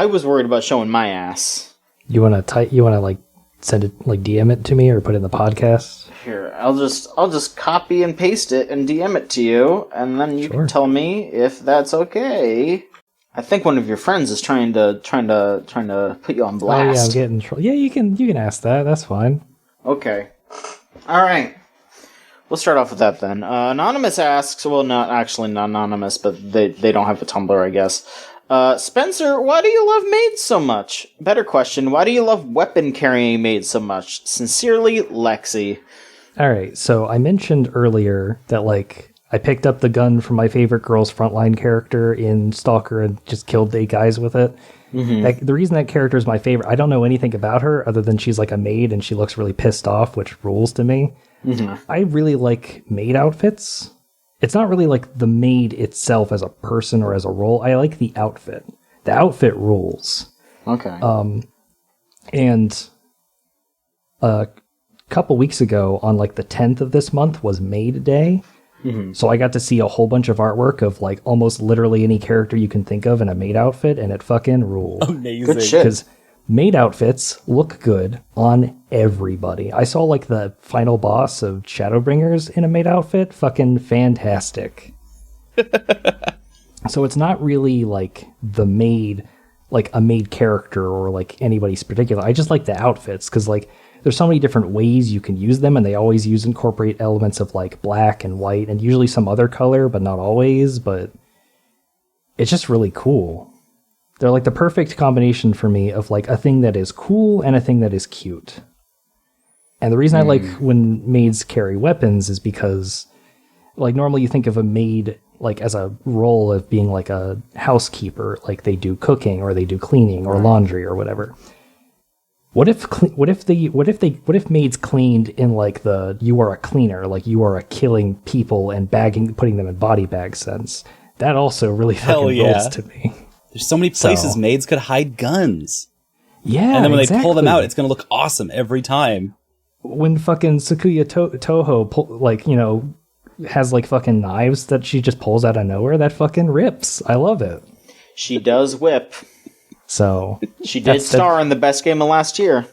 A: was worried about showing my ass.
C: You want to like send it, like DM it to me or put it in the podcast?
A: Here, I'll just copy and paste it and DM it to you, and then you can tell me if that's okay. I think one of your friends is trying to put you on blast.
C: Oh yeah, I'm getting trouble. Yeah, you can ask that. That's fine.
A: Okay. All right. We'll start off with that then. Anonymous asks, well, not anonymous, but they don't have a Tumblr, I guess. Spencer, why do you love maids so much? Better question, why do you love weapon carrying maids so much? Sincerely, Lexi.
C: All right, so I mentioned earlier that like I picked up the gun from my favorite girl's frontline character in Stalker and just killed 8 guys with it. The reason that character is my favorite, I don't know anything about her other than she's like a maid and she looks really pissed off, which rules to me. I really like maid outfits. It's not really like the maid itself as a person or as a role. I like the outfit. The outfit rules.
A: Okay.
C: And a couple weeks ago, on like the 10th of this month, was Maid Day. So I got to see a whole bunch of artwork of like almost literally any character you can think of in a maid outfit, and it fucking ruled.
B: Amazing.
A: Good shit.
C: Because maid outfits look good on everybody. I saw like the final boss of Shadowbringers in a maid outfit. Fucking fantastic. So it's not really like the maid, like a maid character or like anybody's particular. I just like the outfits because like there's so many different ways you can use them, and they always incorporate elements of like black and white and usually some other color, but not always. But it's just really cool. They're like the perfect combination for me of like a thing that is cool and a thing that is cute. And the reason I like when maids carry weapons is because like normally you think of a maid like as a role of being like a housekeeper, like they do cooking or they do cleaning or laundry or whatever. What if maids cleaned in like the you are a cleaner, like you are a killing people and putting them in body bag sense? That also really fucking rolls to me.
B: There's so many places maids could hide guns.
C: Yeah,
B: and then when they pull them out, it's gonna look awesome every time.
C: When fucking Sakuya Toho has like fucking knives that she just pulls out of nowhere, that fucking rips. I love it.
A: She does whip.
C: So
A: she did star in the best game of last year.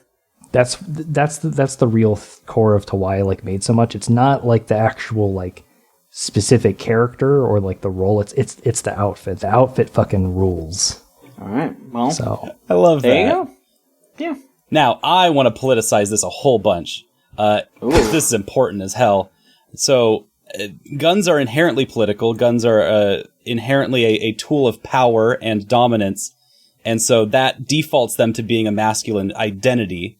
C: That's the real core of to why I like Maid so much. It's not like the actual like specific character or like the role. It's the outfit. The outfit fucking rules.
A: All right. Well,
C: so
B: I love that.
A: There you go. Yeah.
B: Now I want to politicize this a whole bunch. This is important as hell. So guns are inherently political. Guns are inherently a tool of power and dominance. And so that defaults them to being a masculine identity.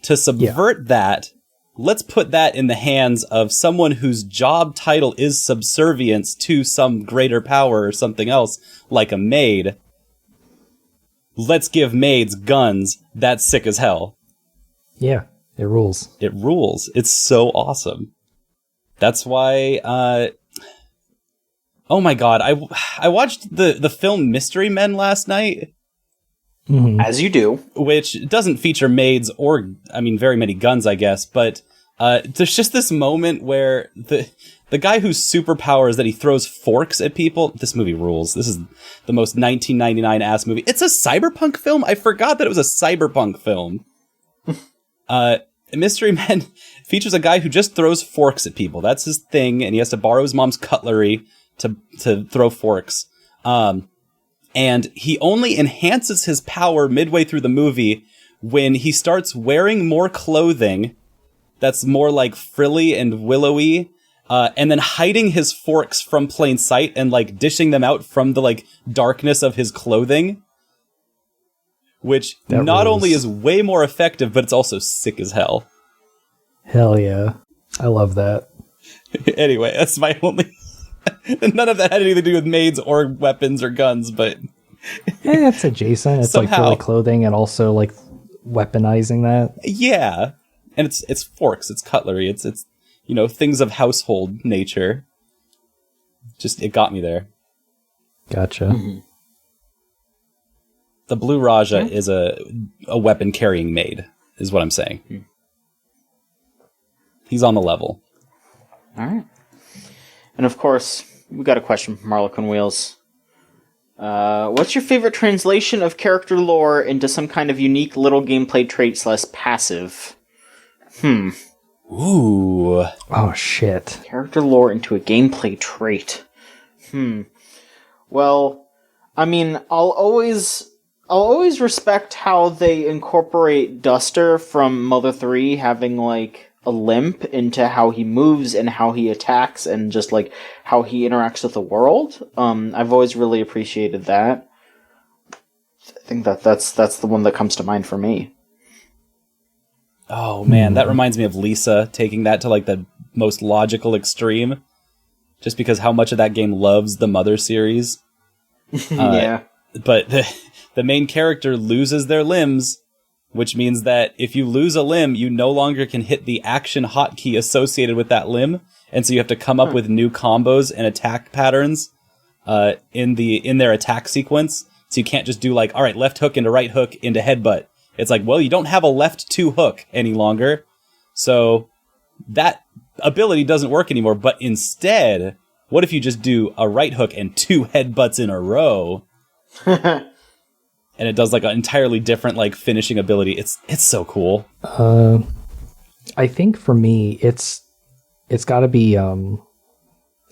B: To subvert that, let's put that in the hands of someone whose job title is subservience to some greater power or something else, like a maid. Let's give maids guns. That's sick as hell.
C: Yeah, it rules.
B: It rules. It's so awesome. That's why... oh my god, I watched the film Mystery Men last night.
A: As you do.
B: Which doesn't feature maids or, very many guns, I guess. But there's just this moment where the guy whose superpower is that he throws forks at people. This movie rules. This is the most 1999-ass movie. It's a cyberpunk film? I forgot that it was a cyberpunk film. Mystery Men features a guy who just throws forks at people. That's his thing, and he has to borrow his mom's cutlery to throw forks. And he only enhances his power midway through the movie when he starts wearing more clothing that's more like frilly and willowy, and then hiding his forks from plain sight and like dishing them out from the like darkness of his clothing. Which not only is way more effective, but it's also sick as hell.
C: Hell yeah. I love that.
B: Anyway, that's my only... None of that had anything to do with maids or weapons or guns, but...
C: Yeah, it's adjacent. It's
B: somehow,
C: like frilly clothing and also like weaponizing that.
B: Yeah. And it's forks, it's cutlery, it's things of household nature. Just, it got me there.
C: Gotcha.
A: Mm-hmm.
B: The Blue Raja is a weapon-carrying maid, is what I'm saying. He's on the level.
A: All right. And of course, we got a question from Harlequin Wheels. What's your favorite translation of character lore into some kind of unique little gameplay trait / passive?
B: Ooh.
C: Oh, shit.
A: Character lore into a gameplay trait. Well, I'll always respect how they incorporate Duster from Mother 3 having, like, a limp into how he moves and how he attacks and just, like, how he interacts with the world. I've always really appreciated that. I think that's the one that comes to mind for me.
B: Oh, man, that reminds me of Lisa taking that to, like, the most logical extreme. Just because how much of that game loves the Mother series.
A: Yeah.
B: but the main character loses their limbs, which means that if you lose a limb, you no longer can hit the action hotkey associated with that limb, and so you have to come up with new combos and attack patterns in their attack sequence. So you can't just do like, all right, left hook into right hook into headbutt. It's like, well, you don't have a left 2 hook any longer, so that ability doesn't work anymore. But instead, what if you just do a right hook and 2 headbutts in a row? And it does like an entirely different like finishing ability. It's so cool.
C: I think for me, it's got to be.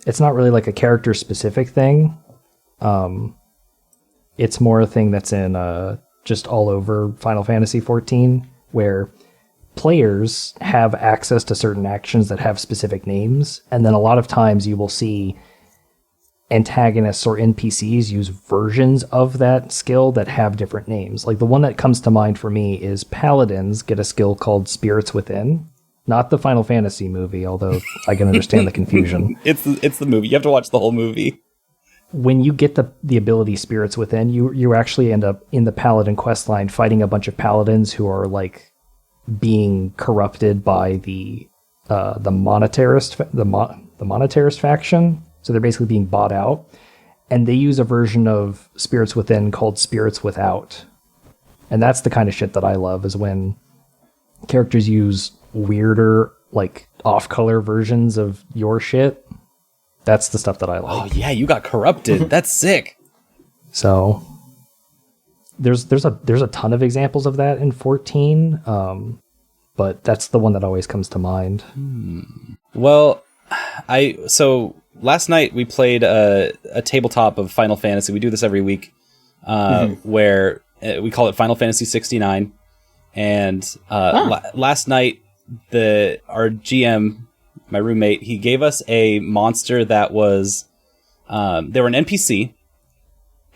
C: It's not really like a character specific thing. It's more a thing that's in just all over Final Fantasy XIV, where players have access to certain actions that have specific names, and then a lot of times you will see antagonists or NPCs use versions of that skill that have different names. Like the one that comes to mind for me is Paladins get a skill called Spirits Within. Not the Final Fantasy movie, although I can understand the confusion.
B: It's the movie. You have to watch the whole movie.
C: When you get the ability Spirits Within, you actually end up in the Paladin questline fighting a bunch of Paladins who are like being corrupted by the monetarist faction. So they're basically being bought out, and they use a version of Spirits Within called Spirits Without. And that's the kind of shit that I love, is when characters use weirder, like off-color versions of your shit. That's the stuff that I like.
B: Oh yeah, you got corrupted. That's sick.
C: So there's a ton of examples of that in 14, but that's the one that always comes to mind.
B: Well, so last night we played a tabletop of Final Fantasy. We do this every week, where we call it Final Fantasy 69. And last night, our GM, my roommate, he gave us a monster that was they were an NPC,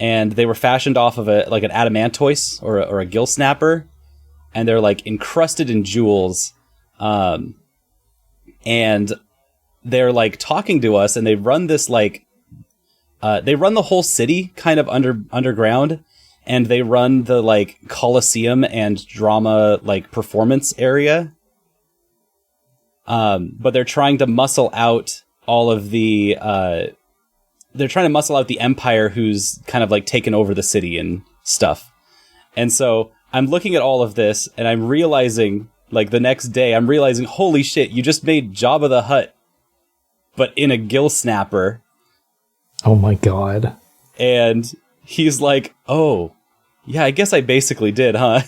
B: and they were fashioned off of an adamantoise or a gill snapper, and they're like encrusted in jewels, and they're like talking to us, and they run this like they run the whole city kind of underground, and they run the like Coliseum and drama like performance area. But they're trying to muscle out all of the they're trying to muscle out the Empire, who's kind of like taken over the city and stuff. And so I'm looking at all of this, and I'm realizing, like the next day, I'm realizing, holy shit, you just made Jabba the Hutt, but in a gill snapper.
C: Oh my god.
B: And he's like, oh, yeah, I guess I basically did, huh?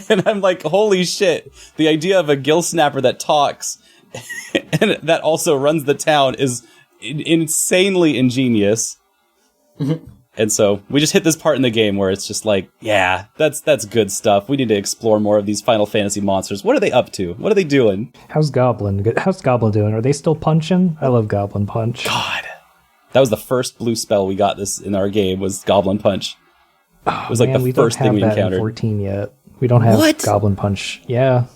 B: And I'm like, holy shit, the idea of a gill snapper that talks and that also runs the town is insanely ingenious. And so we just hit this part in the game where it's just like, yeah, that's good stuff. We need to explore more of these Final Fantasy monsters. What are they up to? What are they doing?
C: How's Goblin doing? Are they still punching? I love Goblin Punch.
B: God. That was the first blue spell we got this in our game, was Goblin Punch. It was like the first thing we encountered.
C: In 14 yet. We don't have Goblin Punch. Yeah.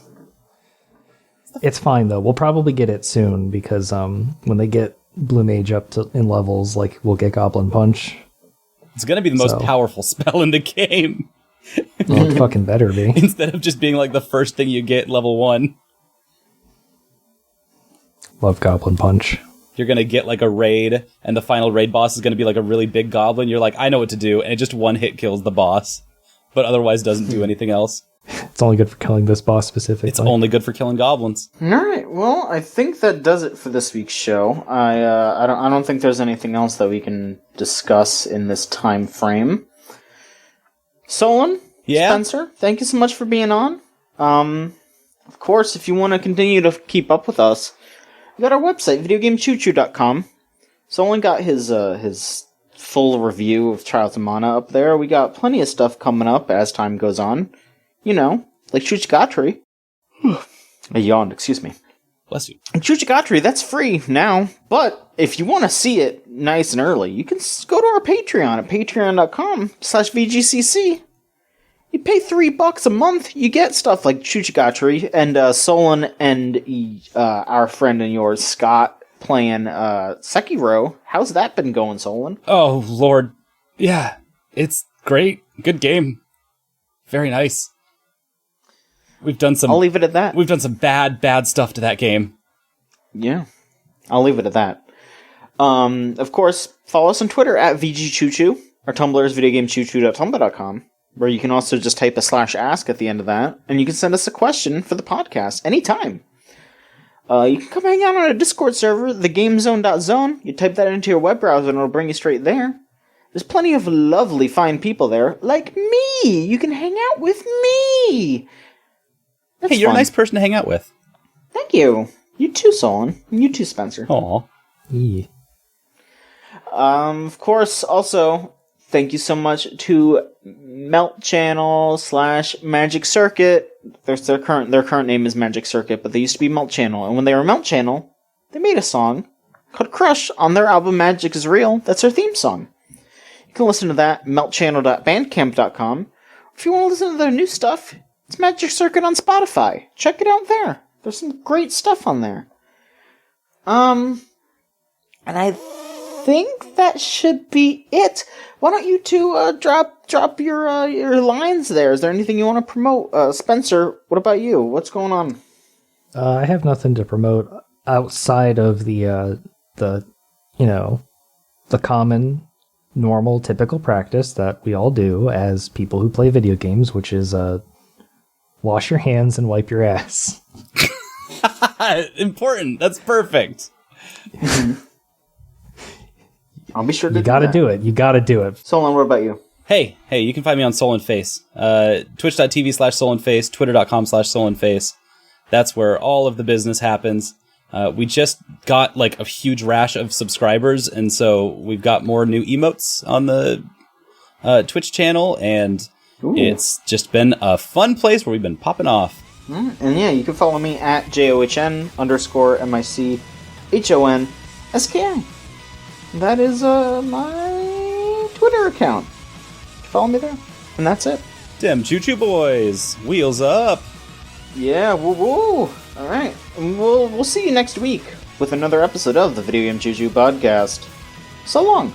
C: It's fine though. We'll probably get it soon, because when they get Blue Mage up in levels, like we'll get Goblin Punch.
B: It's gonna be the most powerful spell in the game.
C: Well, it fucking better be.
B: Instead of just being like the first thing you get level 1.
C: Love Goblin Punch.
B: You're gonna get like a raid, and the final raid boss is gonna be like a really big goblin. You're like, I know what to do, and it just one hit kills the boss, but otherwise doesn't do anything else.
C: It's only good for killing this boss specifically.
B: It's only good for killing goblins.
A: All right. Well, I think that does it for this week's show. I don't think there's anything else that we can discuss in this time frame. Solon, Spencer, thank you so much for being on. Of course, if you want to continue to keep up with us, we got our website, videogamechoochoo.com. Solon got his full review of Trials of Mana up there. We got plenty of stuff coming up as time goes on. You know, like Chuchigatri. I yawned, excuse me.
B: Bless you.
A: And Chuchigatri, that's free now. But if you want to see it nice and early, you can go to our Patreon at patreon.com/VGCC. You pay $3 a month, you get stuff like Chuchigatri and Solon and our friend and yours, Scott, playing Sekiro. How's that been going, Solon?
B: Oh, Lord. Yeah, it's great. Good game. Very nice. We've done some.
A: I'll leave it at that.
B: We've done some bad stuff to that game.
A: Yeah, I'll leave it at that. Of course, follow us on Twitter at VGChooChoo. Our Tumblr is videogamechoochoo.tumblr.com, where you can also just type a /ask at the end of that, and you can send us a question for the podcast anytime. You can come hang out on a Discord server, thegamezone.zone. You type that into your web browser and it'll bring you straight there. There's plenty of lovely, fine people there, like me. You can hang out with me. That's
B: hey, you're
A: fun.
B: a nice person to hang out with.
A: Thank you. You too, Solon. And you too, Spencer.
B: Aw.
C: Yeah.
A: Of course, also, thank you so much to Melt Channel / Magic Circuit. Their current name is Magic Circuit, but they used to be Melt Channel. And when they were Melt Channel, they made a song called Crush on their album Magic is Real. That's their theme song. You can listen to that, meltchannel.bandcamp.com. If you want to listen to their new stuff, it's Magic Circuit on Spotify. Check it out there. There's some great stuff on there. And I think that should be it. Why don't you two drop your lines there? Is there anything you want to promote? Spencer, what about you? What's going on?
C: I have nothing to promote outside of the common, normal, typical practice that we all do as people who play video games, which is wash your hands and wipe your ass.
B: Important. That's perfect.
A: I'll be sure to
C: You gotta do it. You gotta do it.
A: Solon, what about you?
B: Hey, you can find me on Soul and Face. Twitch.tv/Soul and Face, Twitter.com/Soul and Face. That's where all of the business happens. We just got like a huge rash of subscribers, and so we've got more new emotes on the Twitch channel, and it's just been a fun place where we've been popping off.
A: And yeah, you can follow me at JOHN_MICHONSKI. That is my Twitter account. Follow me there. And that's it.
B: Dem Choo Choo Boys, wheels up.
A: Yeah, woo woo. Alright. We'll see you next week with another episode of the Video Game Choo Choo podcast. So long.